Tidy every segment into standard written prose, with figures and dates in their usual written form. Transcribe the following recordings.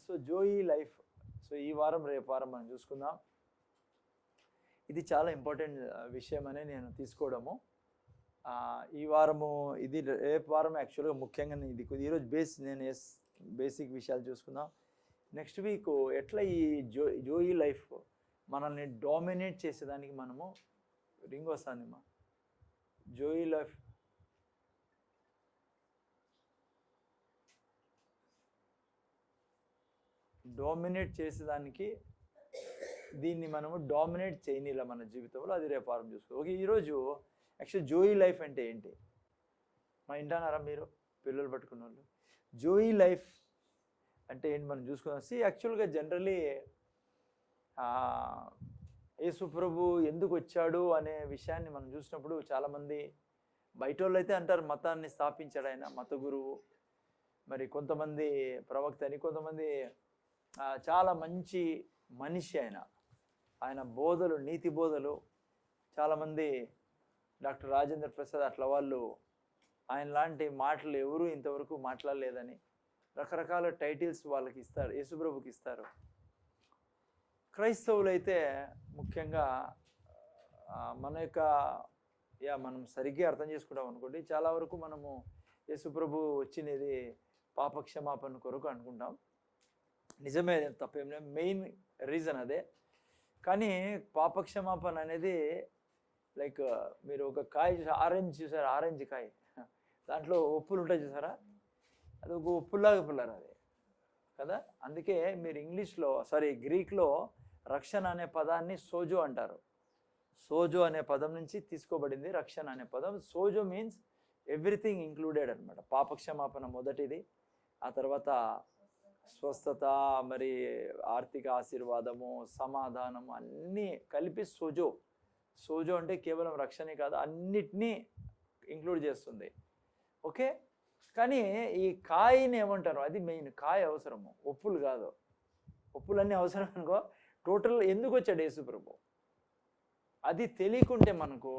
So జోయి life. So ఈ వారం రేపు వారం మనం చూసుకుందాం. ఇది చాలా ఇంపార్టెంట్ విషయం అనే నేను తీసుకోవడము. ఈ వారము ఇది రేపు వారం యాక్చువల్గా ముఖ్యంగా ఇది ఈరోజు నేను బేసిక్ విషయాలు చూసుకుందాం. నెక్స్ట్ వీక్ ఎట్లా ఈ జోయి లైఫ్ మనల్ని డామినేట్ చేసేదానికి మనము రింగ్ వస్తుంది మా జోయి లైఫ్ డామినేట్ చేసేదానికి దీన్ని మనము డామినేట్ చేయనిలా మన జీవితంలో, అది రేపు వారం చూసుకో. ఓకే, ఈరోజు యాక్చువల్ జోయి లైఫ్ అంటే ఏంటి మా ఇంటానారా మీరు పిల్లలు పట్టుకున్న వాళ్ళు? జోయి లైఫ్ అంటే ఏంటి మనం చూసుకుందాం. యాక్చువల్గా జనరలీ యేసు ప్రభు ఎందుకు వచ్చాడు అనే విషయాన్ని మనం చూసినప్పుడు చాలామంది బయట వాళ్ళు అయితే అంటారు మతాన్ని స్థాపించాడు ఆయన, మత గురువు. మరి కొంతమంది ప్రవక్త అని, కొంతమంది చాలా మంచి మనిషి ఆయన బోధలు, నీతి బోధలు, చాలామంది డాక్టర్ రాజేంద్ర ప్రసాద్ అట్లా వాళ్ళు ఆయన లాంటి మాటలు ఎవరూ ఇంతవరకు మాట్లాడలేదని రకరకాల టైటిల్స్ వాళ్ళకి ఇస్తారు, యేసుప్రభుకి ఇస్తారు. క్రైస్తవులు అయితే ముఖ్యంగా మన యొక్క మనం సరిగ్గా అర్థం చేసుకుంటాం అనుకోండి, చాలా వరకు మనము యేసుప్రభు వచ్చినది పాపక్షమాపణ కొరకు అనుకుంటాం. నిజమే, తప్పేం లేదు, మెయిన్ రీజన్ అదే. కానీ పాపక్షమాపణ అనేది లైక్ మీరు ఒక కాయ చూసారు, ఆరెంజ్ చూసారు, ఆరెంజ్ కాయ, దాంట్లో ఉప్పులు ఉంటాయి చూసారా, అది ఒక ఉప్పులాగా పుల్లారు అది కదా. అందుకే మీరు ఇంగ్లీష్లో గ్రీక్లో రక్షణ అనే పదాన్ని సోజో అంటారు. సోజో అనే పదం నుంచి తీసుకోబడింది రక్షణ అనే పదం. సోజో మీన్స్ ఎవ్రీథింగ్ ఇంక్లూడెడ్ అనమాట. పాపక్షమాపణ మొదటిది, ఆ తర్వాత స్వస్థత, మరి ఆర్థిక ఆశీర్వాదము, సమాధానము అన్నీ కలిపి సోజో. సోజో అంటే కేవలం రక్షణే కాదు, అన్నిటినీ ఇంక్లూడ్ చేస్తుంది. ఓకే, కానీ ఈ కాయని ఏమంటారు, అది మెయిన్. కాయ అవసరము, ఒప్పులు కాదు. ఒప్పులన్నీ అవసరం అనుకో. టోటల్ ఎందుకు వచ్చాడు యేసు ప్రభు అది తెలియకుంటే మనకు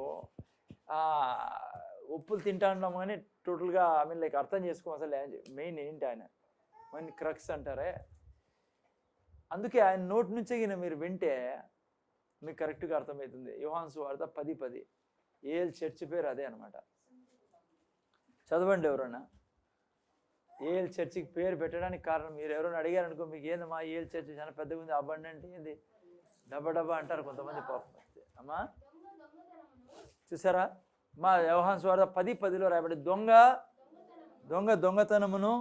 ఉప్పులు తింటా ఉన్నాం కానీ టోటల్గా లైక్ అర్థం చేసుకోం అసలు మెయిన్ ఏంటి ఆయన మన క్రక్స్ అంటారే. అందుకే ఆయన నోటి నుంచే మీరు వింటే మీకు కరెక్ట్గా అర్థమవుతుంది. యోహాను సువార్త 10:10 ఏఎల్ చర్చ్ పేరు అదే అనమాట. చదవండి ఎవరైనా. ఏఎల్ చర్చికి పేరు పెట్టడానికి కారణం, మీరు ఎవరైనా అడిగారనుకో, మీకు ఏంది మా ఏఎల్ చర్చ్ చాలా పెద్దగా ఉంది, అబండెంట్ ఏంది డబ్బా అంటారు కొంతమంది పాపం. అమ్మా చూసారా, మా యోహాను సువార్త 10:10 రాయబడి దొంగతనమును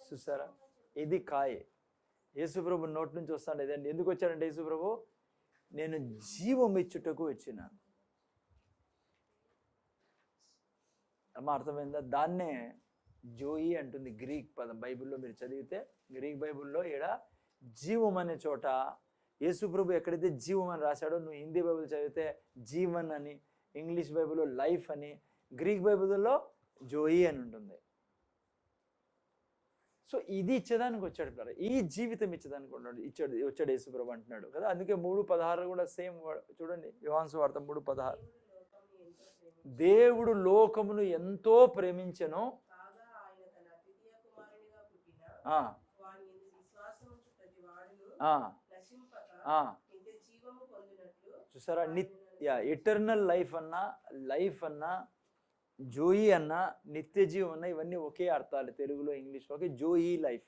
చూసారా, ఇది కాయ. యేసుప్రభు నోటి నుంచి వస్తాడు ఇదండి. ఎందుకు వచ్చాడంటే యేసుప్రభు, నేను జీవం ఇచ్చుటకు వచ్చినాను. అమ్మ అర్థమైందా? దాన్నే జోయి అంటుంది గ్రీక్ పదం. బైబిల్లో మీరు చదివితే గ్రీక్ బైబిల్లో ఈడ జీవం అనే చోట యేసుప్రభు ఎక్కడైతే జీవం అని రాశాడో, నువ్వు హిందీ బైబిల్ చదివితే జీవన్ అని, ఇంగ్లీష్ బైబిల్లో లైఫ్ అని, గ్రీక్ బైబిల్లో జోయి అని ఉంటుంది. సో ఇది ఇచ్చేదానికి వచ్చాడు కదా, ఈ జీవితం ఇచ్చేదానికి వచ్చాడు యేసుప్రభు అంటున్నాడు కదా. అందుకే 3:16 కూడా సేమ్ చూడండి, యోహాను సువార్త 3:16. దేవుడు లోకమును ఎంతో ప్రేమించెను, చూసారా, ఎటర్నల్ లైఫ్ అన్నా జోయి అన్న, నిత్య జీవం అన్న, ఇవన్నీ ఒకే అర్థాలు తెలుగులో ఇంగ్లీష్లో. ఓకే, జోయి లైఫ్,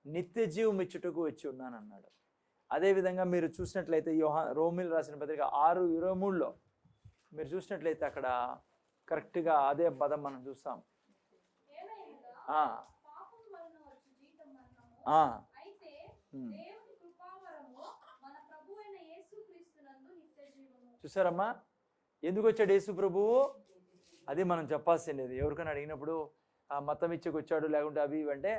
నిత్య జీవం ఇచ్చుటకు వచ్చి ఉన్నాను అన్నాడు. అదేవిధంగా మీరు చూసినట్లయితే రోమిల్ రాసిన పత్రిక 6:23లో మీరు చూసినట్లయితే అక్కడ కరెక్ట్గా అదే పదం మనం చూస్తాం. చూసారమ్మా, ఎందుకు వచ్చాడు యేసు ప్రభువు, అది మనం చెప్పాల్సింది. ఎవరికైనా అడిగినప్పుడు మతం ఇచ్చకు వచ్చాడు లేకుంటే అవి ఇవంటే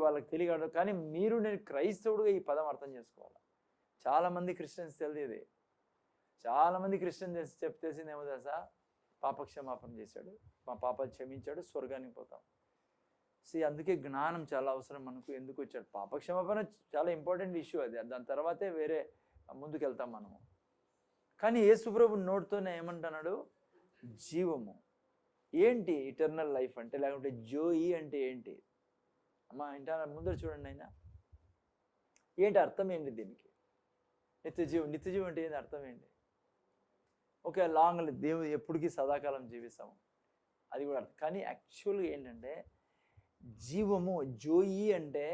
వాళ్ళకి తెలియదు. కానీ నేను క్రైస్తవుడుగా ఈ పదం అర్థం చేసుకోవాలి. చాలామంది క్రిస్టియన్స్ తెలియదు. చాలామంది క్రిస్టియన్స్ చెప్తేసింది ఏమో తెలుసా, పాపక్షమాపణ చేశాడు, మా పాపాలు క్షమించాడు, స్వర్గానికి పోతాం. అందుకే జ్ఞానం చాలా అవసరం మనకు. ఎందుకు వచ్చాడు పాపక్షమాపణ చాలా ఇంపార్టెంట్ ఇష్యూ అది. దాని తర్వాతే వేరే ముందుకు వెళ్తాం మనము. కానీ యేసుప్రభు నోటితోనే ఏమంటున్నాడు? జీవము. ఏంటి ఇటర్నల్ లైఫ్ అంటే? లేకుంటే జోయి అంటే ఏంటి? అమ్మా ఇంట ముందర చూడండి ఆయన, ఏంటి అర్థం ఏంటి దీనికి? నిత్యజీవం. నిత్యజీవం అంటే ఏంటి? అర్థం ఏంటి? ఓకే, లాంగ్ దేవుడు ఎప్పటికీ సదాకాలం జీవిస్తాము, అది కూడా అర్థం. కానీ యాక్చువల్గా ఏంటంటే జీవము, జోయి అంటే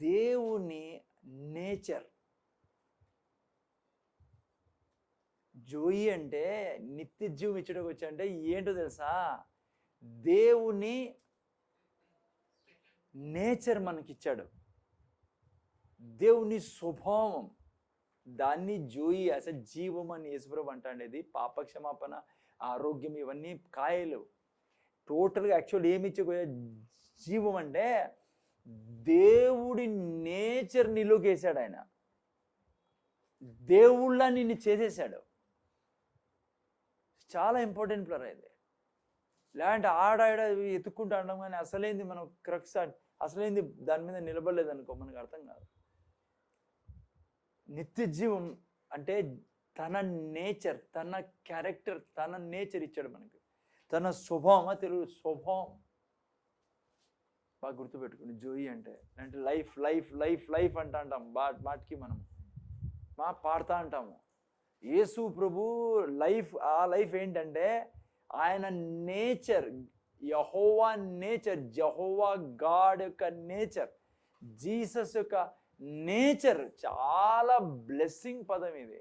దేవుని నేచర్. జోయి అంటే నిత్య జీవం ఇచ్చడానికి వచ్చా అంటే ఏంటో తెలుసా? దేవుని నేచర్ మనకిచ్చాడు, దేవుని స్వభావం, దాన్ని జోయి అసలు జీవం అని యేసుప్రభు అంటాడేది. పాపక్షమాపణ, ఆరోగ్యం, ఇవన్నీ కాయలు. టోటల్గా యాక్చువల్ ఏమి ఇచ్చే జీవం అంటే దేవుడి నేచర్ నీలోకి వేసాడు ఆయన, దేవుళ్ళ నిన్ను చేసేసాడు. చాలా ఇంపార్టెంట్ ప్లర్ ఇది. లేదంటే ఆడాడ ఎత్తుక్కుంటూ అంటాం కానీ అసలేంది మనం క్రక్స్, అసలేంది దాని మీద నిలబడలేదనుకో మనకు అర్థం కాదు. నిత్య జీవం అంటే తన నేచర్, తన క్యారెక్టర్, తన నేచర్ ఇచ్చాడు మనకి, తన స్వభావం. తెలుగు స్వభావం బాగా గుర్తుపెట్టుకుని. జోయి అంటే లైఫ్ లైఫ్ లైఫ్ లైఫ్ అంటాం మాటికి మనం పాడుతూ అంటాము. యేసు ప్రభు లైఫ్, ఆ లైఫ్ ఏంటంటే ఆయన నేచర్, యెహోవా నేచర్, జెహోవా గాడ్ యొక్క నేచర్, జీసస్ యొక్క నేచర్. చాలా బ్లెస్సింగ్ పదం ఇది.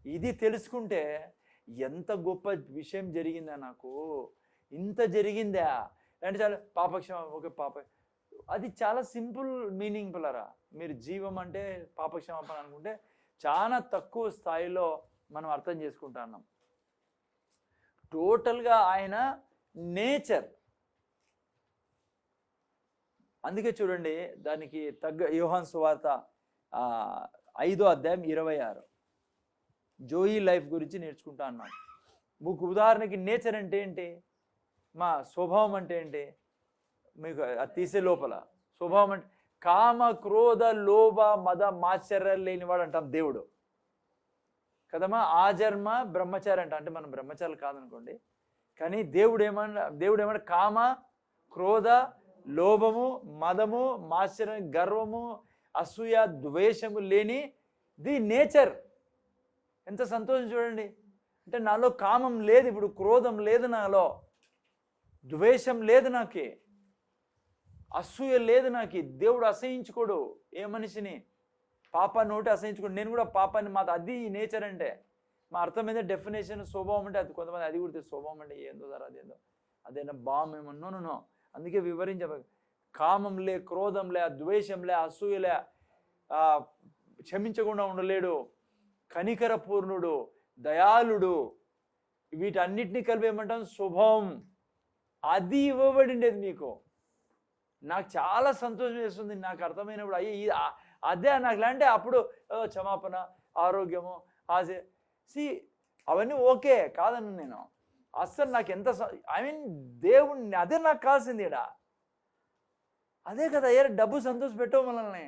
ఇది తెలుసుకుంటే ఎంత గొప్ప విషయం జరిగిందా నాకు, ఇంత జరిగిందా అంటే చాలా పాపక్షమ. ఓకే, అది చాలా సింపుల్ మీనింగ్ పిల్లరా. మీరు జీవం అంటే పాపక్షమాపణ అనుకుంటే చాలా తక్కువ స్థాయిలో మనం అర్థం చేసుకుంటున్నాం. టోటల్గా ఆయన నేచర్. అందుకే చూడండి, దానికి తగ్గ యోహాను సువార్త 5వ అధ్యాయం 26 జోయి లైఫ్ గురించి నేర్చుకుంటా అన్నాం. ఉదాహరణకి నేచర్ అంటే ఏంటి, మా స్వభావం అంటే ఏంటి, మీకు అది తీసే లోపల స్వభావం అంటే కామ క్రోధ లోభ మద మాత్సర్యాలు లేనివాడు అంటాం దేవుడు కదమ్మా. ఆజన్మ బ్రహ్మచారి అంటే మనం బ్రహ్మచారులు కాదనుకోండి, కానీ దేవుడు ఏమన్నా కామ క్రోధ లోభము మదము మాత్సర్యం గర్వము అసూయ ద్వేషము లేని ది నేచర్. ఎంత సంతోషం చూడండి. అంటే నాలో కామం లేదు, ఇప్పుడు క్రోధం లేదు, నాలో ద్వేషం లేదు, నాకే అసూయ లేదు, నాకు. దేవుడు అసహించుకోడు ఏ మనిషిని, పాపాన్ని ఒకటి అసహించుకోడు. నేను కూడా పాపాన్ని, మాది అది నేచర్ అంటే. మా అర్థం మీద డెఫినేషన్ స్వభావం అంటే అది కొంతమంది అది కూడా స్వభావం అంటే ఏందో సార్ అదేందో అదేనా బామ్ ఏమన్నో. అందుకే వివరించ కామం లే, క్రోధం లే, ద్వేషం లే, అసూయలే, క్షమించకుండా ఉండలేడు, కనికర పూర్ణుడు, దయాళుడు, వీటన్నిటినీ కలిపి ఏమంటాం స్వభావం. అది ఇవ్వబడిండేది మీకు. నాకు చాలా సంతోషం వేస్తుంది నాకు అర్థమైనప్పుడు. అదే నాకు అంటే అప్పుడు క్షమాపణ, ఆరోగ్యము, అవన్నీ ఓకే కాదను నేను. అస్సలు నాకు ఎంత దేవుణ్ణి అదే నాకు కావాల్సింది ఇడా. అదే కదా డబ్బు సంతోష పెట్టవు మనల్ని.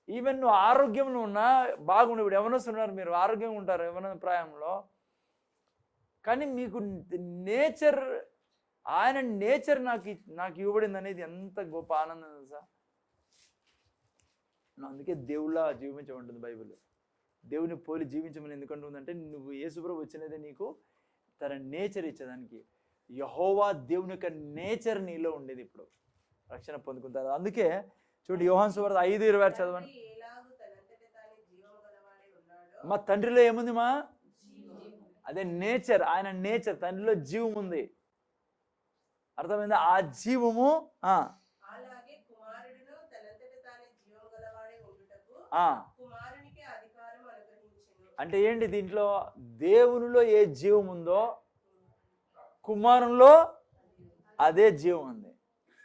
ఈవెన్ నువ్వు ఆరోగ్యంలో ఉన్నా బాగుండు. ఇప్పుడు ఎవరొస్తున్నారు, మీరు ఆరోగ్యంగా ఉంటారు ఎవరైనా ప్రాయంలో, కానీ మీకు నేచర్, ఆయన నేచర్ నాకు ఇవ్వబడింది అనేది ఎంత గొప్ప ఆనందం తెలుసా. అందుకే దేవుళ్ళ జీవించమంటుంది బైబిల్. దేవుని పోలి జీవించమని ఎందుకంటుందంటే నువ్వు యేసుప్రభు వచ్చినదే నీకు తన నేచర్ ఇచ్చేదానికి. యెహోవా దేవుని యొక్క నేచర్ నీలో ఉండేది ఇప్పుడు రక్షణ పొందుకుంటారు. అందుకే చూడండి యోహాను సువార్త 5:26 చదవండి. మా తండ్రిలో ఏముంది మా అదే నేచర్, ఆయన నేచర్, తండ్రిలో జీవం ఉంది. అర్థమైందా? ఆ జీవము అంటే ఏంటి, దీంట్లో దేవునిలో ఏ జీవం ఉందో కుమారునిలో అదే జీవం ఉంది.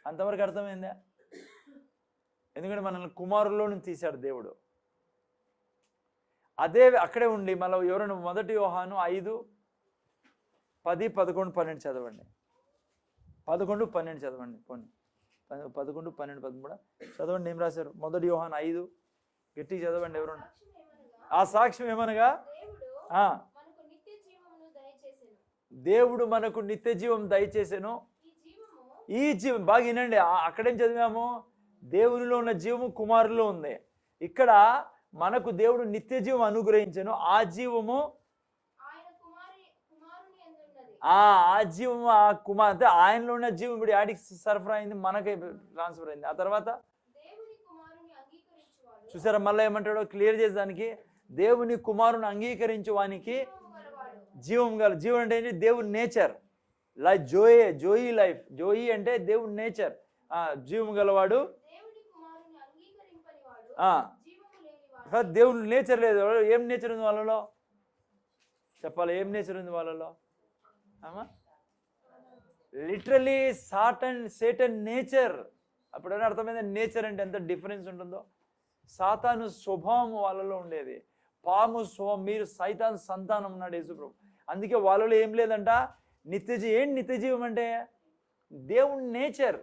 అంతవరకు అర్థమైందా? ఎందుకంటే మనల్ని కుమారుల్లో నుంచి తీశాడు దేవుడు. అదే అక్కడే ఉండి మళ్ళీ ఎవరైనా 1 యోహాను 5:10, 11, 12 చదవండి. 11, 12 చదవండి. పోనీ 11, 12, 13 చదవండి. ఏం రాశారు? 1 యోహాను 5 గట్టి చదవండి ఎవరు. ఆ సాక్ష్యం ఏమనగా దేవుడు మనకు నిత్య జీవం దయచేసెను. ఈ జీవం బాగా వినండి, అక్కడేం చదివాము, దేవునిలో ఉన్న జీవము కుమారులో ఉంది. ఇక్కడ మనకు దేవుడు నిత్య జీవం అనుగ్రహించను. ఆ జీవము ఆ జీవము ఆ కుమార్ అంటే ఆయనలో ఉన్న జీవం ఇప్పుడు యాడికి సరఫరా అయింది, మనకే ట్రాన్స్ఫర్ అయింది. ఆ తర్వాత చూసారా మళ్ళీ ఏమంటాడో క్లియర్ చేసేదానికి, దేవుని కుమారుని అంగీకరించు వానికి జీవం గల. జీవం అంటే ఏంటి? దేవుని nature. Life zoe life. Zoe అంటే దేవుని నేచర్. జీవం గలవాడు. దేవుని నేచర్ లేదు. ఏం నేచర్ ఉంది వాళ్ళలో చెప్పాలి? ఏం నేచర్ ఉంది వాళ్ళలో? Literally Satan nature. అప్పుడైనా అర్థమైంది నేచర్ అంటే ఎంత డిఫరెన్స్ ఉంటుందో. సాతాను స్వభావం వాళ్ళలో ఉండేది. పాము స్వభావం. మీరు సైతాన్ సంతానం ఉన్నాడు యేసుప్రభు. అందుకే వాళ్ళలో ఏం లేదంట నిత్యజీవం. ఏం నిత్యజీవం అంటే దేవుని నేచర్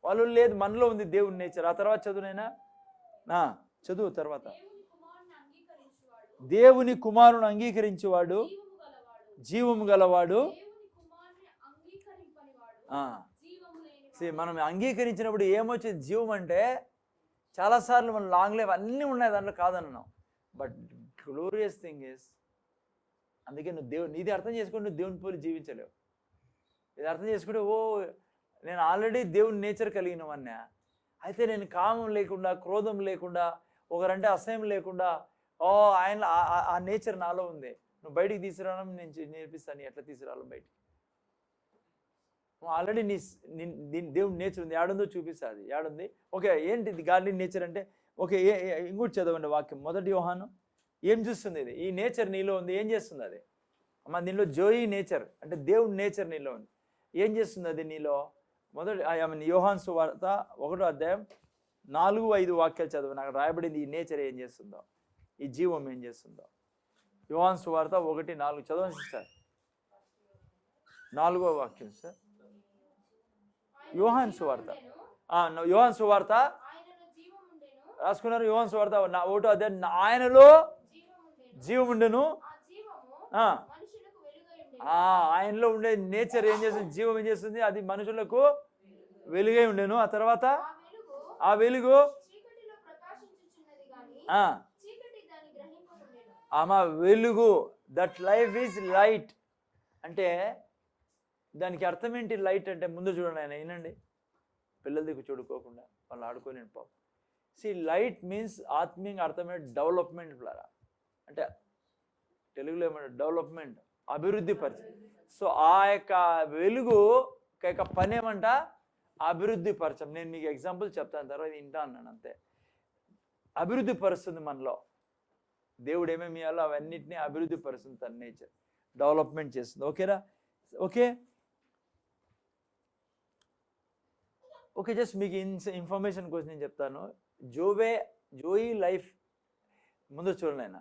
వాళ్ళు లేదు, మనలో ఉంది దేవుని నేచర్. ఆ తర్వాత చదువునైనా చదువు తర్వాత, దేవుని కుమారుని అంగీకరించేవాడు జీవము గలవాడు. మనం అంగీకరించినప్పుడు ఏమొచ్చింది జీవం అంటే, చాలాసార్లు మనం లాంగ్ లైఫ్ అన్నీ ఉన్నాయి దాంట్లో కాదన్నాం. బట్ గ్లోరియస్ థింగ్ ఇస్, అందుకే నువ్వు నీది అర్థం చేసుకుంటే నువ్వు దేవుని పోలి జీవించలేవు. ఇది అర్థం చేసుకుంటే నేను ఆల్రెడీ దేవుని నేచర్ కలిగిన వాడినా, అయితే నేను కామం లేకుండా క్రోధం లేకుండా ఒకరంటే అసహ్యం లేకుండా ఆయన ఆ నేచర్ నాలో ఉంది. నువ్వు బయటికి తీసుకురావడం నేను నేర్పిస్తాను ఎట్లా తీసుకురావాలి బయటికి. ఆల్రెడీ దేవుని నేచర్ ఉంది. ఏడుందో చూపిస్తుంది. ఏడుంది? ఓకే, ఏంటి గాడ్లీ నేచర్ అంటే? ఓకే, ఇంకోటి చదవండి వాక్యం. 1 యోహాను ఏం చూస్తుంది? ఇది ఈ నేచర్ నీలో ఉంది. ఏం చేస్తుంది అది? అమ్మ దీనిలో జోయి నేచర్ అంటే దేవుని నేచర్ నీలో ఉంది. ఏం చేస్తుంది అది నీలో? యోహాను సువార్త 1వ అధ్యాయం 4-5 వాక్యాలు చదువు. నాకు రాయబడింది ఈ నేచర్ ఏం చేస్తుందో, ఈ జీవం ఏం చేస్తుందో. యోహాను సువార్త 1:4 చదవండి సిస్టర్. 4వ వాక్యం సార్. యోహాను సువార్త రాసుకున్నారు. యోహాను సువార్త 1వ అధ్యాయం. ఆయనలో జీవం ఉండెను. ఆయనలో ఉండే నేచర్ ఏం చేస్తుంది? జీవం ఏం చేస్తుంది? అది మనుషులకు వెలుగై ఉండెను. ఆ తర్వాత ఆ వెలుగు వెలుగు, దట్ లైఫ్ ఈజ్ లైట్ అంటే దానికి అర్థం ఏంటి? లైట్ అంటే ముందు చూడండి, ఆయన వినండి, పిల్లల దగ్గర చూడుకోకుండా వాళ్ళు ఆడుకొని పాపం. లైట్ మీన్స్ ఆత్మీయంగా అర్థమైన డెవలప్మెంట్ ద్వారా, అంటే తెలుగులో ఏమంటే డెవలప్మెంట్, అభివృద్ధి పరిచయం. సో ఆ యొక్క వెలుగు యొక్క పని ఏమంట? అభివృద్ధి పరచం. నేను మీకు ఎగ్జాంపుల్ చెప్తాను, తర్వాత వింటా అన్నాను అంతే. అభివృద్ధి పరుస్తుంది మనలో. దేవుడు ఏమేమి ఇవ్వాలో అవన్నిటినీ అభివృద్ధి పరుస్తుంది. తన నేచర్ డెవలప్మెంట్ చేస్తుంది. ఓకేరా? ఓకే, జస్ట్ మీకు ఇన్ఫర్మేషన్ కోసం నేను చెప్తాను. జోయి లైఫ్ ముందు చూడండి. ఆయన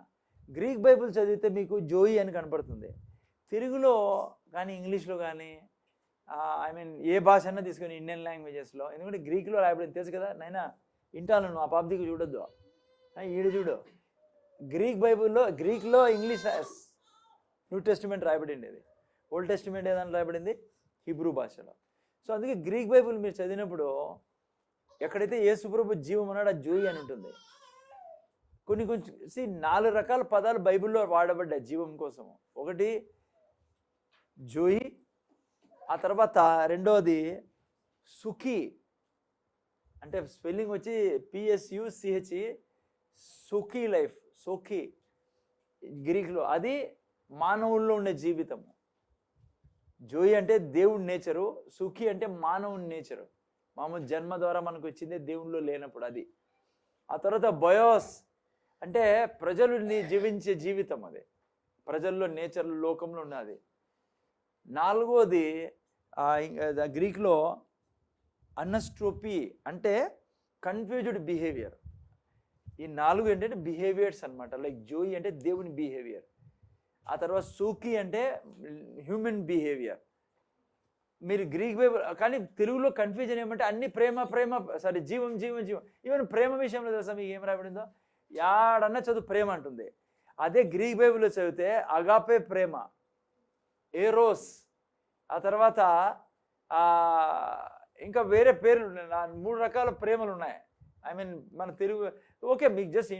గ్రీక్ బైబుల్ చదివితే మీకు జోయి అని కనపడుతుంది. తెలుగులో కానీ ఇంగ్లీష్లో కానీ ఏ భాష అన్నా తీసుకొని ఇండియన్ లాంగ్వేజెస్లో, ఎందుకంటే గ్రీక్లో రాయబడింది తెలుసు కదా. నైనా ఇంటాను నువ్వు ఆ పాపదికి చూడొద్దు, ఈడ చూడు. గ్రీక్లో ఇంగ్లీష్ న్యూ టెస్టిమెంట్ రాయబడింది. అది ఓల్డ్ టెస్టిమెంట్ ఏదైనా రాయబడింది హీబ్రూ భాషలో. సో అందుకే గ్రీక్ బైబుల్ మీరు చదివినప్పుడు ఎక్కడైతే యేసుప్రభు జీవం ఉన్నాడో ఆ జోయి అని ఉంటుంది. కొన్ని 4 రకాల పదాలు బైబిల్లో వాడబడ్డాయి జీవం కోసం. ఒకటి జోయి, ఆ తర్వాత రెండోది సుఖీ, అంటే స్పెల్లింగ్ వచ్చి PSUCHE, సుఖీ లైఫ్. సుఖీ గ్రీక్లో అది మానవుల్లో ఉండే జీవితము. జోయి అంటే దేవుడి నేచరు, సుఖీ అంటే మానవుని నేచరు. మామూలు జన్మ ద్వారా మనకు వచ్చిందే దేవునిలో లేనప్పుడు అది. ఆ తర్వాత బయోస్ అంటే ప్రజలు జీవించే జీవితం, అది ప్రజల్లో నేచర్ లోకంలో ఉన్నది. 4వది గ్రీక్లో అనస్ట్రోపీ అంటే కన్ఫ్యూజ్డ్ బిహేవియర్. ఈ 4 ఏంటంటే బిహేవియర్స్ అనమాట. లైక్ జోయి అంటే దేవుని బిహేవియర్. ఆ తర్వాత సూకీ అంటే హ్యూమన్ బిహేవియర్. మీరు గ్రీక్ బైబుల్ కానీ తెలుగులో కన్ఫ్యూజన్ ఏమంటే అన్ని జీవం. ఈవెన్ ప్రేమ విషయంలో తెలుసా మీకు ఏం రాబడిందో? యాడన్నా చదువు ప్రేమ అంటుంది. అదే గ్రీక్ బైబిల్లో చదివితే అగాపే ప్రేమ, ఏరోస్, ఆ తర్వాత ఇంకా వేరే పేర్లు ఉన్నాయి. 3 రకాల ప్రేమలు ఉన్నాయి. ఐ మీన్ మన తెలుగు ఓకే, మీకు జస్ట్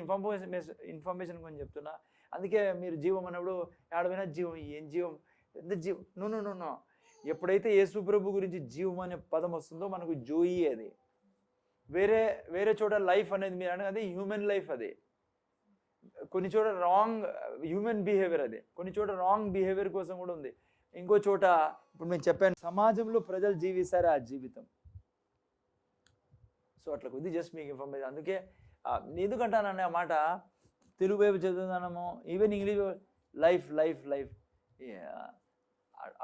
ఇన్ఫర్మేషన్ కొంచెం చెప్తున్నా. అందుకే మీరు జీవం అన్నప్పుడు ఏడమైనా జీవం, ఏం జీవం, ఎంత జీవం, నో. ఎప్పుడైతే యేసు ప్రభు గురించి జీవం అనే పదం వస్తుందో మనకు జోయి అది. వేరే చోట లైఫ్ అనేది మీరు అనేది హ్యూమన్ లైఫ్ అది. కొన్ని చోట రాంగ్ హ్యూమన్ బిహేవియర్ అది, కొన్ని చోట రాంగ్ బిహేవియర్ కోసం కూడా ఉంది. ఇంకో చోట ఇప్పుడు నేను చెప్పాను, సమాజంలో ప్రజలు జీవిస్తారు ఆ జీవితం. సో అట్లా కొద్ది జస్ట్ మీకు ఇన్ఫర్మేషన్. అందుకే ఎందుకంటాననే ఆ మాట, తెలుగు వైపు చదువుతానము, ఈవెన్ ఇంగ్లీష్ లైఫ్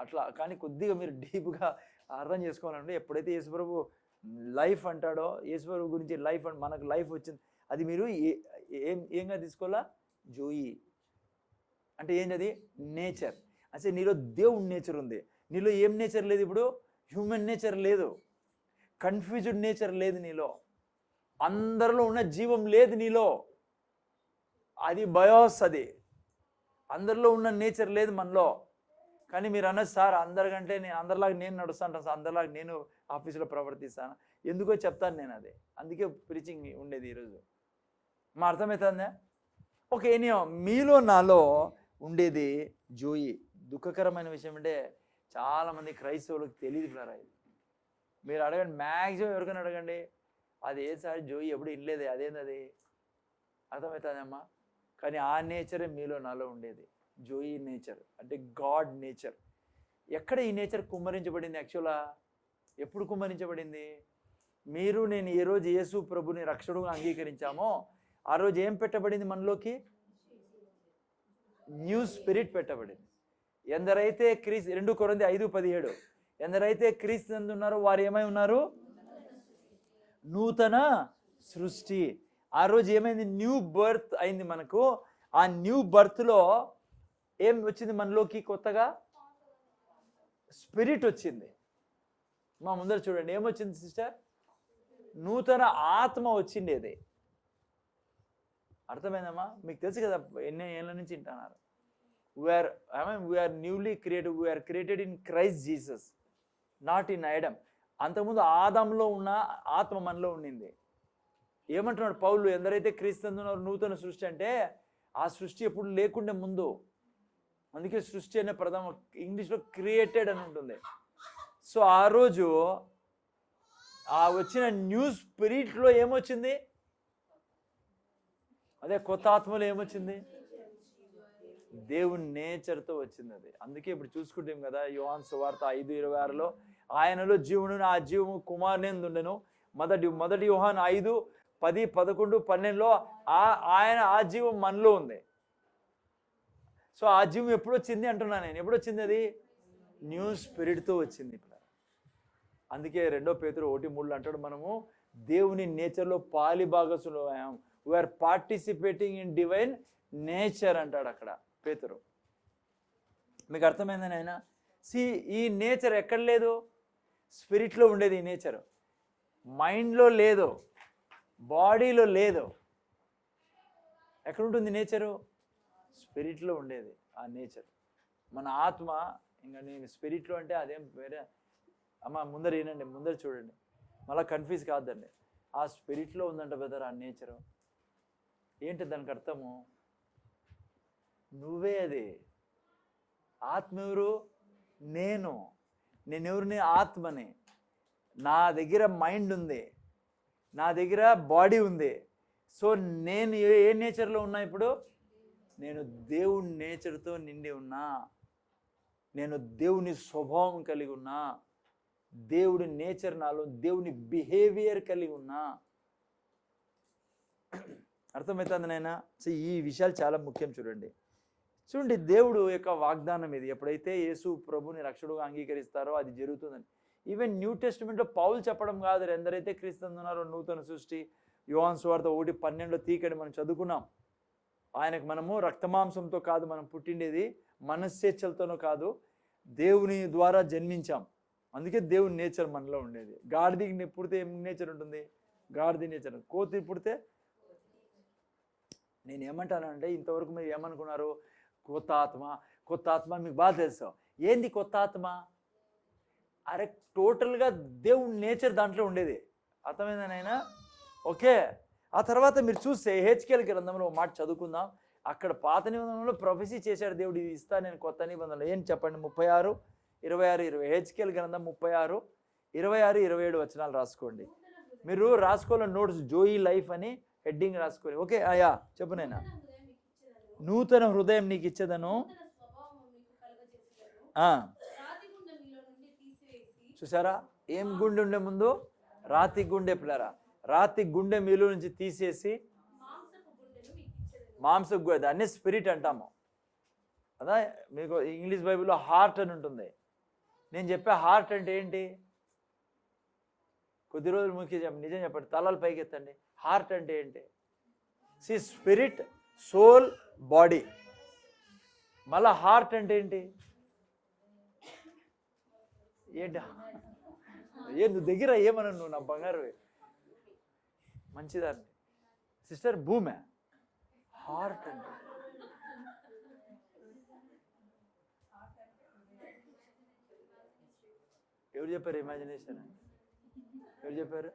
అట్లా. కానీ కొద్దిగా మీరు డీప్గా అర్థం చేసుకోవాలంటే, ఎప్పుడైతే యేసుప్రభు లైఫ్ అంటాడో, యేసుప్రభు గురించి లైఫ్ అంటే మనకు లైఫ్ వచ్చింది, అది మీరు ఏంగా తీసుకోవాలా, జోయి అంటే ఏంటది, నేచర్. అంటే నీలో దేవుడి నేచర్ ఉంది. నీలో ఏం నేచర్ లేదు ఇప్పుడు, హ్యూమన్ నేచర్ లేదు, కన్ఫ్యూజ్డ్ నేచర్ లేదు నీలో, అందరిలో ఉన్న జీవం లేదు నీలో, అది బయోస్, అది అందరిలో ఉన్న నేచర్ లేదు మనలో. కానీ మీరు అన్నది, సార్ అందరికంటే అందరిలాగా నేను నడుస్తాను సార్, అందరిలాగా నేను ఆఫీసులో ప్రవర్తిస్తాను, ఎందుకో చెప్తాను నేను అది. అందుకే ప్రీచింగ్ ఉండేది ఈరోజు. మా అర్థమవుతుందా? ఓకే, మీలో నాలో ఉండేది జోయి. దుఃఖకరమైన విషయం అంటే చాలామంది క్రైస్తవులకు తెలియదు ఫ్లారా ఇది. మీరు అడగండి, మ్యాక్సిమం ఎవరికైనా అడగండి, అది ఏ సార్ జోయి ఎప్పుడు ఇనలేదే, అదేంది అది, అర్థమవుతుందమ్మా. కానీ ఆ నేచరే మీలో నాలో ఉండేది, జోయి నేచర్ అంటే గాడ్ నేచర్. ఎక్కడ ఈ నేచర్ కుమ్మరించబడింది యాక్చువల్గా, ఎప్పుడు కుమ్మరించబడింది? మీరు నేను ఏ రోజు యేసు ప్రభుని రక్షకుడుగా అంగీకరించామో ఆ రోజు ఏం పెట్టబడింది మనలోకి? న్యూ స్పిరిట్ పెట్టబడింది. ఎందరైతే 2 కొరింథీ 5:17 ఎందరైతే క్రీస్తు నందు ఉన్నారో వారు ఏమై ఉన్నారు? నూతన సృష్టి. ఆ రోజు ఏమైంది? న్యూ బర్త్ అయింది మనకు. ఆ న్యూ బర్త్లో ఏం వచ్చింది మనలోకి? కొత్తగా స్పిరిట్ వచ్చింది. మా ముందర చూడండి, ఏమొచ్చింది సిస్టర్? నూతన ఆత్మ వచ్చిండేది. అర్థమైందమ్మా? మీకు తెలుసు కదా, ఎన్ని ఏళ్ళ నుంచి వింటున్నారు. We are newly created, we are created in Christ Jesus, not in Adam. అంతకుముందు ఆదంలో ఉన్న ఆత్మ మనలో ఉండింది. ఏమంటున్నాడు పౌలు? ఎందరైతే క్రీస్తునందు నూతన సృష్టి అంటే ఆ సృష్టి ఎప్పుడు లేకుండే ముందు. అందుకే సృష్టి అనే పదం ఇంగ్లీష్లో క్రియేటెడ్ అని ఉంటుంది. సో ఆ రోజు ఆ వచ్చిన న్యూ స్పిరిట్లో ఏమొచ్చింది? అదే కొత్త ఆత్మలో ఏమొచ్చింది? దేవుని నేచర్తో వచ్చింది అది. అందుకే ఇప్పుడు చూసుకుంటాం కదా, యోహాను సువార్త 5:26లో ఆయనలో జీవును, ఆ జీవము కుమారునియందు ఉండెను. మొదటి యోహాను 5:10, 11, 12లో ఆయన ఆ జీవం మనలో ఉంది. సో ఆ జీవం ఎప్పుడు వచ్చింది అంటున్నా నేను, ఎప్పుడు వచ్చింది? అది న్యూ స్పిరిట్తో వచ్చింది. ఇప్పుడు అందుకే 2 పేతురు 1:3 అంటాడు, మనము దేవుని నేచర్లో పాలిభాగస్సులు, we are participating in divine nature అంటాడు అక్కడ పేతురు. మీకు అర్థమైందని ఆయన? ఈ నేచర్ ఎక్కడ లేదు? స్పిరిట్లో ఉండేది ఈ నేచర్. మైండ్లో లేదు, బాడీలో లేదు. ఎక్కడ ఉంటుంది నేచరు? స్పిరిట్లో ఉండేది ఆ నేచర్. మన ఆత్మ ఇంకా నేను స్పిరిట్లో అంటే అదేం వేరే. అమ్మ ముందర ఏనండి, ముందర చూడండి, మళ్ళీ కన్ఫ్యూజ్ కాదండి. ఆ స్పిరిట్లో ఉందంట బ్రదర్ ఆ నేచరు. ఏంటి దానికి అర్థము? నువ్వే అది. ఆత్మ ఎవరు? నేనెవరిని? ఆత్మని. నా దగ్గర మైండ్ ఉంది, నా దగ్గర బాడీ ఉంది. సో నేను ఏ నేచర్లో ఉన్నా ఇప్పుడు? నేను దేవుని నేచర్తో నిండి ఉన్నా, నేను దేవుని స్వభావం కలిగి ఉన్నా, దేవుడి నేచర్ నాలో, దేవుని బిహేవియర్ కలిగి ఉన్నా. అర్థమవుతుంది నాయన? సో ఈ విషయాలు చాలా ముఖ్యం. చూడండి దేవుడు యొక్క వాగ్దానం ఇది. ఎప్పుడైతే యేసు ప్రభుని రక్షకుడుగా అంగీకరిస్తారో అది జరుగుతుందని. ఈవెన్ న్యూ టెస్టిమెంట్లో పౌలు చెప్పడం కాదు, ఎందరైతే క్రీస్తునందు ఉన్నారో నూతన సృష్టి. యోహాను సువార్త 1:12 తీకండి, మనం చదువుకున్నాం. ఆయనకు మనము రక్తమాంసంతో కాదు మనం పుట్టిండేది, మనస్సేచ్ఛలతోనూ కాదు, దేవుని ద్వారా జన్మించాం. అందుకే దేవుని నేచర్ మనలో ఉండేది. గాడిదిని పుడితే ఏం నేచర్ ఉంటుంది? గాడిద నేచర్. కోతి పుడితే నేను ఏమంటానంటే, ఇంతవరకు మీరు ఏమనుకున్నారు? కొత్త ఆత్మ మీకు బాగా తెలుసు. ఏంది కొత్త ఆత్మ? అరే టోటల్గా దేవుని నేచర్ దాంట్లో ఉండేది. అర్థమైందనైనా? ఓకే. ఆ తర్వాత మీరు చూస్తే హెచ్కేల్ గ్రంథంలో మాట చదువుకుందాం. అక్కడ పాత నిబంధనలో ప్రొఫెసీ చేశాడు దేవుడు, ఇది ఇస్తా నేను కొత్త నిబంధనలు. ఏం చెప్పండి? 36, 26, 20. హెచ్కేల్ గ్రంథం 36, 26, 27 వచనాలు రాసుకోండి. మీరు రాసుకోవాలి నోట్స్, జోయి లైఫ్ అని హెడ్డింగ్ రాసుకోండి. ఓకే అయ్యా చెప్పు నైనా. నూతన హృదయం నీకు ఇచ్చేదను. చూసారా? ఏం గుండె ఉండే ముందు? రాతి గుండె పిల్లరా. రాతి గుండె మీలో నుంచి తీసేసి మాంసపు గుండె, దాన్ని స్పిరిట్ అంటాము. అదా మీకు ఇంగ్లీష్ బైబిల్లో హార్ట్ అని ఉంటుంది. నేను చెప్పే హార్ట్ అంటే ఏంటి? కొద్ది రోజులు ముఖ్య నిజం చెప్పండి, తలలు పైకి ఎత్తండి. హార్ట్ అంటే ఏంటి? సి స్పిరిట్, సోల్, బాడీ. మళ్ళా హార్ట్ అంటే ఏంటి? ఏంటి? నువ్వు దగ్గర ఏమన్నా నువ్వు నా బంగారు మంచిదాన్ని సిస్టర్. భూమే హార్ట్ అంటే ఎవరు చెప్పారు? ఇమాజినేషన్. ఎవరు చెప్పారు?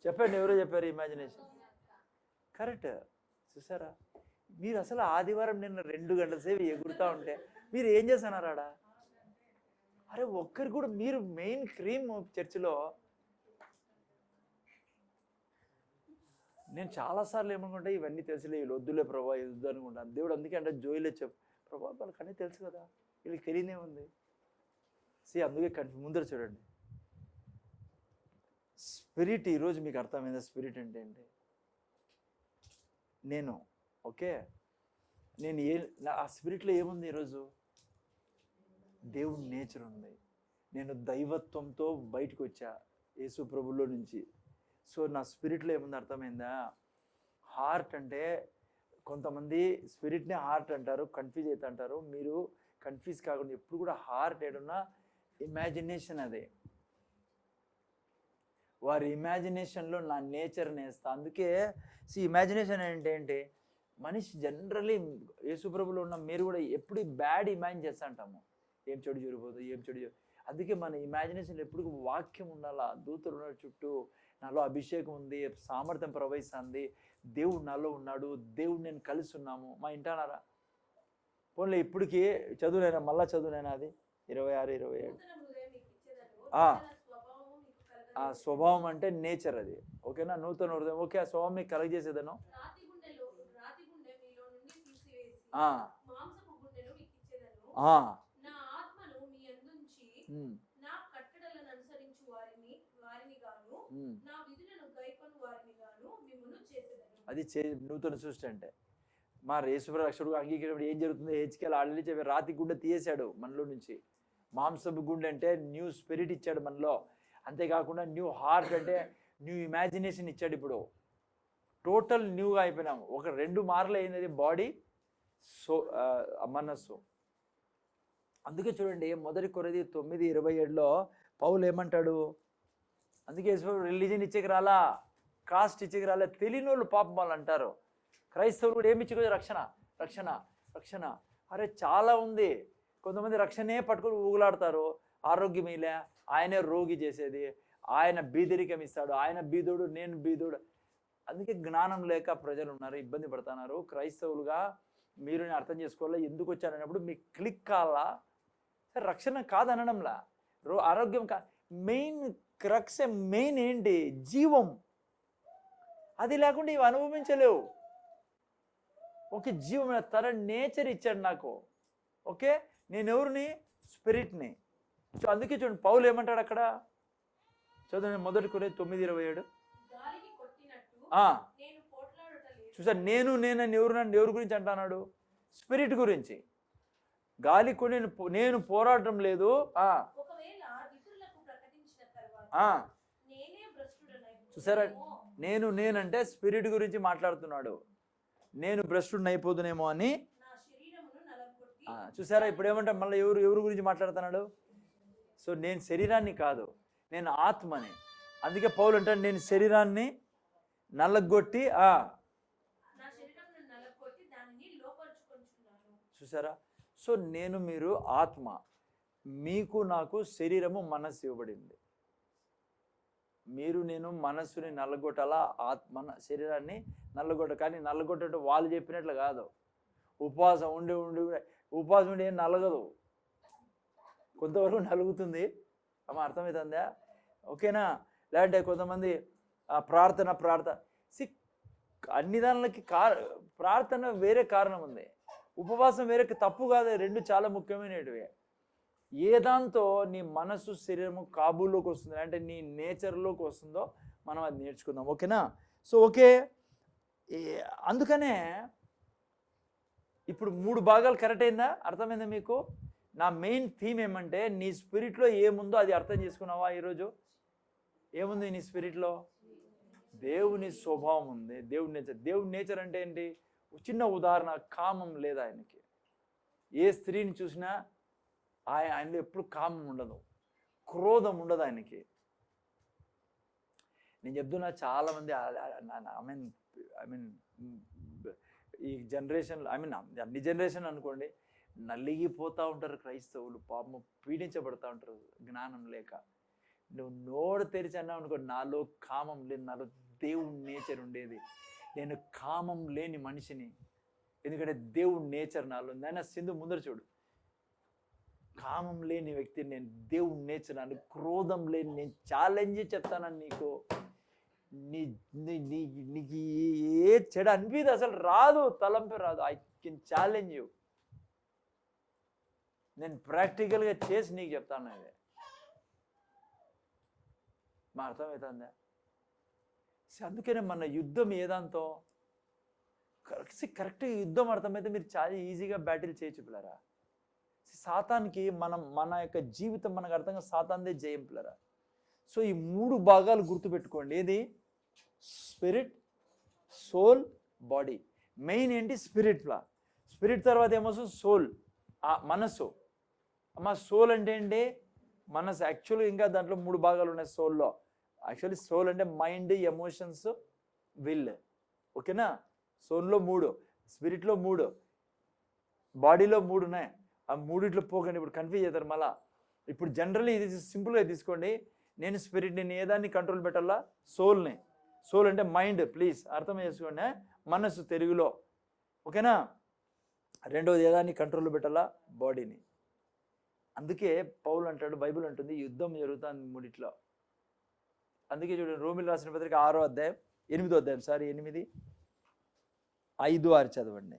చెప్పండి, ఎవరో చెప్పారు ఇమాజినేషన్. కరెక్ట్. చూసారా? మీరు అసలు ఆదివారం నిన్న 2 గంటల సేపు ఎగురుతూ ఉంటే మీరు ఏం చేస్తున్నారు ఆడ? అరే ఒక్కరికి కూడా మీరు మెయిన్ క్రీమ్ చర్చిలో. నేను చాలాసార్లు ఏమనుకుంటా, ఇవన్నీ తెలుసులే, వీళ్ళు వద్దులే ప్రభా, ఇది వద్దు అనుకుంటాను. దేవుడు అందుకే అంటే జోయిలే చెప్పు ప్రభా, వాళ్ళకన్నీ తెలుసు కదా, వీళ్ళకి తెలియనే ఉంది. అందుకే ముందర చూడండి. స్పిరిట్ ఈరోజు మీకు అర్థమైందా? స్పిరిట్ అంటే ఏంటి? నేను ఓకే, నేను ఆ స్పిరిట్లో ఏముంది? ఈరోజు దేవుని నేచర్ ఉంది. నేను దైవత్వంతో బయటకు వచ్చా యేసు ప్రభులో నుంచి. సో నా స్పిరిట్లో ఏముంది అర్థమైందా? హార్ట్ అంటే, కొంతమంది స్పిరిట్నే హార్ట్ అంటారు, కన్ఫ్యూజ్ అవుతా అంటారు. మీరు కన్ఫ్యూజ్ కాకుండా ఎప్పుడు కూడా హార్ట్ ఏడున్నా ఇమాజినేషన్, అదే వారి ఇమాజినేషన్లో నా నేచర్ని వేస్తా. అందుకే ఇమాజినేషన్ అంటే ఏంటి? మనిషి జనరలీ యేసుప్రభులో ఉన్న మీరు కూడా ఎప్పుడు బ్యాడ్ ఇమాజిన్ చేస్తా అంటాము. ఏం చెడు జరిగిపోతుంది, ఏం చెడు. అందుకే మన ఇమాజినేషన్ ఎప్పుడు వాక్యం ఉండాలా. దూతలు ఉన్నాడు చుట్టూ, నాలో అభిషేకం ఉంది, సామర్థ్యం ప్రవహిస్తుంది, దేవుడు నాలో ఉన్నాడు, దేవుడు నేను కలిసి ఉన్నాము. మా ఇంటానారా? పోన్లే ఇప్పటికి చదువునైనా, మళ్ళా చదువునైనా అది 26, 27. ఆ స్వభావం అంటే నేచర్ అది. ఓకేనా? నూతన హృదయం. ఓకే, ఆ స్వభావం మీకు కలగజేసేదను. అది నూతన సృష్టి అంటే. మా యేసుప్రభు రక్షకుడు అంగీకరించినప్పుడు ఏం జరుగుతుందో హెచ్కేల్ ఆల్రెడీ చెప్పి, రాతి గుండె తీసేశాడు మనలో నుంచి. మాంసపు గుండె అంటే న్యూ స్పిరిట్ ఇచ్చాడు మనలో. అంతేకాకుండా న్యూ హార్ట్ అంటే న్యూ ఇమాజినేషన్ ఇచ్చాడు. ఇప్పుడు టోటల్ న్యూగా అయిపోయినాము. 2 మార్లు అయినది బాడీ, మనస్సు. అందుకే చూడండి, 1 కొరింథీ 9:27లో పౌలు ఏమంటాడు? అందుకే రిలీజన్ ఇచ్చేకి రాలా, కాస్ట్ ఇచ్చేకి రాలే, తెలియని వాళ్ళు పాపం వాళ్ళు అంటారు. క్రైస్తవులు కూడా ఏమి ఇచ్చుకోవచ్చు? రక్షణ, రక్షణ, రక్షణ. అరే చాలా ఉంది. కొంతమంది రక్షణే పట్టుకొని ఊగులాడతారు. ఆరోగ్యమేలే, ఆయనే రోగి చేసేది, ఆయన బీదరికం ఇస్తాడు, ఆయన బీదోడు, నేను బీదోడు. అందుకే జ్ఞానం లేక ప్రజలు ఉన్నారు, ఇబ్బంది పడుతున్నారు. క్రైస్తవులుగా మీరు అర్థం చేసుకోవాలా, ఎందుకు వచ్చారన్నప్పుడు మీకు క్లిక్ కావాలా. సరే రక్షణ కాదనడంలా, ఆరోగ్యం మెయిన్ క్రక్స్, మెయిన్ ఏంటి? జీవం. అది లేకుండా ఇవి అనుభవించలేవు. ఓకే, జీవం తన నేచర్ ఇచ్చాడు నాకు. ఓకే, నేను ఎవరిని? స్పిరిట్ని. సో అందుకే చూడండి పౌలు ఏమంటాడు అక్కడ, చదువు 1 కొరింథీ 9:27. చూసారు, నేనని ఎవరి గురించి అంటున్నాడు? స్పిరిట్ గురించి. గాలి కొని నేను పోరాటం లేదు. చూసారా, నేనంటే స్పిరిట్ గురించి మాట్లాడుతున్నాడు. నేను భ్రష్టుడిని అయిపోదునేమో అని. చూసారా, ఇప్పుడు ఏమంటా మళ్ళీ ఎవరి గురించి మాట్లాడుతున్నాడు? సో నేను శరీరాన్ని కాదు, నేను ఆత్మని. అందుకే పౌలు అంటాడు, నేను శరీరాన్ని నల్లగొట్టి చూసారా? సో మీరు ఆత్మ, మీకు నాకు శరీరము మనస్సు ఇవ్వబడింది. నేను మనస్సుని నల్లగొట్టాలా, శరీరాన్ని నల్లగొట్ట. కానీ నల్లగొట్టడం వాళ్ళు చెప్పినట్లు కాదు. ఉపవాసం ఉండి ఏం నలగదు, కొంతవరకు నలుగుతుంది. అర్థమవుతుందా? ఓకేనా? లేదంటే కొంతమంది ప్రార్థన అన్ని దానికి ప్రార్థన వేరే కారణం ఉంది, ఉపవాసం వేరే. తప్పు కాదు, రెండు చాలా ముఖ్యమైనవి. ఏ దాంతో నీ మనసు శరీరము కాబూలోకి వస్తుంది, అంటే నీ నేచర్లోకి వస్తుందో మనం అది నేర్చుకుందాం. ఓకేనా? సో ఓకే, అందుకనే ఇప్పుడు 3 భాగాలు కరెక్ట్ అయిందా? అర్థమైందా మీకు? నా మెయిన్ థీమ్ ఏమంటే, నీ స్పిరిట్లో ఏముందో అది అర్థం చేసుకున్నావా ఈరోజు? ఏముంది నీ స్పిరిట్లో? దేవుని స్వభావం ఉంది, దేవుని నేచర్ అంటే ఏంటి? చిన్న ఉదాహరణ, కామం లేదు ఆయనకి. ఏ స్త్రీని చూసినా ఆయనలో ఎప్పుడు కామం ఉండదు, క్రోధం ఉండదు ఆయనకి. నేను చెప్తున్నా, చాలామంది ఐ మీన్ ఈ జనరేషన్, అన్ని జనరేషన్ అనుకోండి, నలిగిపోతూ ఉంటారు క్రైస్తవులు. పాపం పీడించబడతా ఉంటారు జ్ఞానం లేక. నువ్వు నోరు తెరిచి అన్నావు అనుకో, నాలో కామం లేదు, నాలో దేవుని నేచర్ ఉండేది. నేను కామం లేని మనిషిని, ఎందుకంటే దేవుని నేచర్ నాలో ఉంది. ఆయన సింధు ముందర చూడు, కామం లేని వ్యక్తిని నేను, దేవుని నేచర్ నాను, క్రోధం లేని నేను. ఛాలెంజ్ చెప్తానని నీకు, నీకు ఏ చెడు అనిపిది అసలు రాదు, తలంపే రాదు. I can challenge you. నేను ప్రాక్టికల్గా చేసి నీకు చెప్తాను. ఇది మా అర్థమవుతుందా? అందుకనే మన యుద్ధం ఏదాంతో కరెక్ట్గా యుద్ధం అర్థమైతే మీరు చాలా ఈజీగా బ్యాటిల్ చేయొచ్చు పిల్లరా. సాతానికి మన యొక్క జీవితం మనకు అర్థంగా సాతాన్దే జయం పిల్లరా. సో ఈ 3 భాగాలు గుర్తుపెట్టుకోండి. ఏది? Spirit, soul, body. మెయిన్ ఏంటి? స్పిరిట్ తర్వాత ఏమొస్తుంది? సోల్, మనసు. సోల్ అంటే ఏంటి? మనసు. యాక్చువల్గా ఇంకా దాంట్లో 3 భాగాలు ఉన్నాయి సోల్లో. యాక్చువల్లీ సోల్ అంటే మైండ్, ఎమోషన్స్, విల్. ఓకేనా? సోల్లో 3, స్పిరిట్లో 3, బాడీలో 3 ఉన్నాయి. ఆ 3 పోకండి, ఇప్పుడు కన్ఫ్యూజ్ అవుతారు మళ్ళా. ఇప్పుడు జనరల్లీ ఇది సింపుల్గా తీసుకోండి. నేను స్పిరిట్ని, నేను ఏదాన్ని కంట్రోల్ పెట్టాలా? సోల్ని. సోల్ అంటే మైండ్, ప్లీజ్ అర్థం చేసుకోండి. మనసు తెలుగులో. ఓకేనా? రెండోది ఏదాన్ని కంట్రోల్లో పెట్టాలా? బాడీని. అందుకే పౌలు అంటాడు, బైబిల్ అంటుంది యుద్ధం జరుగుతుంది 3. అందుకే చూడండి, రోమిలు రాసిన పత్రిక 6వ అధ్యాయం 8వ అధ్యాయం 8, 5, 6 చదవండి.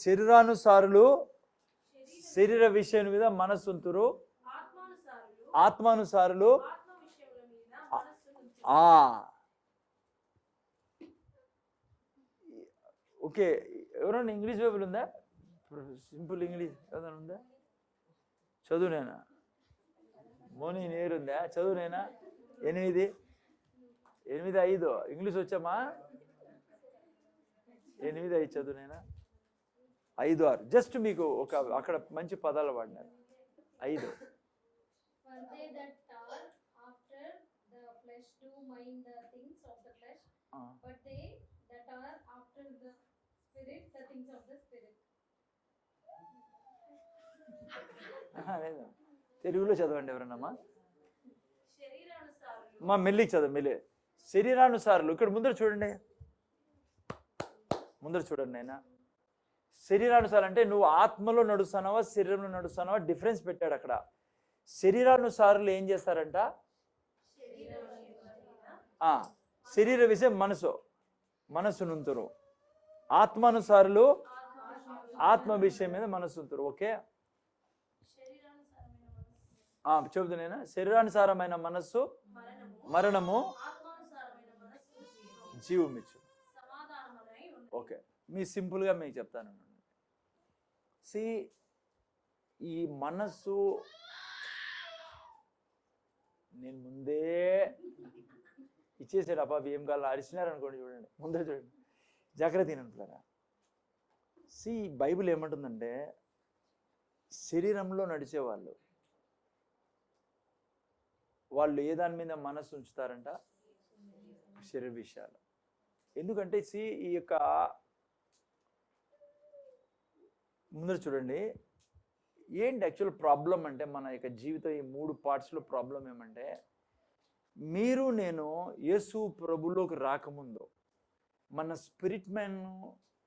శరీరానుసారులు శరీర విషయం మీద మనస్సుంతురు, ఆత్మానుసారులు ఓకే. ఎవరన్నా ఇంగ్లీష్ బైబిల్ ఉందా? సింపుల్ ఇంగ్లీష్ ఏదైనా ఉందా? చదువునేనా? మోనీ నేరుందా? చదువునేనా? 8, 5 ఇంగ్లీష్ వచ్చామా? 8, 5 చదువునేనా? 5, 6 జస్ట్ మీకు అక్కడ మంచి పదాలు వాడినారు. 5 లేదు, తెలుగులో చదవండి ఎవరన్నమ్మా. మా మెల్లికి చదవండి, మెల్లి. శరీరానుసారులు. ఇక్కడ ముందర చూడండి, అయినా శరీరానుసారం అంటే నువ్వు ఆత్మలో నడుస్తున్నావా, శరీరంలో నడుస్తున్నావా, డిఫరెన్స్ పెట్టాడు అక్కడ. శరీరానుసారులు ఏం చేస్తారంట? శరీర విషయం మనసు నుంతురు. ఆత్మానుసారులు ఆత్మ విషయం మీద మనసు ఉంతురు. ఓకే, చెబుతున్నా. శరీరానుసారమైన మనస్సు మరణము, జీవమిచ్చు. ఓకే, మీ సింపుల్గా మీకు చెప్తాను. ఈ మనస్సు నేను ముందే ఇచ్చేసాడు. అబ్బా ఏం కాదు అరిచినారు అనుకోండి, చూడండి ముందే చూడండి, జాగ్రత్త అంటున్నారా. బైబిల్ ఏమంటుందంటే శరీరంలో నడిచేవాళ్ళు ఏ దాని మీద మనసు ఉంచుతారంట? శరీర విషయాలు. ఎందుకంటే ఈ యొక్క ముందర చూడండి, ఏంటి యాక్చువల్ ప్రాబ్లం అంటే మన యొక్క జీవితం ఈ 3 పార్ట్స్లో ప్రాబ్లం ఏమంటే, మీరు నేను యేసు ప్రభులోకి రాకముందు మన స్పిరిట్ మ్యాన్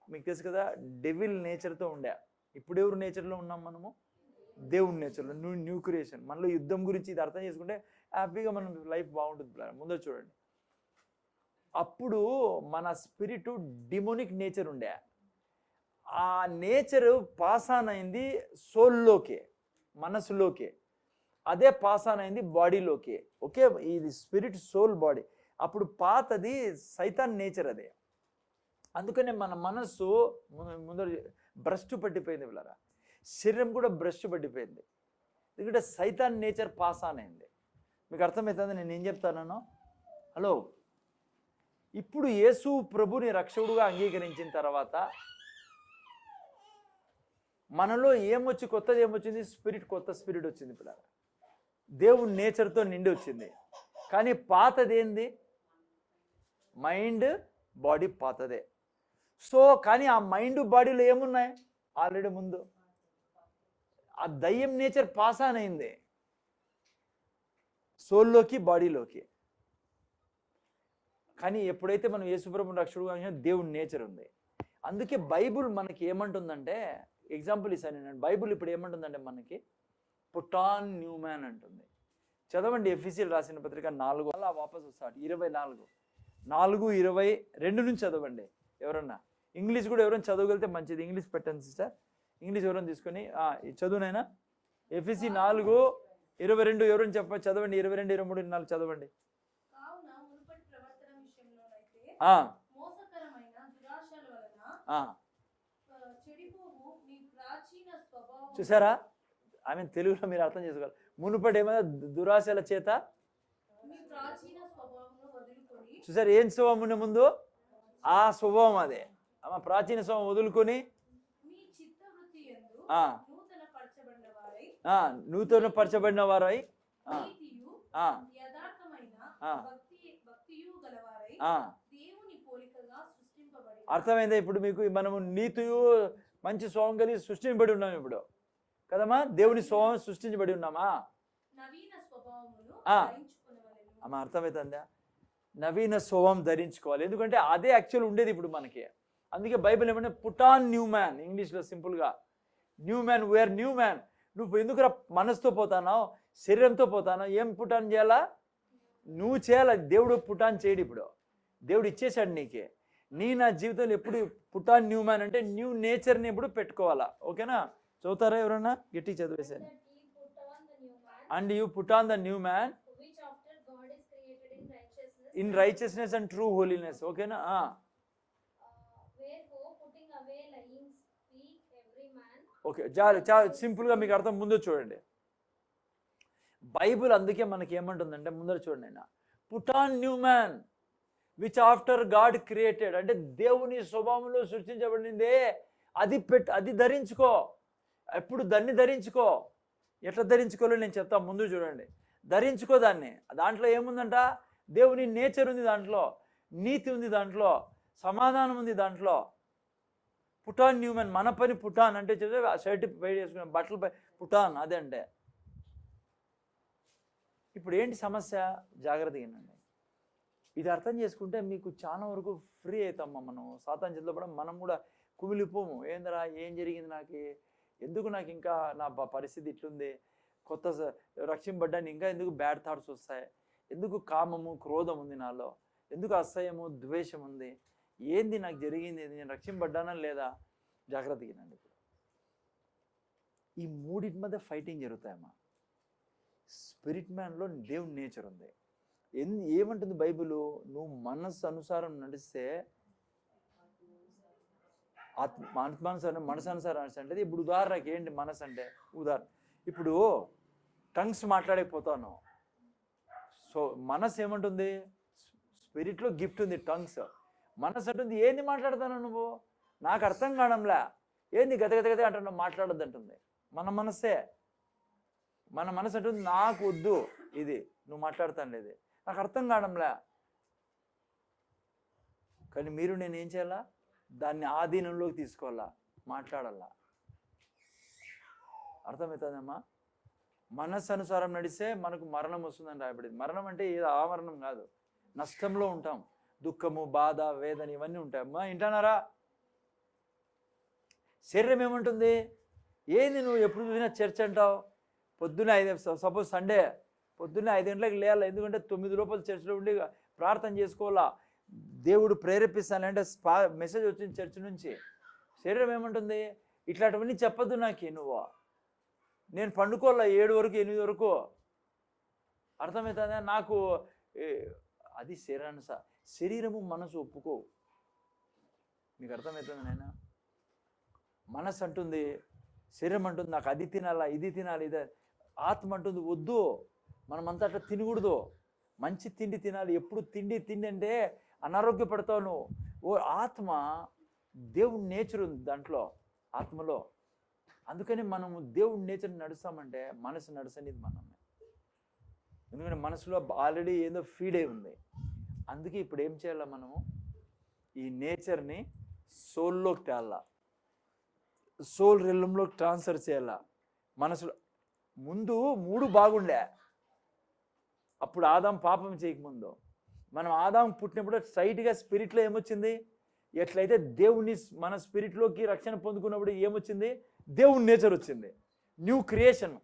మీకు తెలుసు కదా, డెవిల్ నేచర్తో ఉండే. ఇప్పుడు ఎవరు నేచర్లో ఉన్నాం మనము? దేవుని నేచర్లో, న్యూ క్రియేషన్. మనలో యుద్ధం గురించి ఇది అర్థం చేసుకుంటే హ్యాపీగా మనం లైఫ్ బాగుంటుంది. ముందర చూడండి, అప్పుడు మన స్పిరిట్ డిమోనిక్ నేచర్ ఉండే. ఆ నేచరు పాస్ ఆన్ అయింది సోల్లోకి, మనసులోకి. అదే పాస్ ఆన్ అయింది బాడీలోకి. ఓకే, ఇది స్పిరిట్, సోల్, బాడీ. అప్పుడు పాతది సైతాన్ నేచర్ అదే. అందుకనే మన మనస్సు ముందర భ్రష్టు పట్టిపోయింది పిల్లరా. శరీరం కూడా భ్రష్టు పట్టిపోయింది. ఎందుకంటే సైతాన్ నేచర్ పాస్ ఆన్ అయింది. మీకు అర్థమవుతుంది నేను ఏం చెప్తానో? హలో, ఇప్పుడు యేసు ప్రభుని రక్షకుడుగా అంగీకరించిన తర్వాత మనలో కొత్తది ఏమొచ్చింది? స్పిరిట్, కొత్త స్పిరిట్ వచ్చింది పిల్లరా. దేవుని నేచర్తో నిండి వచ్చింది. కానీ పాతది ఏంది? మైండ్, బాడీ పాతదే. సో కానీ ఆ మైండ్, బాడీలో ఏమున్నాయి? ఆల్రెడీ ముందు ఆ దయ్యం నేచర్ పాస్ ఆన్ అయింది సోల్లోకి, బాడీలోకి. కానీ ఎప్పుడైతే మనం యేసుప్రభుని రక్షకుడుగా దేవుని నేచర్ ఉంది. అందుకే బైబుల్ మనకి ఏమంటుందంటే, ఎగ్జాంపుల్ ఇస్తాను నేను. బైబుల్ ఇప్పుడు ఏమంటుందంటే మనకి పుటాన్ న్యూ మ్యాన్ అంటుంది. చదవండి ఎఫెసీయులకు రాసిన పత్రిక 4, అలా వాపసు వస్తాడు 24:4-22 నుంచి చదవండి. ఎవరన్నా ఇంగ్లీష్ కూడా ఎవరైనా చదవగలిగితే మంచిది. ఇంగ్లీష్ పెట్టండి సిస్టర్. ఇంగ్లీష్ ఎవరైనా తీసుకొని చదువునైనా. ఎఫెసీ 4:22 ఎవరైనా చదవండి. 22, 23, 24 చదవండి. చూసారా? ఆమె తెలుగులో మీరు అర్థం చేసుకోవాలి. మునుపటి ఏమైనా దురాశల చేత చూసారు. ఏం స్వభావం ఉండే ముందు? ఆ స్వభావం అదే. ఆమె ప్రాచీన స్వభావం వదులుకొని నూతన పరచబడిన వారై అర్థమైందా? ఇప్పుడు మీకు మనము నీతియు మంచి స్వభావం కలిగి సృష్టించబడి ఉన్నాం ఇప్పుడు కదమ్మా. దేవుని స్వభావం సృష్టించబడి ఉన్నామా? అమ్మా అర్థమవుతుందా? నవీన స్వభావం ధరించుకోవాలి. ఎందుకంటే అదే యాక్చువల్ ఉండేది ఇప్పుడు మనకి. అందుకే బైబిల్ ఏమంటే పుటాన్ న్యూ మ్యాన్, ఇంగ్లీష్లో సింపుల్గా new man. Where new man. నువ్వు ఎందుకు మనసుతో పోతానో, శరీరంతో పోతానో, ఏం పుటాన్ చేయాలా? నువ్వు చేయాలి. దేవుడు పుటాన్ చేయడు. ఇప్పుడు దేవుడు ఇచ్చేసాడు నీకే. నా జీవితంలో ఎప్పుడు పుటాన్ న్యూ మ్యాన్ అంటే న్యూ నేచర్ని ఎప్పుడు పెట్టుకోవాలా. ఓకేనా? చదువుతారా ఎవరన్నా? గట్టి చదివేసాను. And you put on the new man in righteousness and true holiness. ఓకేనా? ఓకే, చాలు చాలు సింపుల్గా మీకు అర్థం. ముందు చూడండి బైబుల్. అందుకే మనకి ఏమంటుందంటే ముందర చూడండి, ఆయన put on new man which after God created. అంటే దేవుని స్వభావంలో సృష్టించబడిందే అది ధరించుకో. ఎప్పుడు దాన్ని ధరించుకో. ఎట్లా ధరించుకోవాలో నేను చెప్తా. ముందు చూడండి, ధరించుకో దాన్ని. దాంట్లో ఏముందంట? దేవుని నేచర్ ఉంది దాంట్లో, నీతి ఉంది దాంట్లో, సమాధానం ఉంది దాంట్లో. పుటాన్ న్యూ మ్యాన్. మన పని పుటాన్ అంటే షర్ట్ పై వేసుకునే బట్టలపై పుటాన్ అదే అంటే. ఇప్పుడు ఏంటి సమస్య? జాగ్రత్తగా వినండి. ఇది అర్థం చేసుకుంటే మీకు చాలా వరకు ఫ్రీ అవుతామ్మా. మనం సాతాను చేతిలో పడం, మనం కూడా కుమిలిపోము. ఏందిరా, ఏం జరిగింది నాకు, ఎందుకు నాకు ఇంకా నా పరిస్థితి ఇట్లుంది, కొత్త రక్షింపడ్డాన్ని ఇంకా ఎందుకు బ్యాడ్ థాట్స్ వస్తాయి, ఎందుకు కామము, క్రోధం ఉంది నాలో, ఎందుకు అసహ్యము, ద్వేషం ఉంది, ఏంది నాకు జరిగింది, నేను రక్షింపడ్డానా లేదా? జాగ్రత్తగా వినండి. ఈ మూడింటి మధ్య ఫైటింగ్ జరుగుతాయమ్మా. స్పిరిట్ మ్యాన్లో దేవుని నేచర్ ఉంది. ఏమంటుంది బైబిల్? నువ్వు మనస్సు అనుసారం నడిస్తే ఆత్మానుసారం, మనసు అనుసారం అంటే. ఇప్పుడు ఉదాహరణకి ఏంటి మనసు అంటే? ఉదాహరణ ఇప్పుడు టంగ్స్ మాట్లాడకపోతాను. సో మనసు ఏమంటుంది? స్పిరిట్లో గిఫ్ట్ ఉంది టంగ్స్. మనసు అంటుంది ఏంది మాట్లాడతాను నువ్వు, నాకు అర్థం కావడంలే, ఏంది గతగతగతే అంటున్నావు, మాట్లాడద్దు అంటుంది మన మనసే. మన మనసు అంటుంది నాకు వద్దు ఇది, నువ్వు మాట్లాడుతాను ఇది, నాకు అర్థం కావడంలే. కానీ మీరు నేను ఏం చేయాలా? దాన్ని ఆధీనంలోకి తీసుకోవాలా, మాట్లాడాలా. అర్థమవుతుందమ్మా? మనస్సు అనుసారం నడిస్తే మనకు మరణం వస్తుందని రాయబడింది. మరణం అంటే ఏదో ఆ మరణం కాదు, నష్టంలో ఉంటాం. దుఃఖము, బాధ, వేదన ఇవన్నీ ఉంటాయమ్మా. వింటున్నారా? శరీరం ఏమంటుంది? ఏంది నువ్వు ఎప్పుడు చూసినా చర్చ్ అంటావు? పొద్దున్న 5, సపోజ్ సండే పొద్దున్న 5 గంటలకు లేయాలి, ఎందుకంటే 9 లోపల చర్చిలో ఉండి ప్రార్థన చేసుకోవాలా, దేవుడు ప్రేరేపిస్తానంటే మెసేజ్ వచ్చింది చర్చ్ నుంచి. శరీరం ఏమంటుంది? ఇట్లాంటివన్నీ చెప్పద్దు నాకు, నువ్వు నేను పండుకోవాలా 7 వరకు 8 వరకు. అర్థమవుతుందా? నాకు అది శరీరము మనసు ఒప్పుకో. మీకు అర్థమవుతుంది నాయన? మనసు అంటుంది, శరీరం అంటుంది నాకు అది తినాలా, ఇది తినాలి, ఇది. ఆత్మ అంటుంది వద్దు, మనమంతా అట్లా తినకూడదు, మంచి తిండి తినాలి. ఎప్పుడు తిండి తిండి అంటే అనారోగ్యపడతావు నువ్వు. ఓ ఆత్మ, దేవుడి నేచర్ ఉంది దాంట్లో, ఆత్మలో. అందుకని మనము దేవుడి నేచర్ నడుస్తామంటే మనసు నడుసనిది మనమే. ఎందుకంటే మనసులో ఆల్రెడీ ఏదో ఫీడ్ అయి ఉంది. అందుకే ఇప్పుడు ఏం చేయాలా? మనము ఈ నేచర్ని సోల్లోకి తేయాలా, సోల్ రెల్లంలోకి ట్రాన్స్ఫర్ చేయాలా. మనసులో ముందు 3 బాగుండే, అప్పుడు ఆదాం పాపం చేయకముందు. మనం ఆదాం పుట్టినప్పుడు స్ట్రైట్గా స్పిరిట్లో ఏమొచ్చింది? ఎట్లయితే దేవుని మన స్పిరిట్లోకి రక్షణ పొందుకున్నప్పుడు ఏమొచ్చింది? దేవుని నేచర్ వచ్చింది, న్యూ క్రియేషన్.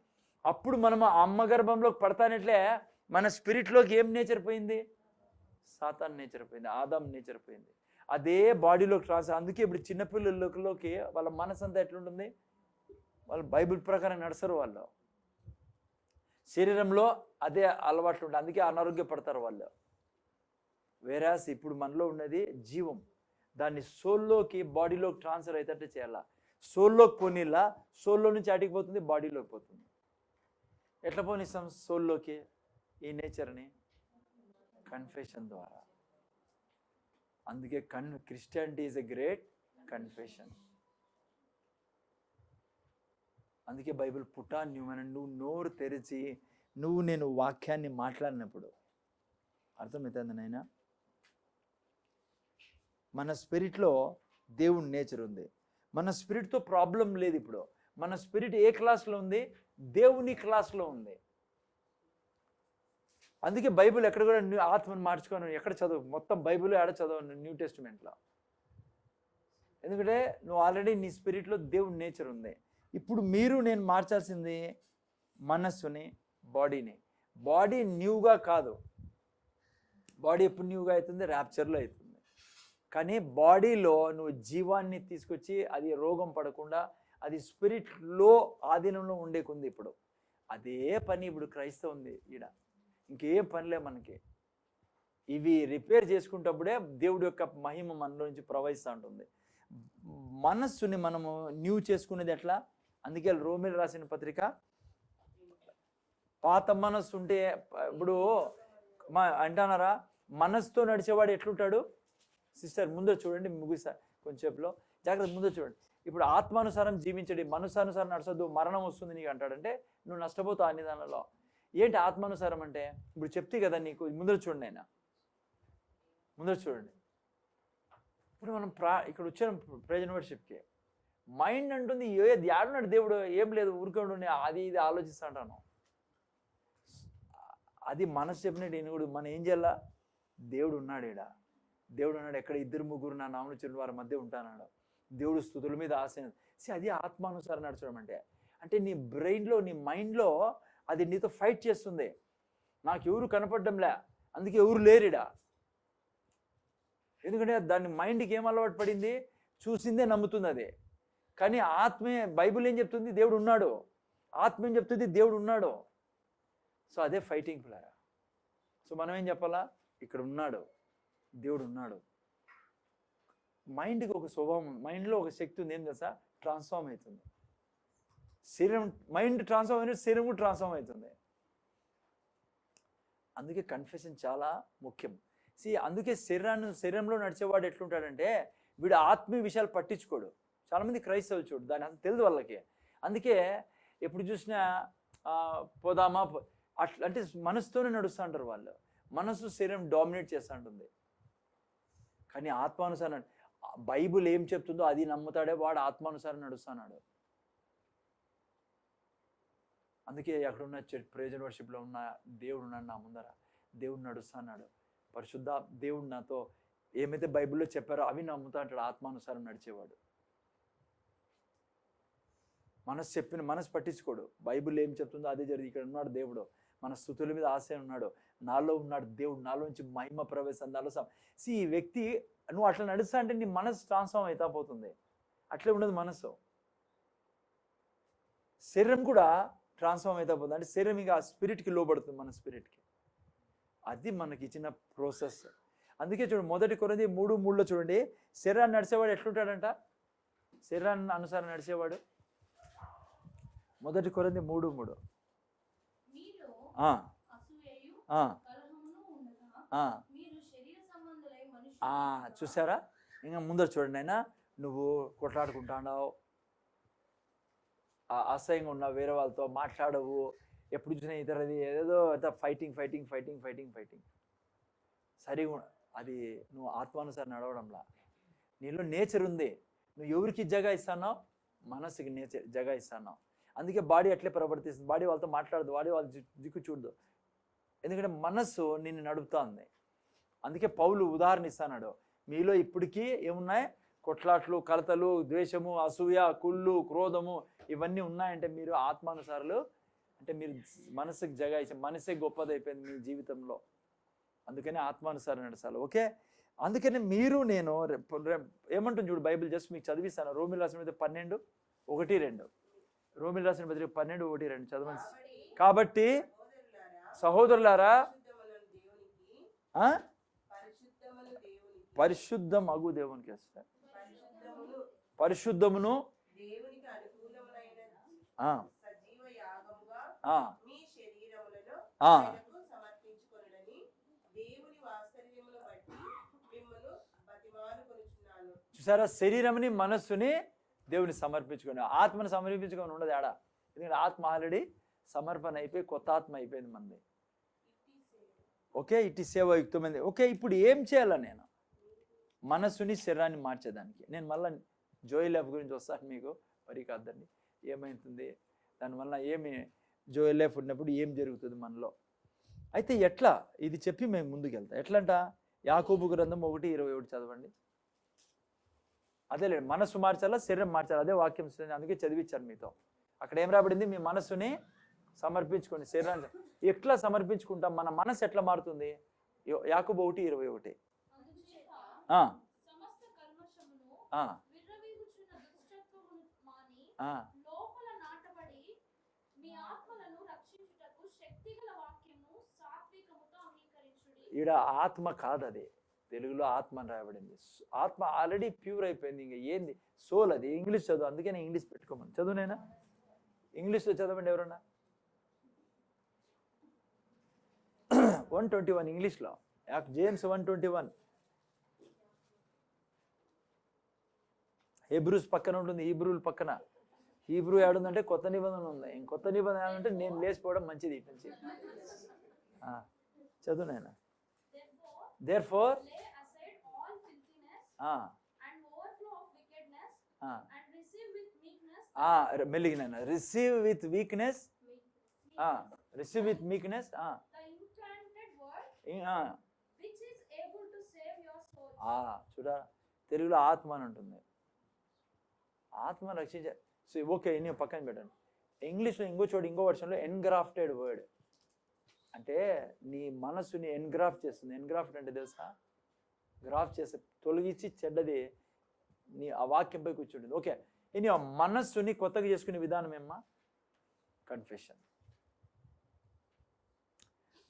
అప్పుడు మనం అమ్మ గర్భంలోకి పడతానట్లే మన స్పిరిట్లోకి ఏం నేచర్ పోయింది? సాతాన్ నేచర్ పోయింది, ఆదాం నేచర్ పోయింది. అదే బాడీలోకి ట్రాన్స్ఫర్. అందుకే ఇప్పుడు చిన్నపిల్లలలోకి వాళ్ళ మనసు అంతా ఎట్లుంటుంది? వాళ్ళు బైబిల్ ప్రకారం నడుస్తారు, వాళ్ళు శరీరంలో అదే అలవాట్లు ఉంటాయి, అందుకే అనారోగ్యపడతారు వాళ్ళు. వేరాస్ ఇప్పుడు మనలో ఉన్నది జీవం, దాన్ని సోల్లోకి బాడీలోకి ట్రాన్స్ఫర్ అయ్యేటట్టు చేయాలా. సోల్లోకి పోనీలా, సోల్లో నుంచి అటికి పోతుంది, బాడీలోకి పోతుంది. ఎట్లా పోనిస్తాం సోల్లోకి ఈ నేచర్ని? కన్ఫెషన్ ద్వారా. అందుకే Christianity is a great confession. అందుకే బైబిల్ పుట్టా నువ్వు నోరు తెరిచి నేను వాక్యాన్ని మాట్లాడినప్పుడు అర్థమవుతుంది నాయన. మన స్పిరిట్లో దేవుని నేచర్ ఉంది, మన స్పిరిట్తో ప్రాబ్లం లేదు. ఇప్పుడు మన స్పిరిట్ ఏ క్లాస్లో ఉంది? దేవుని క్లాస్లో ఉంది. అందుకే బైబిల్ ఎక్కడ కూడా ఆత్మను మార్చుకోను ఎక్కడ చదువు, మొత్తం బైబిల్ ఆడ చదవను న్యూ టెస్టిమెంట్లో. ఎందుకంటే నువ్వు ఆల్రెడీ నీ స్పిరిట్లో దేవుని నేచర్ ఉంది. ఇప్పుడు నేను మార్చాల్సింది మనస్సుని, బాడీని. బాడీ న్యూగా కాదు, బాడీ ఎప్పుడు న్యూగా అవుతుంది? ర్యాప్చర్లో అవుతుంది. కానీ బాడీలో నువ్వు జీవాన్ని తీసుకొచ్చి అది రోగం పడకుండా అది స్పిరిట్లో ఆధీనంలో ఉండేకుంది. ఇప్పుడు అదే పని ఇప్పుడు క్రైస్తవం ఉంది ఈడ. ఇంకేం పనిలే మనకి. ఇవి రిపేర్ చేసుకుంటప్పుడే దేవుడి యొక్క మహిమ మనలో నుంచి ప్రవహిస్తూ ఉంటుంది. మనస్సుని మనము న్యూ చేసుకునేది ఎట్లా? అందుకే రోమిల్ రాసిన పత్రిక, పాత మనస్సు ఉంటే ఇప్పుడు అంటున్నారా, మనస్సుతో నడిచేవాడు ఎట్లుంటాడు? సిస్టర్ ముందు చూడండి, ముగిస్తా కొంచెంసేపులో, జాగ్రత్త ముందు చూడండి. ఇప్పుడు ఆత్మానుసారం జీవించడి, మనసానుసారం నడచొద్దు, మరణం వస్తుంది నీకు అంటాడంటే నువ్వు నష్టపోతావు అన్ని దానిలో. ఏంటి ఆత్మానుసారం అంటే? ఇప్పుడు చెప్తే కదా నీకు. ముందర చూడండి, ఆయన ముందర చూడండి. ఇప్పుడు మనం ఇక్కడ వచ్చాం ప్రెజెంట్ వర్షిప్కి. మైండ్ అంటుంది ఏది ఆడున్నాడు దేవుడు, ఏం లేదు ఊరికే ఉండి అది ఇది ఆలోచిస్తా అంటాను. అది మనసు చెప్పినట్టు ఈయన మనం ఏం చేయాలా? దేవుడు ఉన్నాడు ఈడ, దేవుడు ఉన్నాడు. ఎక్కడ 2-3 నా నామమున చేరిన వారి మధ్య ఉంటానన్నాడు. దేవుడు స్తుతుల మీద ఆశ. అది ఆత్మానుసారం నడచడం అంటే నీ బ్రెయిన్లో, నీ మైండ్లో అది నీతో ఫైట్ చేస్తుంది. నాకు ఎవరు కనపడడంలే, అందుకే ఎవరు లేరిడా. ఎందుకంటే దాన్ని మైండ్కి ఏం అలవాటు పడింది? చూసిందే నమ్ముతుంది అది. కానీ ఆత్మే, బైబిల్ ఏం చెప్తుంది? దేవుడు ఉన్నాడు. ఆత్మ ఏం చెప్తుంది? దేవుడు ఉన్నాడు. సో అదే ఫైటింగ్ ప్లేయర్. సో మనం ఏం చెప్పాలా? ఇక్కడ ఉన్నాడు, దేవుడు ఉన్నాడు. మైండ్కి ఒక స్వభావం, మైండ్లో ఒక శక్తి ఉంది. ఏం తెలుసా? ట్రాన్స్ఫార్మ్ అవుతుంది. శరీరం, మైండ్ ట్రాన్స్ఫార్మ్ అయినట్టు శరీరం కూడా ట్రాన్స్ఫార్మ్ అవుతుంది. అందుకే కన్ఫెషన్ చాలా ముఖ్యం. అందుకే శరీరంలో నడిచేవాడు ఎట్లుంటాడంటే వీడు ఆత్మీయ విషయాలు పట్టించుకోడు. చాలామంది క్రైస్తవులు చూడు, దాని అసలు తెలియదు వాళ్ళకి. అందుకే ఎప్పుడు చూసినా పోదామా అట్లా అంటే మనసుతోనే నడుస్తూ ఉంటారు వాళ్ళు. మనసు శరీరం డామినేట్ చేస్తూ ఉంటుంది. కానీ ఆత్మానుసారం బైబుల్ ఏం చెప్తుందో అది నమ్ముతాడే వాడు ఆత్మానుసారం నడుస్తున్నాడు. అందుకే అక్కడున్న ప్రేజర్ వర్షిప్లో ఉన్న దేవుడు ఉన్నాడు నా ముందర, దేవుడు నడుస్తున్నాడు, పరిశుద్ధ దేవుడు నాతో ఏమైతే బైబిల్లో చెప్పారో అవి నమ్ముతా అంటాడు ఆత్మానుసారం నడిచేవాడు. మనసు పట్టించుకోడు, బైబిల్ ఏం చెప్తుందో అదే జరిగింది. ఇక్కడ ఉన్నాడు దేవుడు, మన స్తుతుల మీద ఆశ ఉన్నాడు, నాలో ఉన్నాడు దేవుడు, నాలో నుంచి మహిమ ప్రవేశం, నాలో ఈ వ్యక్తి నువ్వు అట్లా నడుస్తా అంటే నీ మనసు ట్రాన్స్ఫార్మ్ అవుతా పోతుంది. అట్లే ఉండదు మనసు. శరీరం కూడా ట్రాన్స్ఫార్మ్ అవుతా పోతుంది. అంటే శరీరం ఇక ఆ స్పిరిట్కి లోబడుతుంది, మన స్పిరిట్కి. అది మనకి ఇచ్చిన ప్రాసెస్. అందుకే చూడండి, 1 కొరింథీ 3:3 చూడండి, శరీరాన్ని నడిచేవాడు ఎట్లుంటాడంట? శరీరాన్ని అనుసారం నడిచేవాడు 1 కొరింథీ 3:3 చూసారా? ఇంకా ముందర చూడండి, అయినా నువ్వు కొట్లాడుకుంటాడావు, అసహ్యంగా ఉన్నావు, వేరే వాళ్ళతో మాట్లాడవు, ఎప్పుడు చూసినా ఇతరది ఏదో fighting fighting fighting fighting fighting సరిగా అది నువ్వు ఆత్మానుసారం నడవడంలా. నీలో నేచర్ ఉంది, నువ్వు ఎవరికి జగా ఇస్తున్నావు? మనసుకి నేచర్ జగా ఇస్తున్నావు. అందుకే బాడీ అట్లే ప్రవర్తిస్తుంది. బాడీ వాళ్ళతో మాట్లాడదు, బాడీ వాళ్ళ దిక్కు చూడదు, ఎందుకంటే మనస్సు నిన్ను నడుపుతుంది. అందుకే పౌలు ఉదాహరణ ఇస్తున్నాడు, మీలో ఇప్పటికీ ఏమున్నాయి? కొట్లాట్లు, కలతలు, ద్వేషము, అసూయ, కుళ్ళు, క్రోధము ఇవన్నీ ఉన్నాయంటే మీరు ఆత్మానుసారులు, అంటే మీరు మనసుకి జగా ఇచ్చి మనసే గొప్పదైపోయింది మీ జీవితంలో. అందుకని ఆత్మానుసారం నడచాలి. ఓకే, అందుకని మీరు నేను ఏమంటుంది చూడు, బైబిల్ జస్ట్ మీకు చదివిస్తాను. రోమిల్ రాసిన 12:1-2, రోమిల్ రాసిన 12:1-2 చదవండి. కాబట్టి సహోదరులారా, పరిశుద్ధం అగు దేవునికి వస్తారు, పరిశుద్ధమును చూసారా? శరీరంని మనస్సుని దేవుని సమర్పించుకొని, ఆత్మని సమర్పించుకొని ఉండదు ఆడ. ఎందుకంటే ఆత్మ ఆల్రెడీ సమర్పణ అయిపోయి కొత్త ఆత్మ అయిపోయింది మనది. ఓకే, ఇటు సేవాయుక్తమైంది. ఓకే, ఇప్పుడు ఏం చేయాలా నేను మనస్సుని శరీరాన్ని మార్చేదానికి? నేను మళ్ళీ జోయల్ లైఫ్ గురించి వస్తాను మీకు, మరి కాదండి ఏమవుతుంది దానివల్ల, ఏమి జోయల్ లైఫ్ ఉన్నప్పుడు ఏం జరుగుతుంది మనలో. అయితే ఎట్లా ఇది చెప్పి మేము ముందుకు వెళ్తాం. ఎట్లంట? యాకోబు గ్రంథం 1:21 చదవండి. అదే లేదు, మనస్సు మార్చాలా, శరీరం మార్చాలా, అదే వాక్యం. అందుకే చదివించాను మీతో. అక్కడ ఏం రాబడింది? మీ మనస్సుని సమర్పించుకోండి, శరీరాన్ని. ఎట్లా సమర్పించుకుంటాం? మన మనసు ఎట్లా మారుతుంది? యాకోబు 1:21. ఈడ ఆత్మ కాదు, అది తెలుగులో ఆత్మ అని రాయబడింది. ఆత్మ ఆల్రెడీ ప్యూర్ అయిపోయింది, ఇంకా ఏంది సోల్. అది ఇంగ్లీష్ చదువు, అందుకే నేను ఇంగ్లీష్ పెట్టుకోమని. చదువు నైనా ఇంగ్లీష్లో చదవండి ఎవరన్నా. 1:21 ఇంగ్లీష్లో, జేమ్స్ 1:21. హెబ్రూస్ పక్కన ఉంటుంది, హీబ్రూల పక్కన. హీబ్రూ ఏడుందంటే కొత్త నిబంధన ఉంది. కొత్త నిబంధన ఏమంటే నేను లేచిపోవడం మంచిది ఇటు నుంచి. చదువు నాయనా. Therefore, మెల్లిగిన receive with weakness, receive with meekness. చూడా, తెలుగులో ఆత్మ అని ఉంటుంది. ఆత్మ రక్షించ. ఓకే, నేను పక్కన పెట్టండి. ఇంగ్లీష్లో ఇంకో వర్షన్లో ఎన్గ్రాఫ్టెడ్ వర్డ్ అంటే నీ మనస్సుని ఎన్గ్రాఫ్ట్ చేస్తుంది. ఎన్గ్రాఫ్ట్ అంటే తెలుసా? గ్రాఫ్ట్ చేస్తే తొలగించి చెడ్డది నీ ఆ వాక్యంపై కూర్చుంటుంది. ఓకే, నీ మనస్సుని కొత్తగా చేసుకునే విధానం ఏమ్మా? కన్ఫెషన్.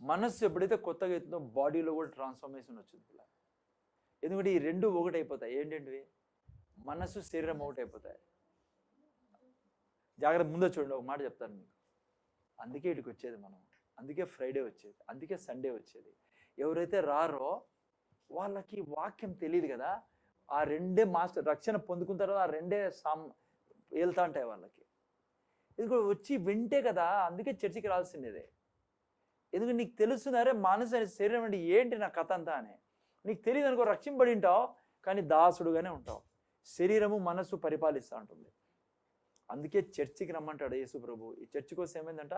మనస్సు ఎప్పుడైతే కొత్తగా అవుతుందో బాడీలో కూడా ట్రాన్స్ఫర్మేషన్ వచ్చింది. ఎందుకంటే ఈ రెండు ఒకటైపోతాయి. ఏంటంటివి? మనస్సు శరీరం ఒకటైపోతాయి. జాగ్రత్త, ముందో చూడండి, ఒక మాట చెప్తాను మీకు. అందుకే ఇటుకు వచ్చేది మనం, అందుకే ఫ్రైడే వచ్చేది, అందుకే సండే వచ్చేది. ఎవరైతే రారో వాళ్ళకి వాక్యం తెలియదు కదా. ఆ రెండే మాస్టర్ రక్షణ పొందుకున్న తర్వాత ఆ రెండే వెళ్తా ఉంటాయి వాళ్ళకి. ఇది వచ్చి వింటే కదా, అందుకే చర్చికి రాల్సిందేదే. ఎందుకంటే నీకు తెలుస్తున్నారే మనసు శరీరం అంటే ఏంటి నా కథ అంతా అని. నీకు తెలియదు అనుకో, రక్షింపబడి ఉంటావు కానీ దాసుడుగానే ఉంటావు. శరీరము మనస్సు పరిపాలిస్తూ ఉంటుంది. అందుకే చర్చికి రమ్మంటాడు యేసు ప్రభు. ఈ చర్చి కోసం ఏమైందంట,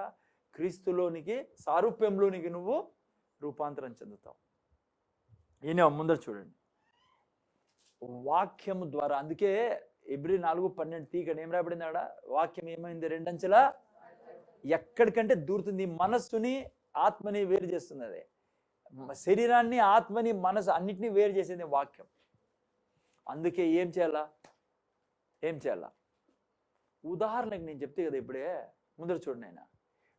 క్రీస్తులోనికి సారూప్యంలోనికి నువ్వు రూపాంతరం చెందుతావు. ఈయన ముందర చూడండి, వాక్యము ద్వారా. అందుకే ఎబ్రీ 4:12 తీగడ ఏం రాబడింది ఆడ, వాక్యం ఏమైంది, రెండంచెలా ఎక్కడికంటే దూరుతుంది. మనస్సుని ఆత్మని వేరు చేస్తుంది. అదే శరీరాన్ని ఆత్మని మనసు అన్నిటినీ వేరు చేసేది వాక్యం. అందుకే ఏం చేయాలా ఉదాహరణకు నేను చెప్తే కదా ఇప్పుడే, ముందర చూడండి ఆయన,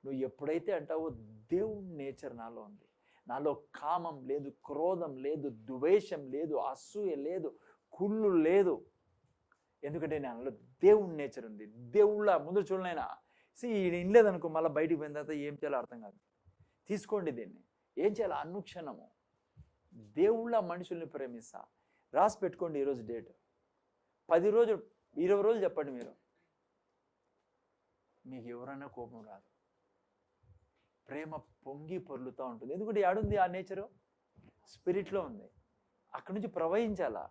నువ్వు ఎప్పుడైతే అంటావో దేవుని నేచర్ నాలో ఉంది, నాలో కామం లేదు, క్రోధం లేదు, ద్వేషం లేదు, అసూయ లేదు, కుళ్ళు లేదు, ఎందుకంటే నాలో దేవుని నేచర్ ఉంది. దేవుళ్ళ ముందర చూడనైనా ఇనలేదనుకో, మళ్ళీ బయటికి పోయిన తర్వాత ఏం చేయాలో అర్థం కాదు. తీసుకోండి దీన్ని, ఏం చేయాలి, అనుక్షణము దేవుళ్ళ మనుషుల్ని ప్రేమిస్తా. రాసి పెట్టుకోండి ఈరోజు డేట్, 10 రోజులు 20 రోజులు చెప్పండి మీరు, మీకు ఎవరైనా కోపం రాదు, ప్రేమ పొంగి పొర్లుతూ ఉంటుంది. ఎందుకంటే ఆడుంది ఆ నేచరు, స్పిరిట్లో ఉంది, అక్కడి నుంచి ప్రవహించాలా.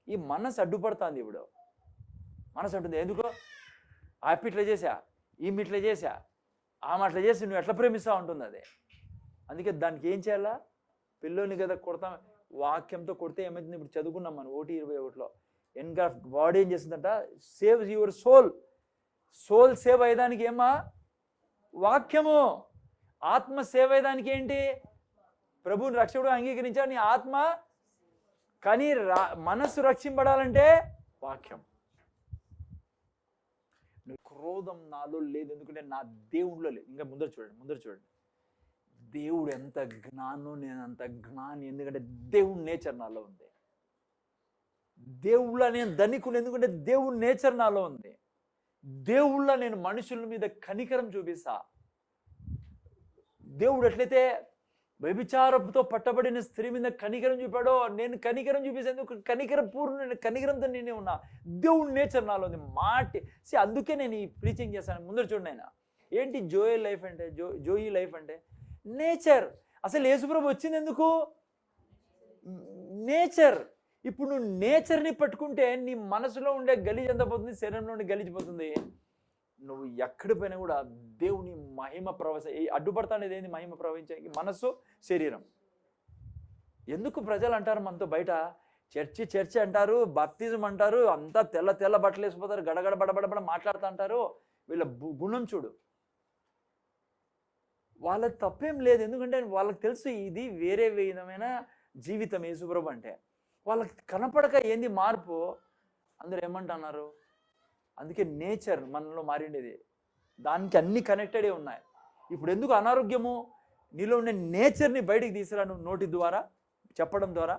ఈ మనసు అడ్డుపడుతుంది. ఇప్పుడు మనసు అంటుంది, ఎందుకో ఆపి ఇట్లా చేసా, ఈమె ఇట్లా చేసా, ఆమె అట్లా చేసి నువ్వు ఎట్లా ప్రేమిస్తూ ఉంటుంది అది. అందుకే దానికి ఏం చేయాలా, పిల్లోని కదా కొడతాం, వాక్యంతో కొడితే ఏమవుతుంది, ఇప్పుడు చదువుకున్నాం మనం 1:21లో, ఎన్గ్రాఫ్ట్ బాడీ ఏం చేస్తుందంట, సేవ్ యువర్ సోల్ సేవ్ అయ్యేదానికి ఏమా, వాక్యము. ఆత్మ సేవ్ అయ్యేదానికి ఏంటి, ప్రభువుని రక్షకుడు అంగీకరించా నీ ఆత్మ, కానీ మనస్సు రక్షింపడాలంటే వాక్యం. క్రోధం నాలో లేదు, ఎందుకంటే నా దేవుడిలో లేదు. ఇంకా ముందర చూడండి, దేవుడు ఎంత జ్ఞానం, నేను అంత జ్ఞాని, ఎందుకంటే దేవుడి నేచర్ నాలో ఉంది. దేవుళ్ళ నేను ధనికుడు, ఎందుకంటే దేవుడి నేచర్ నాలో ఉంది. దేవుళ్ళ నేను మనుషుల మీద కనికరం చూపిస్తా. దేవుడు ఎట్లయితే వ్యభిచారంతో పట్టబడిన స్త్రీ మీద కనికరం చూపాడో, నేను కనికరం చూపించేందుకు కనికరం పూర్ణ కనికరంతో నేనే ఉన్నా. దేవుడి నేచర్ నాలో ఉంది. అందుకే నేను ఈ ప్రీచింగ్ చేస్తాను. ముందర చూడండి ఆయన, ఏంటి జోయి లైఫ్ అంటే నేచర్. అసలు యేసుప్రభు వచ్చింది ఎందుకు, నేచర్. ఇప్పుడు నువ్వు నేచర్ని పట్టుకుంటే నీ మనసులో ఉండే గలీజ్ ఎంత పోతుంది, శరీరంలో ఉండే గలీజిపోతుంది. నువ్వు ఎక్కడి పోయినా కూడా దేవుని మహిమ అడ్డుపడతానేది ఏంది, మహిమ ప్రవహించడానికి మనస్సు శరీరం. ఎందుకు ప్రజలు అంటారు మనతో బయట, చర్చి అంటారు, బాప్తిజం అంటారు, అంతా తెల్ల బట్టలు వేసిపోతారు, గడగడ బడబడబడ మాట్లాడుతూ అంటారు. వీళ్ళ గుణం చూడు, వాళ్ళ తప్పేం లేదు, ఎందుకంటే వాళ్ళకి తెలుసు ఇది వేరే విధమైన జీవితం యేసుప్రభు అంటే. వాళ్ళకి కనపడక ఏంది మార్పు, అందరూ ఏమంటున్నారు. అందుకే నేచర్ మనలో మారిండేది, దానికి అన్ని కనెక్టెడే ఉన్నాయి. ఇప్పుడు ఎందుకు అనారోగ్యము, నీలో ఉండే నేచర్ని బయటికి తీసుకురా, నువ్వు నోటి ద్వారా చెప్పడం ద్వారా.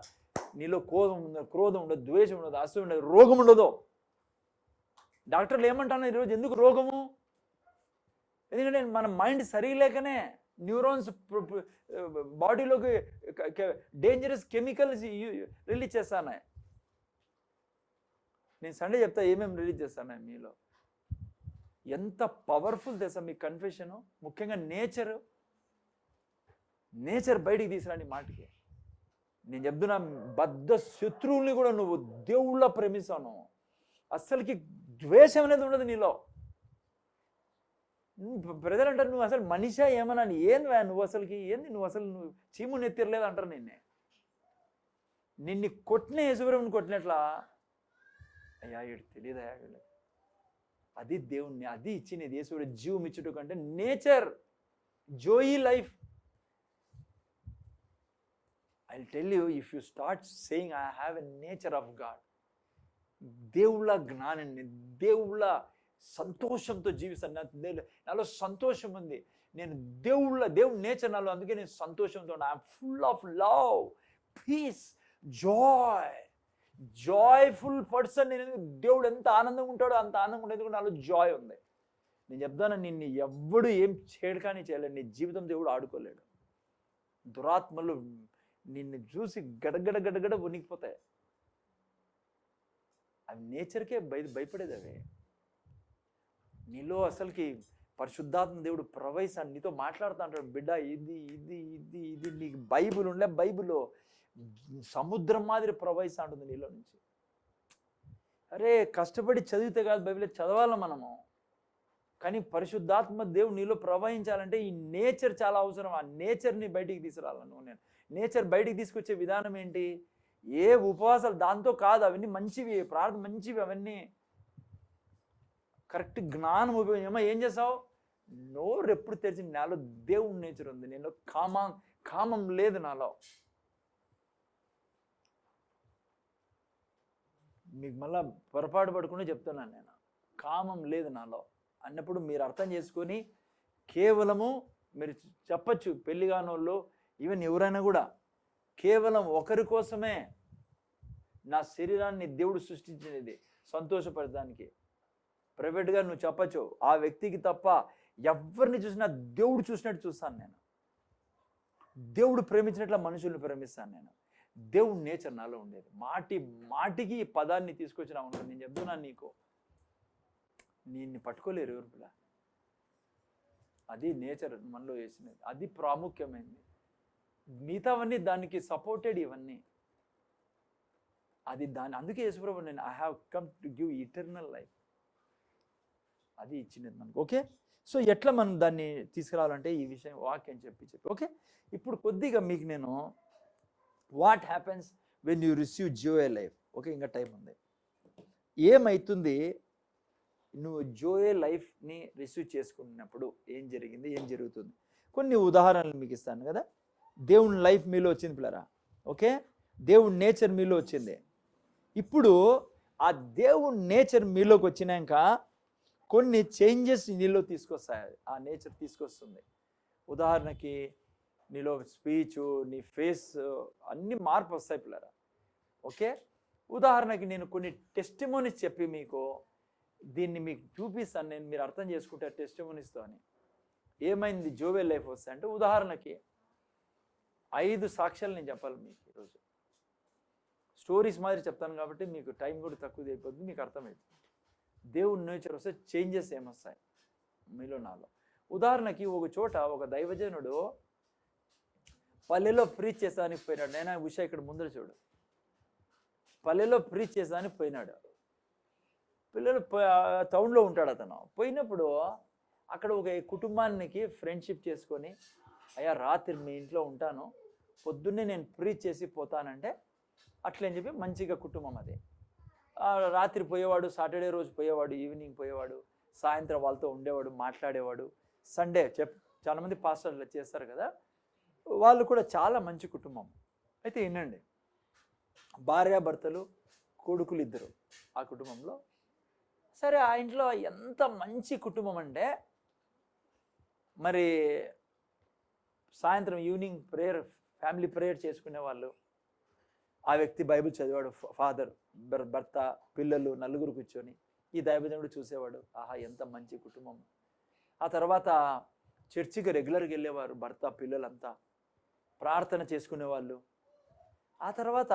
నీలో క్రోధం ఉండదు, ద్వేషం ఉండదు, అసూయ ఉండదు, రోగం ఉండదు. డాక్టర్లు ఏమంటున్నారు ఈరోజు, ఎందుకు రోగము, ఎందుకంటే మన మైండ్ సరిలేకనే న్యూరాన్స్ బాడీలోకి డేంజరస్ కెమికల్స్ రిలీజ్ చేస్తాను. నేను సండే చెప్తా ఏమేమి రిలీజ్ చేస్తాను మీలో. ఎంత పవర్ఫుల్ తెలుసా మీ కన్ఫెషను, ముఖ్యంగా నేచర్ బయటికి తీసుకురాని మాటకి. నేను చెప్తున్నా, బద్ధ శత్రువుల్ని కూడా నువ్వు దేవుళ్ళ ప్రేమిస్తాను. అస్సలకి ద్వేషం అనేది ఉండదు నీలో. ప్రజలు అంటారు, నువ్వు అసలు మనిషా ఏమన్నా, ఏంది నువ్వు అసలుకి ఏంది, నువ్వు అసలు నువ్వు చీము నెత్తిరలేదు అంటారు. నిన్ను కొట్టిన యేసుప్రభుని కొట్టినట్లా, అయ్యా వీడు తెలియదయా వీళ్ళు, అది దేవుణ్ణి, అది ఇచ్చినది యేసుడు జీవం ఇచ్చుట కంటే nature, zoe life. I'll tell you, if you start saying I have a nature of God, దేవుళ్ళ జ్ఞానాన్ని, దేవుళ్ళ సంతోషంతో జీవిస్తాను. నాలో సంతోషం ఉంది, నేను దేవుడి నేచర్ నాలో, అందుకే నేను సంతోషంతో ఉన్నా. I'm full of love, peace, joyful person. నేను దేవుడు ఎంత ఆనందంగా ఉంటాడో అంత ఆనందంగా ఉండేది, నాలో జాయ్ ఉంది. నేను చెప్తాను, నిన్ను ఎవ్వడు ఏం చేయడు చేయలేడు, నీ జీవితం దేవుడు ఆడుకోలేడు. దురాత్మలు నిన్ను చూసి గడగడ వణికిపోతాయి. అవి నేచర్కే భయపడేది. అవి నీలో అసలుకి పరిశుద్ధాత్మ దేవుడు ప్రవహిస్తాను, నీతో మాట్లాడుతూ అంటాడు, బిడ్డ ఇది ఇది ఇది ఇది నీకు బైబిల్ ఉండే, బైబిల్లో సముద్రం మాదిరి ప్రవహిస్తూ ఉంటుంది నీలో నుంచి. అరే కష్టపడి చదివితే కాదు బైబిల్ చదవాలి మనము, కానీ పరిశుద్ధాత్మ దేవుడు నీలో ప్రవహించాలంటే ఈ నేచర్ చాలా అవసరం. ఆ నేచర్ని బయటికి తీసుకురాలను. నేను నేచర్ బయటికి తీసుకొచ్చే విధానం ఏంటి? ఏ ఉపవాసాలు దాంతో కాదు, అవన్నీ మంచివి, ప్రార్థన మంచివి, అవన్నీ కరెక్ట్ జ్ఞానం ఉపయోగం. ఏం చేసావు? నోరు ఎప్పుడు తెరిచి నాలో దేవుడి నేచర్ ఉంది, నేను కామం లేదు నాలో. మీకు మళ్ళా పొరపాటు పడుకునే చెప్తున్నాను, నేను కామం లేదు నాలో అన్నప్పుడు మీరు అర్థం చేసుకొని కేవలము మీరు చెప్పచ్చు, పెళ్లి కానోళ్ళు ఈవెన్ ఎవరైనా కూడా, కేవలం ఒకరి కోసమే నా శరీరాన్ని దేవుడు సృష్టించినది సంతోషపడడానికి. ప్రైవేట్గా నువ్వు చెప్పచ్చు, ఆ వ్యక్తికి తప్ప ఎవరిని చూసినా దేవుడు చూసినట్టు చూస్తాను నేను, దేవుడు ప్రేమించినట్ల మనుషుల్ని ప్రేమిస్తాను నేను. దేవుడు నేచర్ నాలో ఉండేది. మాటికి ఈ పదాన్ని తీసుకొచ్చినా ఉంటాను. నేను చెప్తున్నాను నీకు, నిన్ను పట్టుకోలేరు ఎవరు పిల్ల. అది నేచర్ మనలో వేసినది, అది ప్రాముఖ్యమైనది. మిగతావన్నీ దానికి సపోర్టెడ్, ఇవన్నీ అది దాని. అందుకే యేసుప్రభు నేను I have come to give eternal life, అది ఇచ్చినది మనకు. ఓకే, సో ఎట్లా మనం దాన్ని తీసుకురావాలంటే ఈ విషయం వాక్యం చెప్పి ఓకే. ఇప్పుడు కొద్దిగా మీకు నేను what happens when you receive zoe life. Okay, ఇంకా టైం ఉంది. ఏమవుతుంది నువ్వు జోయే లైఫ్ని రిసీవ్ చేసుకున్నప్పుడు? ఏం జరిగింది, ఏం జరుగుతుంది? కొన్ని ఉదాహరణలు మీకు ఇస్తాను కదా. దేవుని లైఫ్ మీలో వచ్చింది పిల్లరా. ఓకే, దేవుని నేచర్ మీలో వచ్చింది. ఇప్పుడు ఆ దేవుని నేచర్ మీలోకి వచ్చినాక కొన్ని చేంజెస్ నీలో తీసుకొస్తాయి, ఆ నేచర్ తీసుకొస్తుంది. ఉదాహరణకి నీలో స్పీచ్, నీ ఫేస్ అన్ని మార్పు వస్తాయి పిల్లరా. ఓకే, ఉదాహరణకి నేను కొన్ని టెస్టిమోనీస్ చెప్పి మీకు దీన్ని మీకు చూపిస్తాను, నేను మీరు అర్థం చేసుకుంటే టెస్టిమోనీస్తో అని ఏమైంది జోవే లైఫ్ వస్తే. అంటే ఉదాహరణకి 5 సాక్ష్యాలు నేను చెప్పాలి మీకు ఈరోజు. స్టోరీస్ మాదిరి చెప్తాను కాబట్టి మీకు టైం కూడా తక్కువ అయిపోతుంది, మీకు అర్థమవుతుంది. దేవుడి నేచర్ వస్తే చేంజెస్ ఏమొస్తాయి మీలో నాలో. ఉదాహరణకి ఒక చోట ఒక దైవజనుడు పల్లెలో ప్రీచ్ చేసానికి పోయినాడు. నేను ఆ విషయం ఇక్కడ ముందర చూడు, పల్లెలో ప్రీచ్ చేసానికి పోయినాడు. పిల్లలు టౌన్లో ఉంటాడు అతను. పోయినప్పుడు అక్కడ ఒక కుటుంబానికి ఫ్రెండ్షిప్ చేసుకొని, అయ్యా రాత్రి మీ ఇంట్లో ఉంటాను, పొద్దున్నే నేను ప్రీచ్ చేసి పోతానంటే అట్లని చెప్పి మంచిగా కుటుంబం అది. రాత్రి పోయేవాడు, సాటర్డే రోజు పోయేవాడు, ఈవినింగ్ పోయేవాడు, సాయంత్రం వాళ్ళతో ఉండేవాడు, మాట్లాడేవాడు. సండే చాలామంది పాస్టర్లు చేస్తారు కదా, వాళ్ళు కూడా చాలా మంచి కుటుంబం. అయితే వినండి, భార్యాభర్తలు, కొడుకులు ఇద్దరు ఆ కుటుంబంలో. సరే, ఆ ఇంట్లో ఎంత మంచి కుటుంబం అంటే మరి సాయంత్రం ఈవినింగ్ ప్రేయర్, ఫ్యామిలీ ప్రేయర్ చేసుకునే వాళ్ళు. ఆ వ్యక్తి బైబిల్ చదివాడు, ఫాదర్, భర్త, పిల్లలు నలుగురు కూర్చొని ఈ దైవజనుడు చూసేవాడు. ఆహా ఎంత మంచి కుటుంబం. ఆ తర్వాత చర్చికి రెగ్యులర్గా వెళ్ళేవారు భర్త పిల్లలంతా, ప్రార్థన చేసుకునేవాళ్ళు. ఆ తర్వాత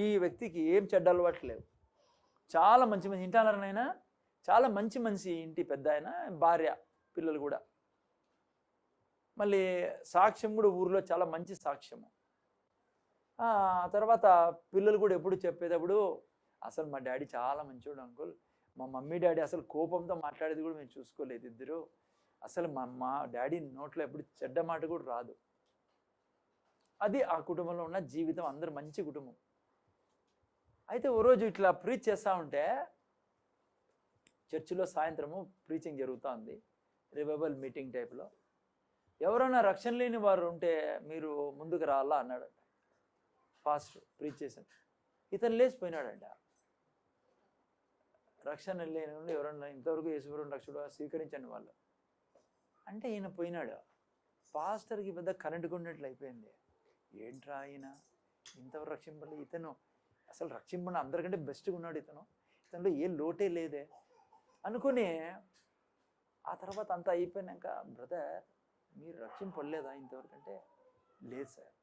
ఈ వ్యక్తికి ఏం చెడ్డ అలవాట్లు లేవు, చాలా మంచి మంచి ఇంటానైనా చాలా మంచి మంచి ఇంటి పెద్ద ఆయన, భార్య, పిల్లలు కూడా. మళ్ళీ సాక్ష్యం కూడా ఊరిలో చాలా మంచి సాక్ష్యము. తర్వాత పిల్లలు కూడా ఎప్పుడు చెప్పేటప్పుడు, అసలు మా డాడీ చాలా మంచివాడు అంకుల్, మా మమ్మీ డాడీ అసలు కోపంతో మాట్లాడేది కూడా మేము చూసుకోలేదు ఇద్దరు, అసలు మా డాడీ నోట్లో ఎప్పుడు చెడ్డ మాట కూడా రాదు. అది ఆ కుటుంబంలో ఉన్న జీవితం, అందరు మంచి కుటుంబం. అయితే ఓ రోజు ఇట్లా ప్రీచ్ చేస్తూ ఉంటే చర్చిలో సాయంత్రము ప్రీచింగ్ జరుగుతూ ఉంది, రివైవల్ మీటింగ్ టైప్లో. ఎవరైనా రక్షణ లేని వారు ఉంటే మీరు ముందుకు రావాలా అన్నాడంట పాస్టర్ ప్రీచ్ చేశాను. ఇతను లేచిపోయినాడంట. రక్షణ లేని నుండి ఎవరన్నా ఇంతవరకు యేసుప్రభువుని రక్షకుడుగా స్వీకరించండి వాళ్ళు అంటే ఈయన పోయినాడు. పాస్టర్కి పెద్ద కరెంటు కొన్నట్లు అయిపోయింది. ఏంట్రా ఆయన ఇంతవరకు రక్షింపలేదు, ఇతను అసలు రక్షింపండి, అందరికంటే బెస్ట్గా ఉన్నాడు ఇతను, ఇతనిలో ఏ లోటే లేదే అనుకుని. ఆ తర్వాత అంతా అయిపోయినాక, బ్రదర్ మీరు రక్షింపలేదా ఇంతవరకు అంటే, లేదు సార్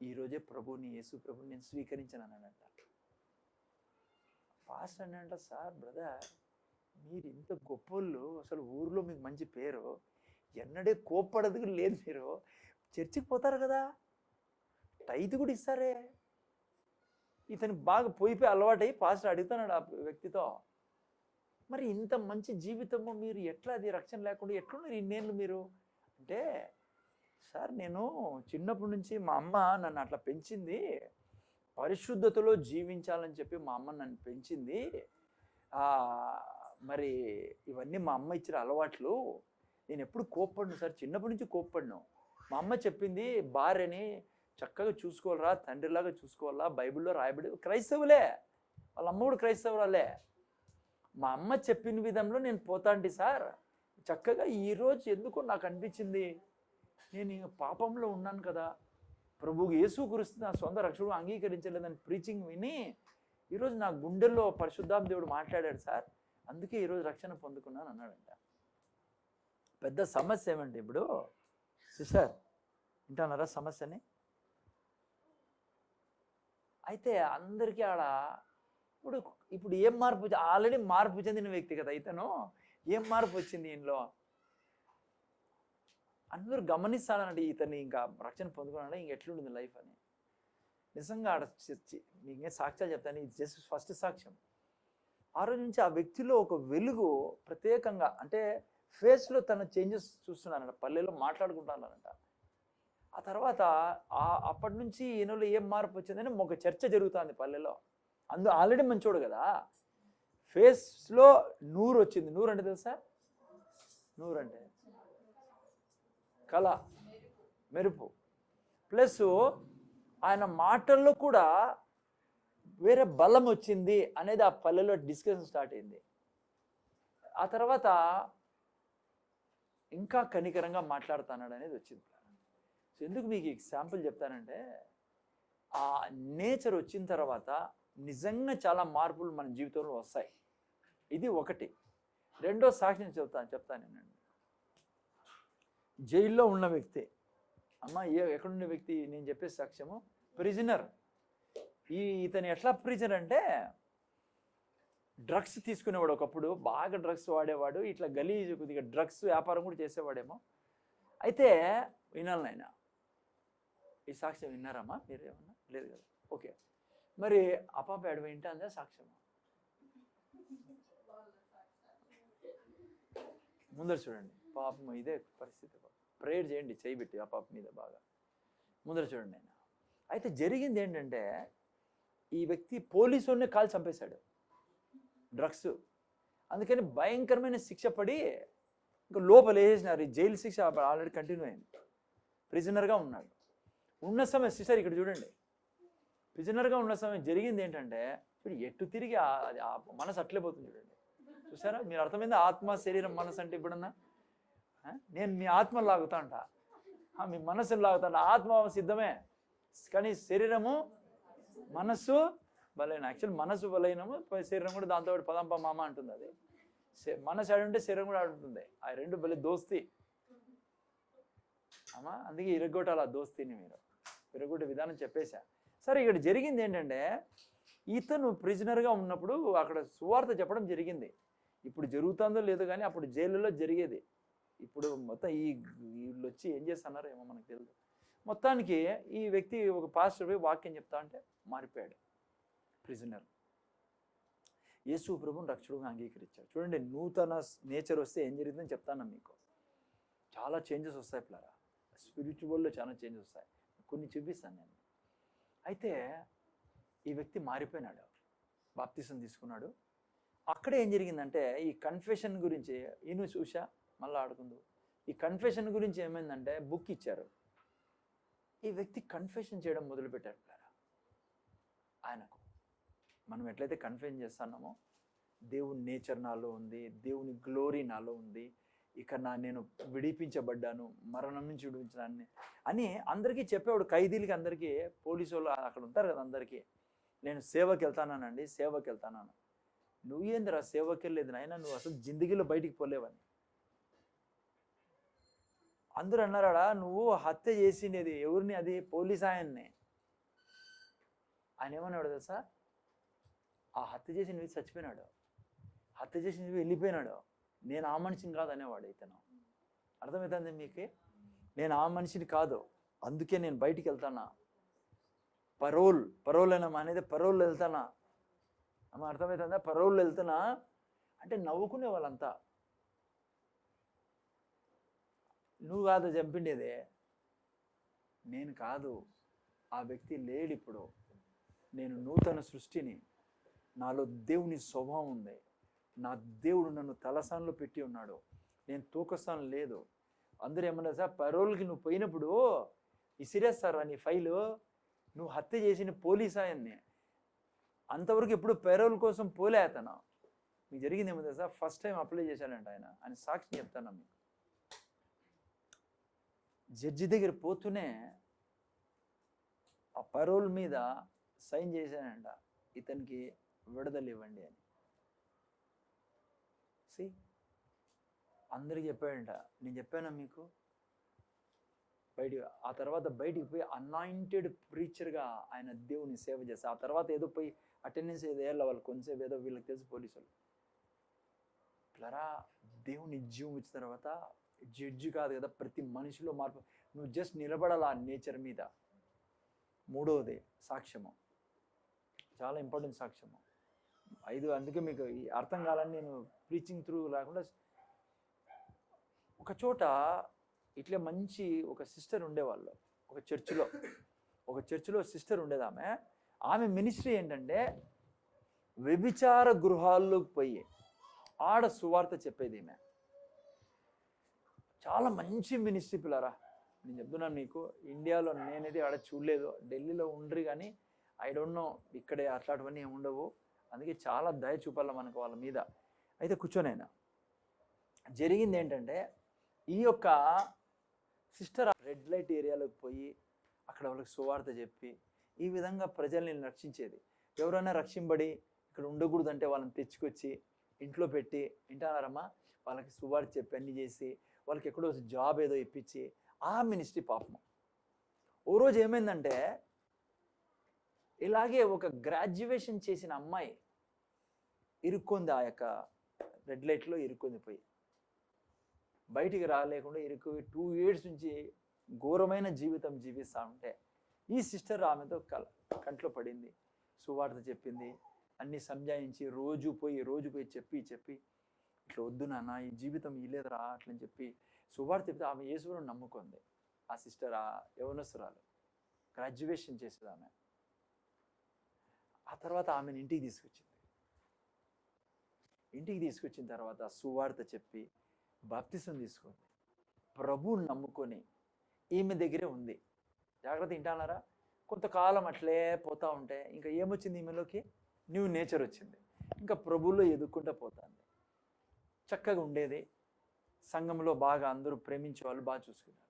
ఈరోజే ప్రభుని, యేసు ప్రభుని నేను స్వీకరించాను అన్నాడంట. పాస్టర్ అన్నాడంట, సార్ బ్రదర్ మీరు ఇంత గొప్పోళ్ళు, అసలు ఊర్లో మీకు మంచి పేరు, ఎన్నడే కోప్పడదు లేదు, మీరు చర్చికి పోతారు కదా, టైత్ కూడా ఇస్తారే, ఇతనికి బాగా పోయిపోయి అలవాటై పాస్టర్ అడుగుతున్నాడు ఆ వ్యక్తితో, మరి ఇంత మంచి జీవితము మీరు ఎట్లా, అది రక్షణ లేకుండా ఎట్లున్నారు ఇన్నేళ్ళు మీరు అంటే, సార్ నేను చిన్నప్పటి నుంచి మా అమ్మ నన్ను అట్లా పెంచింది, పరిశుద్ధతలో జీవించాలని చెప్పి మా అమ్మ నన్ను పెంచింది, మరి ఇవన్నీ మా అమ్మ ఇచ్చిన అలవాట్లు, నేను ఎప్పుడు కోప్పడను సార్, చిన్నప్పటి నుంచి కోప్పడను. మా అమ్మ చెప్పింది భార్యని చక్కగా చూసుకోవాలరా, తండ్రిలాగా చూసుకోవాలా, బైబిల్లో రాయబడి, క్రైస్తవులే, వాళ్ళ అమ్మ కూడా క్రైస్తవురాలే. మా అమ్మ చెప్పిన విధంలో నేను పోతాంటి సార్, చక్కగా ఈరోజు ఎందుకో నాకు అనిపించింది, నేను పాపంలో ఉన్నాను కదా, ప్రభువు యేసు క్రీస్తు నా సొంత రక్షకుడు అంగీకరించలేదని ప్రీచింగ్ విని ఈరోజు నా గుండెల్లో పరిశుద్ధాత్మ దేవుడు మాట్లాడాడు సార్, అందుకే ఈరోజు రక్షణ పొందుకున్నాను అన్నాడంట. పెద్ద సమస్య ఏమంటే ఇప్పుడు సిస్టర్ వింటున్నారా సమస్యని? అయితే అందరికీ ఆడ ఇప్పుడు ఏం మార్పు, ఆల్రెడీ మార్పు చెందిన వ్యక్తి కదా ఇతను, ఏం మార్పు వచ్చింది ఈయనలో? అందరూ గమనిస్తానండి ఇతన్ని, ఇంకా రక్షణ పొందుకున్నాడు, ఇంక ఎట్లుంటుంది లైఫ్ అని. నిజంగా ఆడ మీకే సాక్ష్యాలు చెప్తాను, ఇది జస్ట్ ఫస్ట్ సాక్ష్యం. ఆ రోజు నుంచి ఆ వ్యక్తిలో ఒక వెలుగు ప్రత్యేకంగా, అంటే ఫేస్లో తన చేంజెస్ చూస్తున్నానంట, పల్లెలో మాట్లాడుకుంటున్నానంట. ఆ తర్వాత అప్పటి నుంచి ఈయనలో ఏం మార్పు వచ్చిందని ఒక చర్చ జరుగుతుంది పల్లెలో. ఆల్రెడీ మంచోడు కదా, ఫేస్లో నూరు వచ్చింది. నూరు అంటే తెలుసా? నూరు అంటే కళ, మెరుపు. ప్లస్ ఆయన మాటల్లో కూడా వేరే బలం వచ్చింది అనేది ఆ పల్లెలో డిస్కషన్ స్టార్ట్ అయింది. ఆ తర్వాత ఇంకా కనికరంగా మాట్లాడుతున్నాడు అనేది వచ్చింది. సో ఎందుకు మీకు ఎగ్జాంపుల్ చెప్తానంటే, ఆ నేచర్ వచ్చిన తర్వాత నిజంగా చాలా మార్పులు మన జీవితంలో వస్తాయి. ఇది ఒకటి. రెండో సాక్ష్యం చెప్తాను నేనండి. జైల్లో ఉన్న వ్యక్తి, అమ్మ ఎక్కడున్న వ్యక్తి, నేను చెప్పే సాక్ష్యము ప్రిజనర్. ఇతను ఎట్లా ప్రిజనర్ అంటే, డ్రగ్స్ తీసుకునేవాడు, ఒకప్పుడు బాగా డ్రగ్స్ వాడేవాడు, ఇట్లా గలీజ్ కొద్దిగా డ్రగ్స్ వ్యాపారం కూడా చేసేవాడేమో. అయితే వినాలి నాయన, ఈ సాక్ష్యం విన్నారమ్మా మీరు? ఏమన్నా లేదు కదా, ఓకే. మరి అపాప ఎడవ వింటాందా సాక్ష్యమా? ముందర చూడండి, పాపం ఇదే పరిస్థితి. ప్రేయర్ చేయండి చేయబెట్టి ఆ పాప మీద బాగా. ముందర చూడండి ఆయన. అయితే జరిగింది ఏంటంటే, ఈ వ్యక్తి పోలీసుని కాల్ చంపేశాడు, డ్రగ్స్. అందుకని భయంకరమైన శిక్ష పడి ఇంకా లోపల వేసేసినారు. ఈ జైలు శిక్ష ఆల్రెడీ కంటిన్యూ అయింది. ప్రిజనర్గా ఉన్నాడు. ఉన్న సమయం సిస్టర్ ఇక్కడ చూడండి, ప్రిజనర్గా ఉన్న సమయం జరిగింది ఏంటంటే, ఎటు తిరిగి ఆ మనసు అట్లే పోతుంది చూడండి. చూసారా? మీరు అర్థమైంది? ఆత్మ శరీరం మనసు అంటే ఇప్పుడన్నా నేను మీ ఆత్మను లాగుతాంట, మీ మనసును లాగుతాంట. ఆత్మ సిద్ధమే కానీ శరీరము మనస్సు బలైన. యాక్చువల్ మనసు బలైనము, శరీరం కూడా దాంతో పదంప మామ అంటుంది. అది మనసు ఆడుంటే శరీరం కూడా ఆడుంటుంది. ఆ రెండు బలి దోస్తి అమ్మా. అందుకే ఇరగొట్టాలి ఆ దోస్తిని. మీరు ఇరగొట్టే విధానం చెప్పేశా. సరే, ఇక్కడ జరిగింది ఏంటంటే, ఇతను ప్రిజనర్గా ఉన్నప్పుడు అక్కడ సువార్త చెప్పడం జరిగింది. ఇప్పుడు జరుగుతుందో లేదో కానీ అప్పుడు జైలులో జరిగేది. ఇప్పుడు మొత్తం వీళ్ళు వచ్చి ఏం చేస్తున్నారో ఏమో మనకు తెలియదు. మొత్తానికి ఈ వ్యక్తి ఒక పాస్టర్ పోయి వాక్యం చెప్తా అంటే మారిపోయాడు. ప్రిజనర్ యేసు ప్రభువుని రక్షకుడుగా అంగీకరించాడు. చూడండి, నూతన నేచర్ వస్తే ఏం జరిగిందని చెప్తాను మీకు. చాలా చేంజెస్ వస్తాయి పిల్లరా, స్పిరిచువల్లో చాలా చేంజెస్ వస్తాయి. కొన్ని చూపిస్తాను నేను. అయితే ఈ వ్యక్తి మారిపోయినాడు, బాప్తిసం తీసుకున్నాడు. అక్కడే ఏం జరిగిందంటే, ఈ కన్ఫెషన్ గురించి ఈయన చూసా మళ్ళీ ఆడుకుందు. ఈ కన్ఫెషన్ గురించి ఏమైందంటే, బుక్ ఇచ్చారు. ఈ వ్యక్తి కన్ఫెషన్ చేయడం మొదలుపెట్టారు ఆయనకు. మనం ఎట్లయితే కన్ఫెషన్ చేస్తున్నామో, దేవుని నేచర్ నాలో ఉంది, దేవుని గ్లోరీ నాలో ఉంది, ఇక నేను విడిపించబడ్డాను, మరణం నుంచి విడిపించడాన్ని అని అందరికీ చెప్పేవాడు. ఖైదీలకి అందరికీ, పోలీసు వాళ్ళు అక్కడ ఉంటారు కదా అందరికీ, నేను సేవకి వెళ్తానండి, సేవకి వెళ్తాను. నువ్వేందిరా సేవకి వెళ్ళలేదు నాయన, నువ్వు అసలు జిందగీలో బయటికి పోలేవని అందరూ అన్నారా. నువ్వు హత్య చేసినది ఎవరిని? అది పోలీస్ ఆయన్ని. ఆయన ఏమన్నాడు తెలుసా? ఆ హత్య చేసినవి చచ్చిపోయినాడు, హత్య చేసినవి వెళ్ళిపోయినాడు. నేను ఆ మనిషిని కాదు అనేవాడు ఇతను. అర్థమవుతుంది మీకు? నేను ఆ మనిషిని కాదు, అందుకే నేను బయటికి వెళ్తానా. పరోల్ అనేది పరోల్ వెళ్తానా అమ్మ, అర్థమవుతుందా? పరోల్ వెళ్తున్నా అంటే నవ్వుకునే వాళ్ళంతా. నువ్వు కాదు చంపిండేదే, నేను కాదు, ఆ వ్యక్తి లేడు ఇప్పుడు, నేను నూతన సృష్టిని, నాలో దేవుని స్వభావం ఉంది, నా దేవుడు నన్ను తలసాన్లో పెట్టి ఉన్నాడు, నేను తూకస్థానం లేదు. అందరూ ఏమన్నా సార్, పరోల్కి నువ్వు పోయినప్పుడు ఇసిరేస్తారా నీ ఫైలు, నువ్వు హత్య చేసిన పోలీస్ ఆయన్ని. అంతవరకు ఎప్పుడు పెరోల్ కోసం పోలే అతను. మీకు జరిగింది ఏమో సార్, ఫస్ట్ టైం అప్లై చేశాడంట ఆయన సాక్షి చెప్తాను మీకు. జడ్జి దగ్గర పోతూనే ఆ పరోల్ మీద సైన్ చేశానంట, ఇతనికి విడుదల ఇవ్వండి అని. అందరికి చెప్పాడంట, నేను చెప్పానా మీకు ఆ తర్వాత బయటికి పోయి అనాయింటెడ్ ప్రీచర్గా ఆయన దేవుని సేవ చేస్తారు. ఆ తర్వాత ఏదో పోయి అటెండెన్స్ ఏదో వేయాలి వాళ్ళు, కొంచెంసేపు ఏదో వీళ్ళకి తెలుసు పోలీసులు. ఇట్లారా దేవుని జీవం వచ్చిన తర్వాత జడ్జి కాదు కదా, ప్రతి మనిషిలో మార్పు. నువ్వు జస్ట్ నిలబడాలి ఆ నేచర్ మీద. మూడవది సాక్ష్యము, చాలా ఇంపార్టెంట్ సాక్ష్యము. 5 అందుకే మీకు అర్థం కావాలని నేను ప్రీచింగ్ త్రూ లేకుండా. ఒక చోట ఇట్లే మంచి ఒక సిస్టర్ ఉండేవాళ్ళు, ఒక చర్చిలో సిస్టర్ ఉండేది. ఆమె మినిస్ట్రీ ఏంటంటే వ్యభిచార గృహాల్లోకి పోయి ఆడ సువార్త చెప్పేది. ఈమె చాలా మంచి మినిస్ట్రీ పిల్లరా. నేను చెప్తున్నాను మీకు, ఇండియాలో నేనైతే ఆడ చూడలేదు, ఢిల్లీలో ఉండ్రి కానీ ఐ డోంట్ నో ఇక్కడే అట్లాంటివన్నీ ఏమి ఉండవు. అందుకే చాలా దయ చూపాలి మనకు వాళ్ళ మీద. అయితే కూర్చొనైనా జరిగింది ఏంటంటే, ఈ యొక్క సిస్టర్ రెడ్ లైట్ ఏరియాలోకి పోయి అక్కడ వాళ్ళకి సువార్త చెప్పి ఈ విధంగా ప్రజల్ని రక్షించేది. ఎవరైనా రక్షింపడి ఇక్కడ ఉండకూడదంటే వాళ్ళని తెచ్చుకొచ్చి ఇంట్లో పెట్టి, వింటానారమ్మా, వాళ్ళకి సువార్త చెప్పి అన్ని చేసి వాళ్ళకి ఎక్కడో జాబ్ ఏదో ఇప్పించి ఆ మినిస్ట్రీ పాపం. ఓ రోజు ఏమైందంటే, ఇలాగే ఒక గ్రాడ్యుయేషన్ చేసిన అమ్మాయి ఇరుక్కుంది, ఆ యొక్క రెడ్ లైట్లో ఇరుక్కుంది, పోయి బయటికి రాలేకుండా ఇరుక్కు 2 years నుంచి ఘోరమైన జీవితం జీవిస్తూ ఉంటే ఈ సిస్టర్ ఆమెతో కంట్లో పడింది, సువార్త చెప్పింది, అన్నీ సంజాయించి రోజు పోయి చెప్పి ఇట్లా వద్దు నాన్న, ఈ జీవితం ఇలేదురా అట్లని చెప్పి సువార్త చెప్తే ఆమె యేసుని నమ్ముకుంది. ఆ సిస్టర్ ఆ యవనస్తురాలు గ్రాడ్యుయేషన్ చేసేది ఆమె. ఆ తర్వాత ఆమెను ఇంటికి తీసుకొచ్చిన తర్వాత సువార్త చెప్పి బాప్తిసం తీసుకుంది, ప్రభువుని నమ్ముకొని ఈమె దగ్గరే ఉంది. జాగ్రత్త, వింటానారా? కొంతకాలం అట్లే పోతూ ఉంటే ఇంకా ఏమొచ్చింది ఈమెలోకి, న్యూ నేచర్ వచ్చింది. ఇంకా ప్రభువులో ఎదుక్కుంటూ పోతుంది. చక్కగా ఉండేది, సంఘంలో బాగా అందరూ ప్రేమించేవాళ్ళు, బాగా చూసుకున్నారు.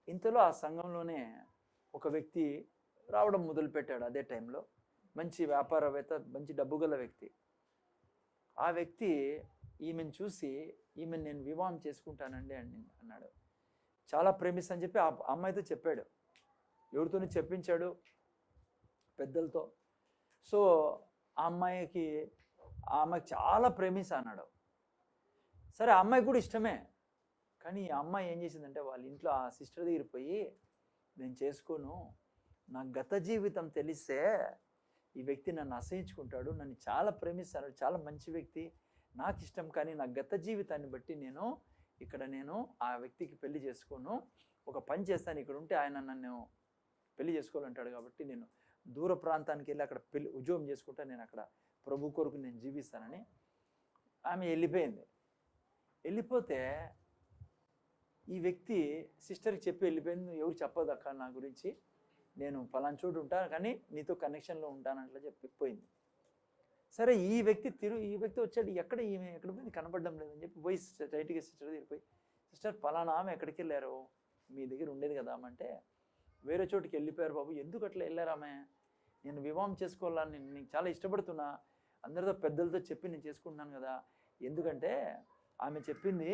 ఇంతలో ఆ సంఘంలోనే ఒక వ్యక్తి రావడం మొదలుపెట్టాడు. అదే టైంలో మంచి వ్యాపారవేత్త, మంచి డబ్బు గల వ్యక్తి. ఆ వ్యక్తి ఈమెను చూసి, ఈమెను నేను వివాహం చేసుకుంటానండి అన్నాడు. చాలా ప్రేమిస్తా చెప్పి ఆ అమ్మాయితో చెప్పాడు. ఎవరితోనూ చెప్పించాడు, పెద్దలతో. సో ఆ అమ్మాయికి చాలా ప్రేమిస్తా అన్నాడు. సరే, ఆ అమ్మాయి కూడా ఇష్టమే. కానీ ఆ అమ్మాయి ఏం చేసిందంటే, వాళ్ళ ఇంట్లో ఆ సిస్టర్ దగ్గర పోయి, నేను చేసుకోను, నా గత జీవితం తెలిస్తే ఈ వ్యక్తి నన్ను అసహించుకుంటాడు, నన్ను చాలా ప్రేమిస్తాడు, చాలా మంచి వ్యక్తి, నాకు ఇష్టం, కానీ నా గత జీవితాన్ని బట్టి నేను ఆ వ్యక్తికి పెళ్లి చేసుకోను, ఒక పని చేస్తాను, ఇక్కడ ఉంటే ఆయన నన్ను పెళ్లి చేసుకోవాలంటాడు, కాబట్టి నేను దూర ప్రాంతానికి వెళ్ళి అక్కడ ఉద్యోగం చేసుకుంటా, నేను అక్కడ ప్రభు కొరకు నేను జీవిస్తానని ఆమె వెళ్ళిపోయింది. వెళ్ళిపోతే ఈ వ్యక్తి సిస్టర్కి చెప్పి వెళ్ళిపోయింది, నువ్వు ఎవరు చెప్పదు అక్క నా గురించి, నేను పలానా చోటు ఉంటాను కానీ నీతో కనెక్షన్లో ఉంటానట్లా చెప్పి పోయింది. సరే, ఈ వ్యక్తి వచ్చాడు, ఎక్కడ పోయింది కనపడడం లేదని చెప్పి పోయి స్ట్రైట్గా సిస్టర్ దగ్గర పోయి, సిస్టర్ పలానా ఆమె ఎక్కడికి వెళ్ళారు, మీ దగ్గర ఉండేది కదా అంటే, వేరే చోటుకి వెళ్ళిపోయారు బాబు. ఎందుకు అట్లా వెళ్ళారు ఆమె? నేను వివాహం చేసుకోవాలని నేను నీకు చాలా ఇష్టపడుతున్నా, అందరితో పెద్దలతో చెప్పి నేను చేసుకుంటున్నాను కదా, ఎందుకంటే ఆమె చెప్పింది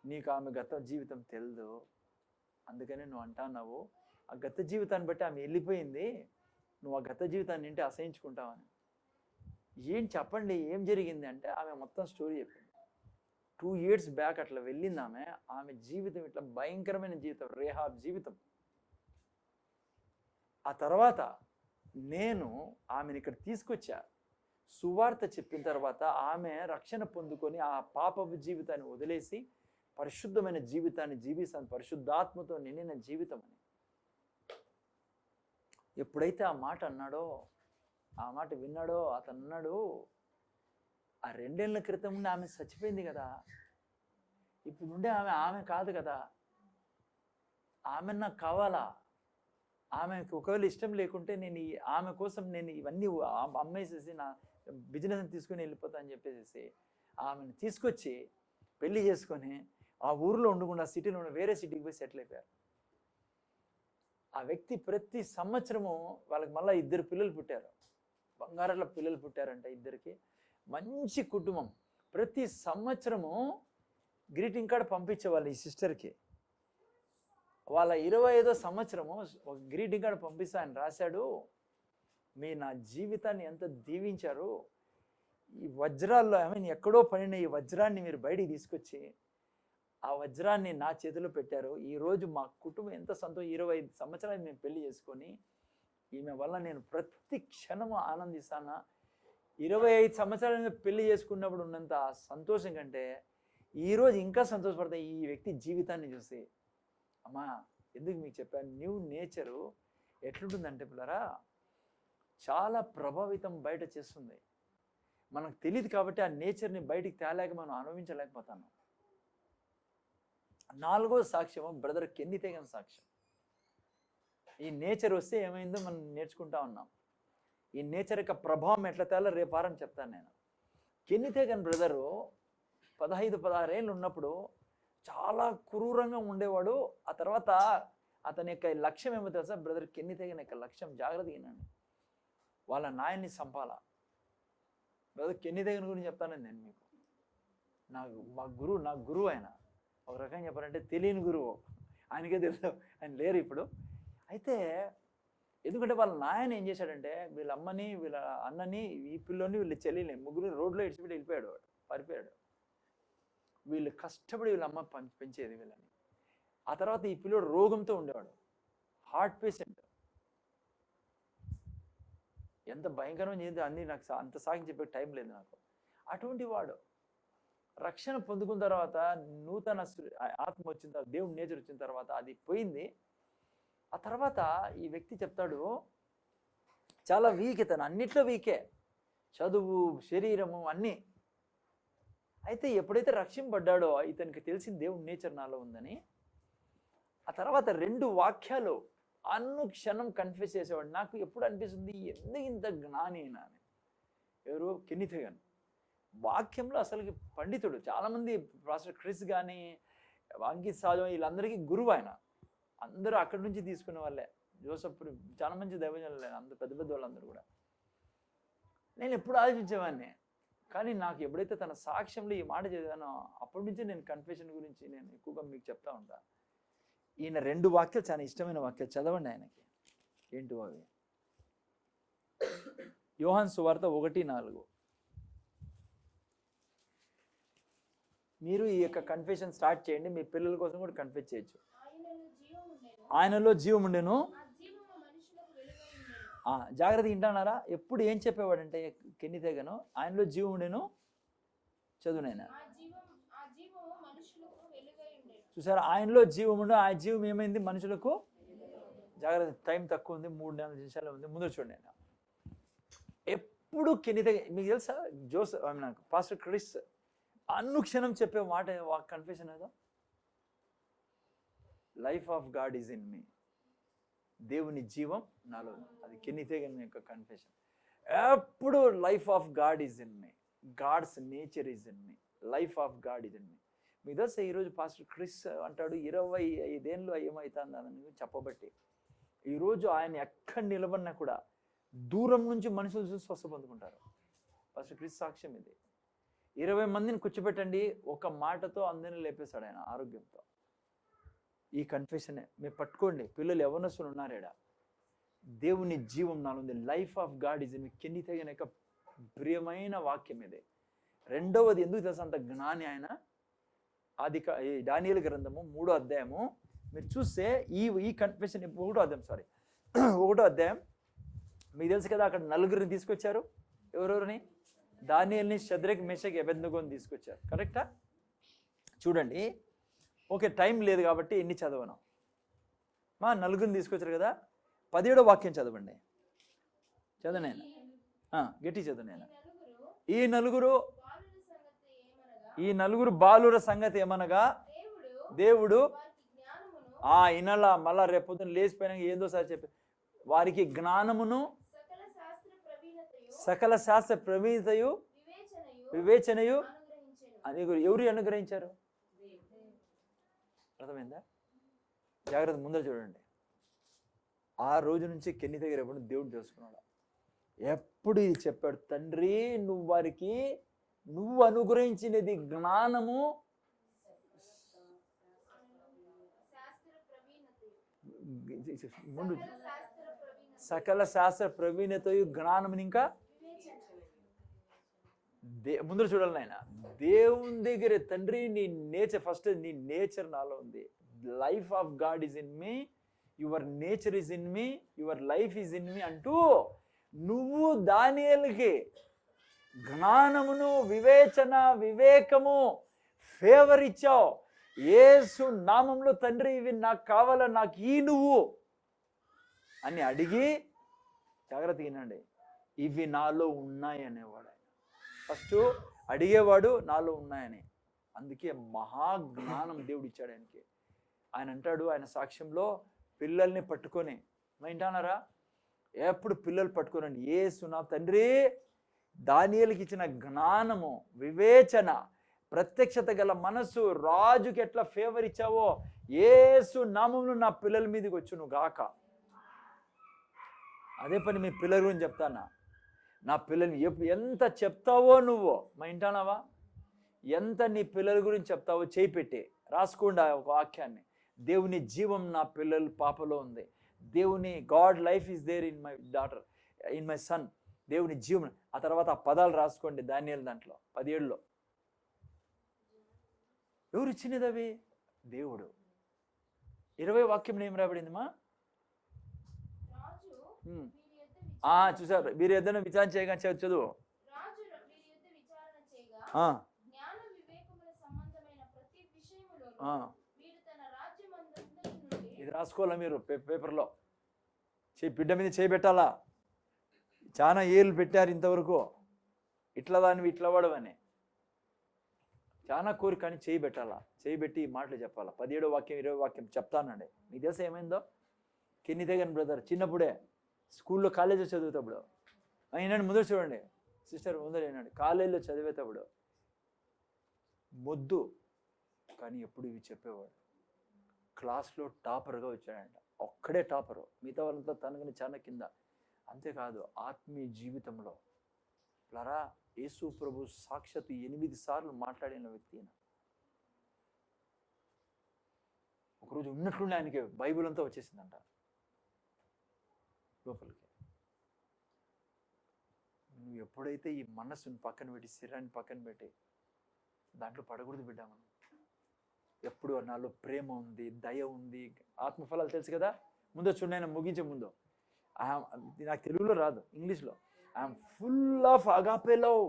నీకు ఆమె గత జీవితం తెలియదు, అందుకని నువ్వు అంటున్నావు, ఆ గత జీవితాన్ని బట్టి ఆమె వెళ్ళిపోయింది, నువ్వు ఆ గత జీవితాన్ని ఏంటి అసహించుకుంటావని. ఏం చెప్పండి, ఏం జరిగింది అంటే ఆమె మొత్తం స్టోరీ చెప్పింది. 2 years బ్యాక్ అట్లా వెళ్ళింది ఆమె జీవితం ఇట్లా భయంకరమైన జీవితం, రేహాబ్ జీవితం. ఆ తర్వాత నేను ఆమెను ఇక్కడ తీసుకొచ్చా. సువార్త చెప్పిన తర్వాత ఆమె రక్షణ పొందుకొని ఆ పాపపు జీవితాన్ని వదిలేసి పరిశుద్ధమైన జీవితాన్ని జీవిస్తాను, పరిశుద్ధాత్మతో నిండిన జీవితం అని. ఎప్పుడైతే ఆ మాట అన్నాడో, ఆ మాట విన్నాడో, అతను అన్నాడు, ఆ 2 ఏళ్ల క్రితం నుండి ఆమె చచ్చిపోయింది కదా, ఇప్పుడు నుండే ఆమె కాదు కదా, ఆమె నాకు కావాలా, ఆమెకు ఒకవేళ ఇష్టం లేకుంటే నేను ఆమె కోసం నేను ఇవన్నీ అమ్మేసేసి నా బిజినెస్ని తీసుకుని వెళ్ళిపోతా అని చెప్పేసి ఆమెను తీసుకొచ్చి పెళ్లి చేసుకొని ఆ ఊరిలో ఉండకుండా సిటీలో వేరే సిటీకి పోయి సెటిల్ అయిపోయారు. ఆ వ్యక్తి ప్రతి సంవత్సరము వాళ్ళకి మళ్ళీ 2 పిల్లలు పుట్టారు, బంగారాల పిల్లలు పుట్టారంట 2కి. మంచి కుటుంబం. ప్రతి సంవత్సరము గ్రీటింగ్ కార్డ్ పంపించేవాళ్ళు ఈ సిస్టర్కి. వాళ్ళ 25వ సంవత్సరము ఒక గ్రీటింగ్ కార్డ్ పంపిస్తే ఆయన రాశాడు, నా జీవితాన్ని ఎంత దీవించారు, ఈ వజ్రాల్లో ఎక్కడో పడిన ఈ వజ్రాన్ని మీరు బయటికి తీసుకొచ్చి ఆ వజ్రాన్ని నా చేతిలో పెట్టారు. ఈరోజు మా కుటుంబం ఎంత 25 సంవత్సరాలు మేము పెళ్లి చేసుకొని ఈమె వల్ల నేను ప్రతి క్షణము ఆనందిస్తాను. 25 సంవత్సరాలు పెళ్లి చేసుకున్నప్పుడు ఉన్నంత సంతోషం కంటే ఈరోజు ఇంకా సంతోషపడతాయి ఈ వ్యక్తి జీవితాన్ని చూసి. అమ్మా, ఎందుకు మీకు చెప్పాను, న్యూ నేచరు ఎట్లుంటుందంటే పిల్లరా, చాలా ప్రభావితం బయట చేస్తుంది. మనకు తెలియదు కాబట్టి ఆ నేచర్ని బయటికి తేలేక మనం అనుభవించలేకపోతాను. 4వ సాక్ష్యము బ్రదర్ కెన్నీ తేగన్ సాక్ష్యం. ఈ నేచర్ వస్తే ఏమైందో మనం నేర్చుకుంటా ఉన్నాం. ఈ నేచర్ యొక్క ప్రభావం ఎట్లా తేలో రేపారని చెప్తాను నేను. కెన్నీ తేగన్ బ్రదరు 15-16 ఏళ్ళు ఉన్నప్పుడు చాలా క్రూరంగా ఉండేవాడు. ఆ తర్వాత అతని యొక్క లక్ష్యం ఏమో తెలుసా, బ్రదర్ కెన్నీ తేగన్ యొక్క లక్ష్యం, జాగ్రత్తగా వినండి, వాళ్ళ నాయన్ని చంపాలా. బ్రదర్ కెన్నీ తేగన్ గురించి చెప్తాను నేను మీకు. నా గురువు ఆయన. ఒక రకంగా చెప్పాలంటే తెలియని గురువు, ఆయనకే తెలుసు, ఆయన లేరు ఇప్పుడు. అయితే ఎందుకంటే వాళ్ళ నాయన ఏం చేశాడంటే వీళ్ళ అమ్మని, వీళ్ళ అన్నని, ఈ పిల్లోని, వీళ్ళ చెల్లిని ముగ్గురు రోడ్లో ఇడిచిపెట్టి వెళ్ళిపోయాడు, వాడు పారిపోయాడు. వీళ్ళు కష్టపడి వీళ్ళ అమ్మ పెంచేది వీళ్ళని. ఆ తర్వాత ఈ పిల్లోడు రోగంతో ఉండేవాడు, హార్ట్ పేషెంట్. ఎంత భయంకరం చేద్ది అన్నీ నాకు అంత సాగి చెప్పే టైం లేదు నాకు. అటువంటి వాడు రక్షణ పొందుకున్న తర్వాత నూతన ఆత్మ వచ్చిన తర్వాత, దేవుని నేచర్ వచ్చిన తర్వాత అది పోయింది. ఆ తర్వాత ఈ వ్యక్తి చెప్తాడు, చాలా వీక్, ఇతను అన్నిట్లో వీకే, చదువు, శరీరము అన్నీ. అయితే ఎప్పుడైతే రక్షింపడ్డాడో ఇతనికి తెలిసిన దేవుని నేచర్ నాలో ఉందని, ఆ తర్వాత 2 వాక్యాలు అనుక్షణం కన్ఫ్యూస్ చేసేవాడు. నాకు ఎప్పుడు అనిపిస్తుంది, ఎందుకు ఇంత జ్ఞాని అయినా అని. ఎవరు? కెన్నీ తేగన్. వాక్యంలో అసలుకి పండితుడు. చాలామంది పాస్టర్ క్రిస్ కానీ, అంకిత్ సాజం, వీళ్ళందరికీ గురువు ఆయన. అందరూ అక్కడి నుంచి తీసుకునే వాళ్ళే. జోసఫ్, చాలా మంచి దైవజనులు అందరూ, పెద్ద పెద్ద వాళ్ళందరూ కూడా. నేను ఎప్పుడు ఆలోచించేవాడిని, కానీ నాకు ఎప్పుడైతే తన సాక్ష్యంలో ఈ మాట చదివానో అప్పటి నుంచి నేను కన్ఫెషన్ గురించి నేను ఎక్కువగా మీకు చెప్తా ఉంటా. ఈయన 2 వాక్యాలు చాలా ఇష్టమైన వాక్యాలు, చదవండి ఆయనకి. ఏంటో అవి? యోహాను సువార్త 1:4. మీరు ఈ యొక్క కన్ఫెషన్ స్టార్ట్ చేయండి, మీ పిల్లల కోసం కూడా కన్ఫెస్ చేయొచ్చు. ఆయనలో జీవం ఉండెను. జాగ్రత్త వింటున్నారా? ఎప్పుడు ఏం చెప్పేవాడంటే కెన్నీ తేగను, ఆయనలో జీవం ఉండెను. చదువునైనా చూసారా, ఆయనలో జీవం ఉండే, ఆ జీవం ఏమైంది మనుషులకు. జాగ్రత్త, టైం తక్కువ ఉంది, 3-4 నిమిషాలు ఉంది, ముందు చూడండి. ఆయన ఎప్పుడు కెన్నీ తేగన్, మీకు తెలుసా, జోసెఫ్ పాస్టర్ క్రిస్ అనుక్షణం చెప్పే మాట కన్ఫెషన్ ఏదో, life of God is in me, దేవుని జీవం నాలో. అది కెన్నీ తేగన్ యొక్క కన్ఫెషన్. ఎప్పుడు life of God is in me, God's nature is in me, life of God is in me. మీకు తెలుసా, ఈరోజు పాస్టర్ క్రిస్ అంటాడు 25 ఏళ్ళు ఏమవుతుంది అని చెప్పబట్టి ఈరోజు ఆయన ఎక్కడ నిలబడినా కూడా దూరం నుంచి మనుషులు చూసి స్వస్థ పొందుకుంటారు. పాస్టర్ క్రిస్ సాక్ష్యం ఇది. 20 మందిని కూర్చోబెట్టండి, ఒక మాటతో అందరినీ లేపేశాడు ఆయన ఆరోగ్యంతో. ఈ కన్ఫెషనే మీరు పట్టుకోండి. పిల్లలు యవ్వనస్తులు ఉన్నారేడా, దేవుని జీవం నాలో ఉంది, life of God is in me. కెన్నీ తేగన్ యొక్క ప్రియమైన వాక్యం ఇది. 2వది ఎందుకు తెలుసా అంత జ్ఞాని ఆయన? దానియేలు గ్రంథము 3వ అధ్యాయము మీరు చూస్తే ఈ కన్ఫెషన్ 3వ అధ్యాయం 1వ అధ్యాయం. మీకు తెలుసు కదా, అక్కడ నలుగురిని తీసుకొచ్చారు. ఎవరెవరిని? దానియేలుని, షద్రక్, మేషక్, అబేద్నెగోని తీసుకొచ్చారు. కరెక్టా? చూడండి. ఓకే, టైం లేదు కాబట్టి ఎన్ని చదవను. నలుగురిని తీసుకొచ్చారు కదా. 17వ వాక్యం చదవండి. చదవనైనా గట్టి చదవనైనా. ఈ నలుగురు బాలుర సంగతి ఏమనగా, దేవుడు ఇనలా మళ్ళా రేపొద్దున లేచిపోయినా ఏందో సార్ చెప్పి, వారికి జ్ఞానమును సకల శాస్త్ర ప్రవీణతయు వివేచనయు అని ఎవరు అనుగ్రహించారు? అర్థమైందా? జాగ్రత్త, ముందర చూడండి. ఆ రోజు నుంచి కెన్ని దగ్గర ఎప్పుడు దేవుడు తెలుసుకున్నాడు. ఎప్పుడు ఇది చెప్పాడు, తండ్రి నువ్వు వారికి నువ్వు అనుగ్రహించినది జ్ఞానము, ముందు సకల శాస్త్ర ప్రవీణతయు జ్ఞానముని, ఇంకా ముందు చూడాలి నాయన. దేవుని దగ్గర తండ్రి నీ నేచర్, ఫస్ట్ నీ నేచర్ నాలో ఉంది. Life of God is in me, your nature is in me, your life is in మీ అంటూ నువ్వు దానియేలుకి జ్ఞానమును, వివేచన, వివేకము, ఫేవర్ ఇచ్చావు. యేసు నామంలో తండ్రి ఇవి నాకు కావాలా, నాకు ఈ నువ్వు అని అడిగి, జాగ్రత్తగా వినండి, ఇవి నాలో ఉన్నాయి అనేవాడు ఆయన. ఫస్ట్ అడిగేవాడు నాలో ఉన్నాయని. అందుకే మహాజ్ఞానం దేవుడు ఇచ్చాడు ఆయనకి. ఆయన అంటాడు ఆయన సాక్ష్యంలో, పిల్లల్ని పట్టుకొని, వింటానారా, ఎప్పుడు పిల్లలు పట్టుకోనండి, యేసు నా తండ్రి దానియేలుకి ఇచ్చిన జ్ఞానము, వివేచన, ప్రత్యక్షత గల మనస్సు, రాజుకి ఎట్లా ఫేవర్ ఇచ్చావో యేసు నామములో నా పిల్లల మీదకి వచ్చును గాక. అదే పని మీ పిల్లల గురించి చెప్తానా. నా పిల్లల్ని ఎంత చెప్తావో నువ్వు, మా ఇంటానావా, ఎంత నీ పిల్లల గురించి చెప్తావో చేయి పెట్టి రాసుకోండి ఒక వాక్యాన్ని. దేవుని జీవం నా పిల్లల పాపలో ఉంది. దేవుని God life is there in my daughter, in my son. దేవుని జీవం. ఆ తర్వాత ఆ పదాలు రాసుకోండి దానియేలు దాంట్లో 17లో. ఎవరు ఇచ్చినది అవి? దేవుడు. 20 వాక్యం ఏం రాబడిందిమా? చూసారు, మీరు ఏదైనా విచారణ చేయగా చదువు. ఇది రాసుకోవాలా మీరు పేపర్లో, బిడ్డ మీద చేయబెట్టాలా. చాలా ఏళ్ళు పెట్టారు ఇంతవరకు, ఇట్లా దానివి ఇట్లా వాడవని చాలా కోరిక, కానీ చేయబెట్టాలా. చేయబెట్టి ఈ మాటలు చెప్పాలా. 17వ వాక్యం 20వ వాక్యం చెప్తానండి. మీకు తెలుసా ఏమైందో? కెన్ని దగ్గర బ్రదర్ చిన్నప్పుడే స్కూల్లో కాలేజీలో చదివేటప్పుడు అయినాడు. ముందర చూడండి సిస్టర్, ముందర అయినాడు కాలేజీలో చదివేటప్పుడు మొద్దు, కానీ ఎప్పుడు ఇవి చెప్పేవాడు. క్లాస్లో టాపర్గా వచ్చాడంట. ఒక్కడే టాపరు, మిగతా వాళ్ళంతా తనకని చాలా కింద. అంతేకాదు ఆత్మీయ జీవితంలో లరా యేసు ప్రభు సాక్షాత్ 8 సార్లు మాట్లాడిన వ్యక్తి. ఒకరోజు ఉన్నట్లుండి ఆయనకి బైబిల్ అంతా వచ్చేసిందంట లోపలికి. నువ్వు ఎప్పుడైతే ఈ మనస్సుని పక్కన పెట్టి, శరీరాన్ని పక్కన పెట్టి దాంట్లో పడకూడదు బిడ్డ. మనం ఎప్పుడు నాలో ప్రేమ ఉంది, దయ ఉంది, ఆత్మఫలాలు తెలుసు కదా. ముందు చూడండి, ఆయన ముగించే ముందు, నాకు తెలుగులో రాదు, ఇంగ్లీష్లో, I'm full of agape love.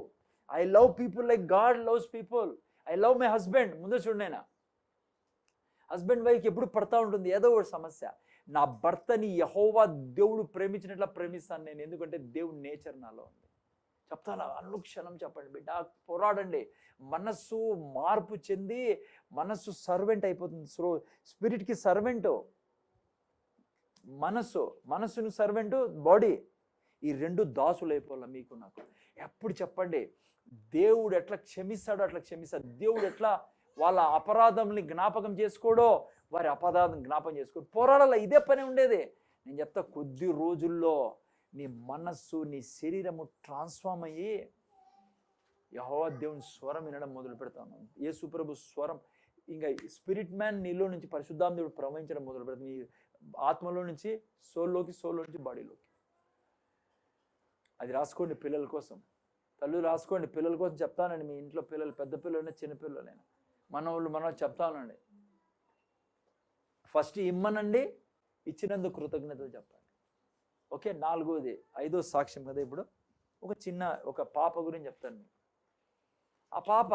I love people like God loves people. I love my husband. ముందు చూడండి, ఆయన హస్బెండ్ వైఫ్కి ఎప్పుడు పడతా ఉంటుంది ఏదో ఒక సమస్య. నా భర్తని యెహోవా దేవుడు ప్రేమించినట్లా ప్రేమిస్తాను నేను, ఎందుకంటే దేవుడి నేచర్ నాలో ఉంది. చెప్తాను, అనుక్షణం చెప్పండి బిడ్డ, పోరాడండి. మనస్సు మార్పు చెంది మనస్సు సర్వెంట్ అయిపోతుంది. స్పిరిట్కి సర్వెంట్ మనస్సును సర్వెంట్ బాడీ. ఈ 2 దాసులు అయిపోవాలి మీకు నాకు. ఎప్పుడు చెప్పండి, దేవుడు ఎట్లా క్షమిస్తాడో అట్లా క్షమిస్తాడు. దేవుడు ఎట్లా వాళ్ళ అపరాధంని జ్ఞాపకం చేసుకోడో వారి అపరాధం జ్ఞాపకం చేసుకోడు. పోరాడాల, ఇదే పని ఉండేది. నేను చెప్తా, కొద్ది రోజుల్లో నీ మనస్సు, నీ శరీరము ట్రాన్స్ఫార్మ్ అయ్యి యెహోవా దేవుని స్వరం వినడం మొదలు పెడతాను. యేసు ప్రభు స్వరం, ఇంకా స్పిరిట్ మ్యాన్ నీలో నుంచి పరిశుద్ధాత్మ దేవుడు ప్రవహించడం మొదలు పెడతాను. నీ ఆత్మలో నుంచి సోల్లో నుంచి బాడీలోకి. అది రాసుకోండి పిల్లల కోసం. తల్లి రాసుకోండి పిల్లల కోసం. చెప్తానండి, మీ ఇంట్లో పిల్లలు, పెద్ద పిల్లలైనా చిన్న పిల్లలైనా, మనవాళ్ళు చెప్తానండి. ఫస్ట్ ఇమ్మనండి, ఇచ్చినందుకు కృతజ్ఞతలు చెప్పండి. ఓకే, ఐదో సాక్ష్యం కదా ఇప్పుడు. ఒక పాప గురించి చెప్తాను మీకు. ఆ పాప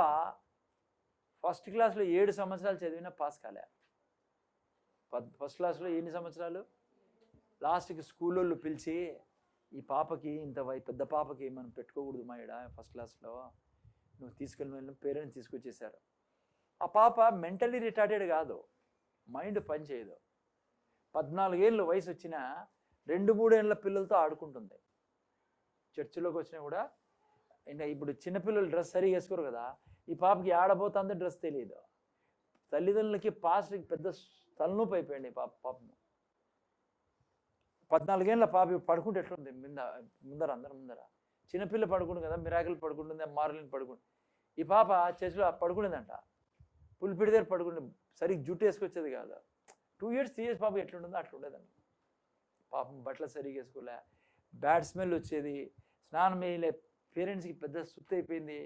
ఫస్ట్ క్లాస్లో 7 సంవత్సరాలు చదివినా పాస్ కాలే. ఫస్ట్ క్లాస్లో ఎన్ని సంవత్సరాలు? లాస్ట్కి స్కూల్లో పిలిచి, ఈ పాపకి పెద్ద పాపకి మనం పెట్టుకోకూడదు మా ఈడ ఫస్ట్ క్లాస్లో, నువ్వు తీసుకెళ్ళి పేరెంట్స్ తీసుకొచ్చేసారు. ఆ పాప మెంటలీ రిటార్టెడ్ కాదు, మైండ్ పని చేయదు. 14 ఏళ్ళు వయసు వచ్చినా 2-3 ఏళ్ళ పిల్లలతో ఆడుకుంటుంది. చర్చిలోకి వచ్చినా కూడా ఇంకా ఇప్పుడు చిన్నపిల్లలు డ్రెస్ సరిగా వేసుకోరు కదా, ఈ పాపకి ఆడబోతుందో డ్రెస్ తెలియదు. తల్లిదండ్రులకి పాస్టర్కి పెద్ద తలనొప్పి అయిపోయింది పాపము. 14 ఏళ్ళ పాప పడుకుంటే ఎట్లుంది అందరం ముందర. చిన్నపిల్ల పడుకుంటుంది కదా, మిరాకిల్ పడుకుంటుంది, మార్లిన్ పడుకుంటుంది. ఈ పాప చర్చిలో పడుకునేదంట, పులిపిడి దగ్గర పడుకుంటుంది, సరిగ్గా జుట్టు వేసుకొచ్చేది కాదు. 2 years 3 years పాప ఎట్లుంటుందో అట్లా ఉండేదండి. పాపం బట్టలు సరిగ్గా వేసుకోలే, బ్యాడ్ స్మెల్ వచ్చేది, స్నానం వేయలే. పేరెంట్స్కి పెద్ద సుత్తి అయిపోయింది,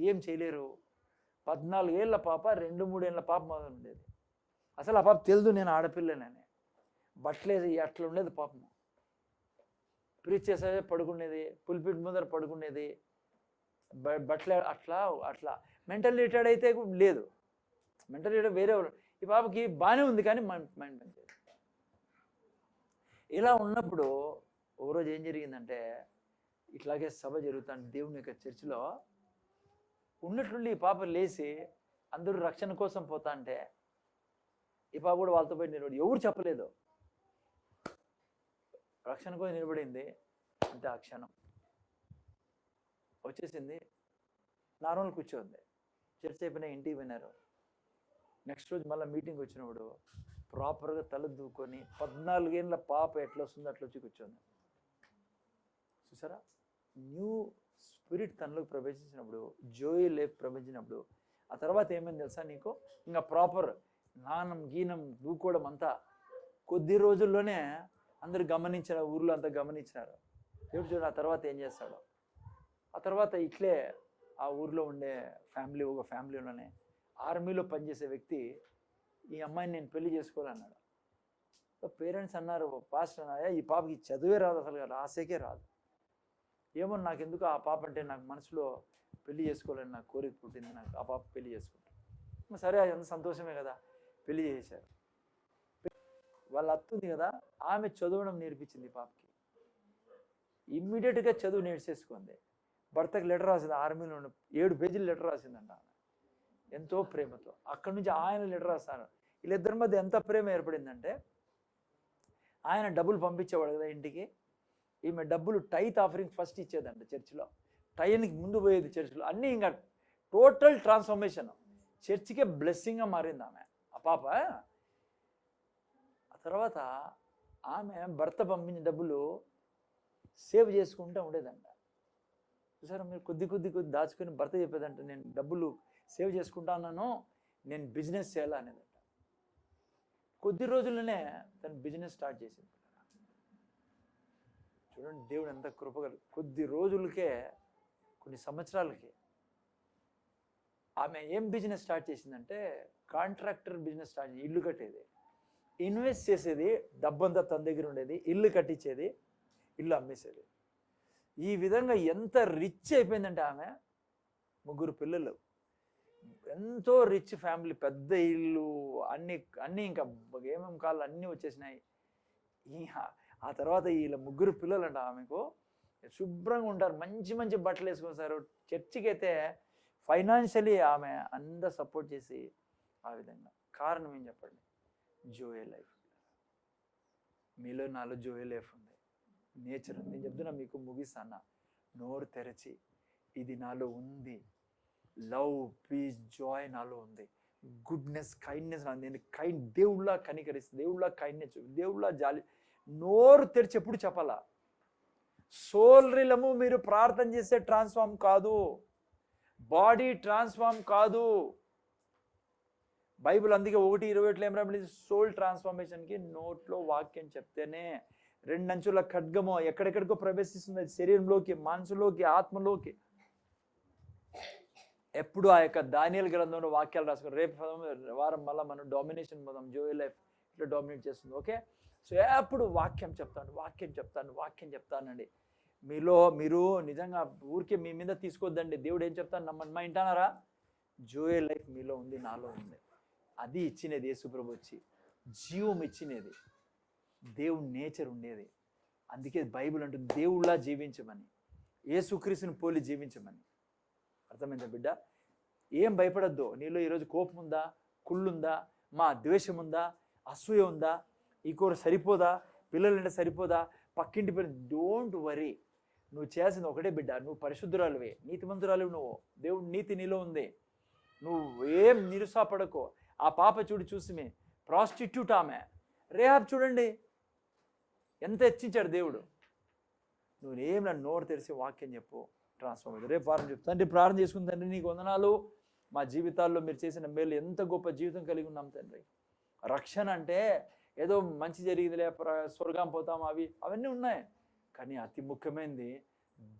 ఏం చేయలేరు. 14 ఏళ్ళ పాప 2-3 ఏళ్ళ పాప మొదలు ఉండేది. అసలు ఆ పాప తెలుదు నేను ఆడపిల్లనని. బట్టలేసి అట్లా ఉండేది పాపం. ప్రీచ్ చేసేదే పడుకునేది, పులిపిట్ ముందర పడుకునేది, బట్టలే అట్లా. మెంటల్ రిటార్డ్ అయితే లేదు, మెంటల్ రిటార్డ్ వేరే. ఈ పాపకి బాగానే ఉంది కానీ మైండ్ పనిచేయదు. ఇలా ఉన్నప్పుడు ఒకరోజు ఏం జరిగిందంటే, ఇట్లాగే సభ జరుగుతాను దేవుని యొక్క చర్చిలో ఉన్నట్లుండి ఈ పాప లేచి అందరూ రక్షణ కోసం పోతా అంటే ఈ పాప కూడా వాళ్ళతో పోయి నిలబడి, ఎవరు చెప్పలేదు, రక్షణ కోసం నిలబడింది అంతే. ఆ క్షణం వచ్చేసింది, నార్మల్ కూర్చోంది. చర్చ్ అయిపోయినా ఇంటికి పోయినారు. నెక్స్ట్ రోజు మళ్ళీ మీటింగ్ వచ్చినప్పుడు ప్రాపర్గా తల దూకొని 14 ఏళ్ళ పాప ఎట్లా వస్తుందో అట్లా వచ్చి కూర్చోంది. చూసారా, న్యూ స్పిరిట్ తనలోకి ప్రవేశించినప్పుడు, జోయి లైఫ్ ప్రవేశించినప్పుడు ఆ తర్వాత ఏమైంది తెలుసా నీకు? ఇంకా ప్రాపర్ గీనం దూకోవడం అంతా కొద్ది రోజుల్లోనే అందరు గమనించారు, ఊర్లో అంతా గమనించినారు. దేవుడు చూడండి ఆ తర్వాత ఏం చేస్తాడు. ఆ తర్వాత ఇట్లే ఆ ఊర్లో ఉండే ఒక ఫ్యామిలీలోనే ఆర్మీలో పనిచేసే వ్యక్తి ఈ అమ్మాయిని నేను పెళ్లి చేసుకోవాలన్నాడు. పేరెంట్స్ అన్నారు, పాస్టర్ అన్నాయా ఈ పాపకి చదువే రాదు, అసలు రాసేకే రాదు. ఏమో నాకెందుకు ఆ పాప అంటే నాకు మనసులో పెళ్లి చేసుకోవాలని నాకు కోరిక పుట్టింది, నాకు ఆ పాప పెళ్లి చేసుకుంటాను. సరే అది సంతోషమే కదా, పెళ్లి చేశారు. వాళ్ళ అత్తుంది కదా, ఆమె చదవడం నేర్పించింది పాపకి. ఇమ్మీడియట్గా చదువు నేర్చేసుకుంది. భర్తకి లెటర్ రాసింది, ఆర్మీలో 7 పేజీలు లెటర్ రాసిందంట ఆమె, ఎంతో ప్రేమతో. అక్కడి నుంచి ఆయన లెటర్ రాస్తాను. వీళ్ళిద్దరి మధ్య ఎంత ప్రేమ ఏర్పడిందంటే, ఆయన డబ్బులు పంపించేవాడు కదా ఇంటికి, ఈమె డబ్బులు టైత్ ఆఫరింగ్ ఫస్ట్ ఇచ్చేదంట చర్చిలో. టైంకి ముందు పోయేది చర్చిలో. అన్నీ ఇంకా టోటల్ ట్రాన్స్ఫర్మేషన్, చర్చికే బ్లెస్సింగ్గా మారింది ఆమె. ఆ పాప ఆ తర్వాత ఆమె భర్త పంపించిన డబ్బులు సేవ్ చేసుకుంటూ ఉండేదంట. చూసారా మీరు, కొద్ది దాచుకొని భర్త చెప్పేదంట, నేను డబ్బులు సేవ్ చేసుకుంటా ఉన్నాను, నేను బిజినెస్ చేయాలా అనేదంట. కొద్ది రోజుల్లోనే తను బిజినెస్ స్టార్ట్ చేసింది. చూడండి దేవుడు ఎంత కృపగలు. కొద్ది రోజులకే, కొన్ని సంవత్సరాలకి ఆమె ఏం బిజినెస్ స్టార్ట్ చేసిందంటే, కాంట్రాక్టర్ బిజినెస్ స్టార్ట్ చేసి ఇల్లు కట్టేది, ఇన్వెస్ట్ చేసేది, డబ్బంతా తన దగ్గర ఉండేది, ఇల్లు కట్టించేది, ఇల్లు అమ్మేసేది. ఈ విధంగా ఎంత రిచ్ అయిపోయిందంటే ఆమె. 3 పిల్లలు, ఎంతో రిచ్ ఫ్యామిలీ, పెద్ద ఇల్లు, అన్నీ ఇంకా ఏమేమి కాళ్ళు అన్నీ వచ్చేసినాయి. ఆ తర్వాత వీళ్ళ 3 పిల్లలు అంట ఆమెకు. శుభ్రంగా ఉంటారు, మంచి బట్టలు వేసుకొస్తారు. చర్చికి అయితే ఫైనాన్షియలీ ఆమె అందరూ సపోర్ట్ చేసి ఆ విధంగా. కారణం ఏం చెప్పండి? జోయే లైఫ్. మీలో నాలో జోయే లైఫ్ ఉంది, నేచర్ ఉంది. నేను చెప్తున్నా మీకు, ముగిస్తాను. నోరు తెరచి ఇది నాలో ఉంది, లవ్, పీస్, జాయ్ నాలో ఉంది, గుడ్నెస్, కైండ్నెస్. నేను దేవుళ్ళ కనికరిస్తే, దేవుళ్ళ కైండ్నెస్, దేవుళ్ళ జాలి. నోరు తెరిచి ఎప్పుడు చెప్పాలా? సోల్రిలము మీరు ప్రార్థన చేస్తే ట్రాన్స్ఫార్మ్ కాదు, బాడీ ట్రాన్స్ఫార్మ్ కాదు. బైబిల్ అందుకే 1:27 ఏం రాబడింది? సోల్ ట్రాన్స్ఫర్మేషన్కి నోట్లో వాక్యం చెప్తేనే. 2 అంచుల ఖడ్గము ఎక్కడెక్కడికో ప్రవేశిస్తుంది, శరీరంలోకి, మనసులోకి, ఆత్మలోకి. ఎప్పుడు ఆ యొక్క దానియేలు గ్రంథంలో వాక్యాలు రాసుకుని, రేపు వారం మళ్ళీ మనం డామినేషన్ పోదాం. జోయే లైఫ్ ఇట్లా డామినేట్ చేస్తుంది. ఓకే, సో ఎప్పుడు వాక్యం చెప్తానండి. మీరు నిజంగా ఊరికే మీ మీద తీసుకోవద్దండి. దేవుడు ఏం చెప్తాను నమ్మండి. మా ఇంటన్నారా? జోయే లైఫ్ మీలో ఉంది, నాలో ఉంది. అది ఇచ్చినది యేసుప్రభు వచ్చి, జీవం ఇచ్చినది, దేవుడి నేచర్ ఉండేది. అందుకే బైబిల్ అంటుంది దేవుళ్ళ జీవించమని, యేసుక్రీస్తుని పోలి జీవించమని. అర్థమైందా బిడ్డ? ఏం భయపడద్దు. నీలో ఈరోజు కోపం ఉందా, కుళ్ళుందా, మా ద్వేషం ఉందా, అసూయ ఉందా, ఈ కూర సరిపోదా, పిల్లలంటే సరిపోదా, పక్కింటి పిల్లలు, డోంట్ వరీ. నువ్వు చేయాల్సింది ఒకటే బిడ్డ, నువ్వు పరిశుద్ధురాలువే, నీతిమంతురాలు, నువ్వు దేవుడి నీతి నీలో ఉంది. నువ్వు ఏం నిరుసాపడకో. ఆ పాప చూసి ప్రాస్టిట్యూట్ ఆమె, రేహాబ్ చూడండి ఎంత హెచ్చించాడు దేవుడు. నువ్వేం నన్ను నోరు తెరిచి వాక్యం చెప్పు, ట్రాన్స్ఫార్మ్ అవుతుంది. రేపు వారం చెప్తాను. తండ్రి ప్రార్థన చేసుకుని, తండ్రి నీకు వందనాలు. మా జీవితాల్లో మీరు చేసిన మేలు, ఎంత గొప్ప జీవితం కలిగి ఉన్నాం తండ్రి. రక్షణ అంటే ఏదో మంచి జరిగిందిలే, స్వర్గం పోతాం, అవన్నీ ఉన్నాయి. కానీ అతి ముఖ్యమైనది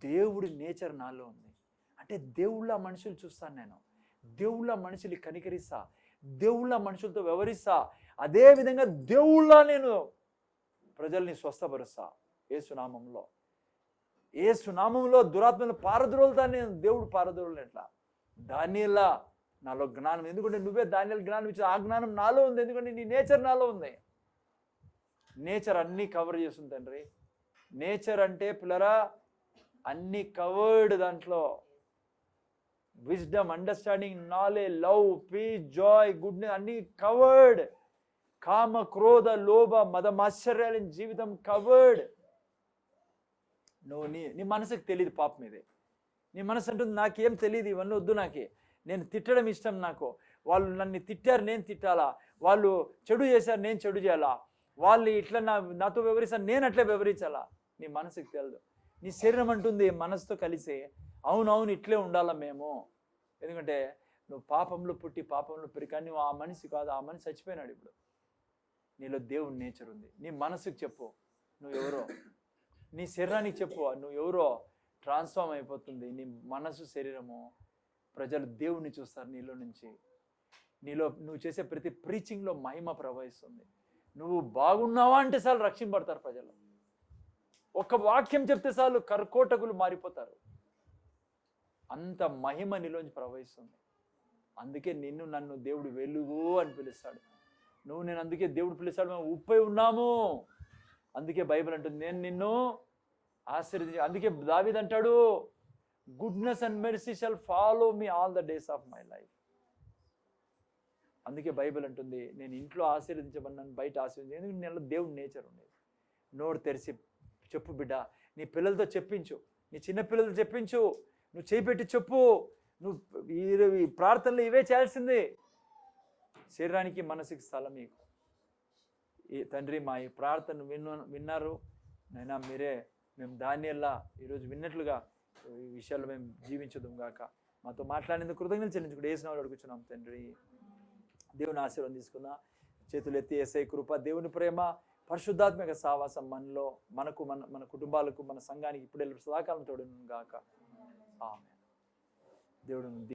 దేవుడి నేచర్ నాలో ఉంది. అంటే దేవుళ్ళ మనుషులు చూస్తాను నేను, దేవుళ్ళ మనుషులు కనికరిస్తా, దేవుళ్ళ మనుషులతో వ్యవహరిస్తా. అదేవిధంగా దేవుళ్ళ నేను ప్రజల్ని స్వస్థపరుస్తా. ఏసునామంలో దురాత్మను పారద్రోలుతా. నేను దేవుడు పారద్రోలు ఎట్లా? దానియేలా నాలో జ్ఞానం, ఎందుకంటే నువ్వే దానియేలు జ్ఞానం ఇచ్చా. ఆ జ్ఞానం నాలో ఉంది, ఎందుకంటే నీ నేచర్ నాలో ఉంది. నేచర్ అన్నీ కవర్ చేస్తుంది తండ్రి. నేచర్ అంటే పిల్లరా అన్నీ కవర్డ్. దాంట్లో wisdom, understanding, knowledge, love, peace, joy, goodness అన్నీ కవర్డ్. కామ, క్రోధ, లోభ, మదమాశ్చర్యాల జీవితం కవర్డ్. నువ్వు నీ మనసుకు తెలియదు పాపం ఇది. నీ మనసు అంటుంది నాకేం తెలియదు, ఇవన్నీ వద్దు, నాకే నేను తిట్టడం ఇష్టం, నాకు వాళ్ళు నన్ను తిట్టారు నేను తిట్టాలా, వాళ్ళు చెడు చేశారు నేను చెడు చేయాలా, వాళ్ళు ఇట్లా నాతో వివరిస్తారు నేను అట్లా వివరించాలా. నీ మనసుకు తెలియదు. నీ శరీరం అంటుంది మనసుతో కలిసి అవునవును ఇట్లే ఉండాలా మేము. ఎందుకంటే నువ్వు పాపంలో పుట్టి పాపంలో పెరిగి, కానీ నువ్వు ఆ మనిషి కాదు, ఆ మనిషి చచ్చిపోయినాడు. ఇప్పుడు నీలో దేవుడి నేచర్ ఉంది. నీ మనసుకు చెప్పు నువ్వు ఎవరో, నీ శరీరానికి చెప్పు నువ్వు ఎవరో. ట్రాన్స్ఫార్మ్ అయిపోతుంది నీ మనసు, శరీరము. ప్రజలు దేవుణ్ణి చూస్తారు నీలో నుంచి. నీలో నువ్వు చేసే ప్రతి ప్రీచింగ్లో మహిమ ప్రవహిస్తుంది. నువ్వు బాగున్నావా అంటే చాలు రక్షింపడతారు ప్రజలు. ఒక్క వాక్యం చెప్తే చాలు కర్కోటకులు మారిపోతారు. అంత మహిమ నీలోంచి ప్రవహిస్తుంది. అందుకే నన్ను దేవుడు వెలుగు అని పిలుస్తాడు. నేను అందుకే దేవుడు పిలుస్తాడు, మేము ఉప్పై ఉన్నాము. అందుకే బైబిల్ అంటుంది నేను నిన్ను ఆశీర్వదించి. అందుకే దావీదు అంటాడు goodness and mercy shall follow me all the days of my life. అందుకే బైబిల్ అంటుంది నేను ఇంట్లో ఆశీర్వదించబడినాను, బయట ఆశీర్వదించి. ఎందుకంటే నేను దేవుడి నేచర్ ఉండేది. నోరు తెరిచి చెప్పు బిడ్డ. నీ పిల్లలతో చెప్పించు, నీ చిన్న పిల్లలతో చెప్పించు, నువ్వు చేపెట్టి చెప్పు. నువ్వు ఈ ప్రార్థనలు ఇవే చేయాల్సిందే. శరీరానికి మనసుకి స్థలం మీకు. ఈ తండ్రి మా ఈ ప్రార్థన విన్నారు నైనా, మేము దానియేలా ఈరోజు విన్నట్లుగా ఈ విషయాలు మేము జీవించదుం గాక. మాతో మాట్లాడేందుకు కృతజ్ఞతలు చెల్లించుకుంటూ ఏసునామములో అడుగుచున్నాం తండ్రి. దేవుని ఆశీర్వాదం తీసుకుందాం. చేతులు ఎత్తి యేసయ్య కృప, దేవుని ప్రేమ, పరిశుద్ధాత్మక సావాసం మనలో, మనకు, మన కుటుంబాలకు, మన సంఘానికి ఇప్పుడు సదాకాలం తోడును గాక. ఆమేన్. దేవుడు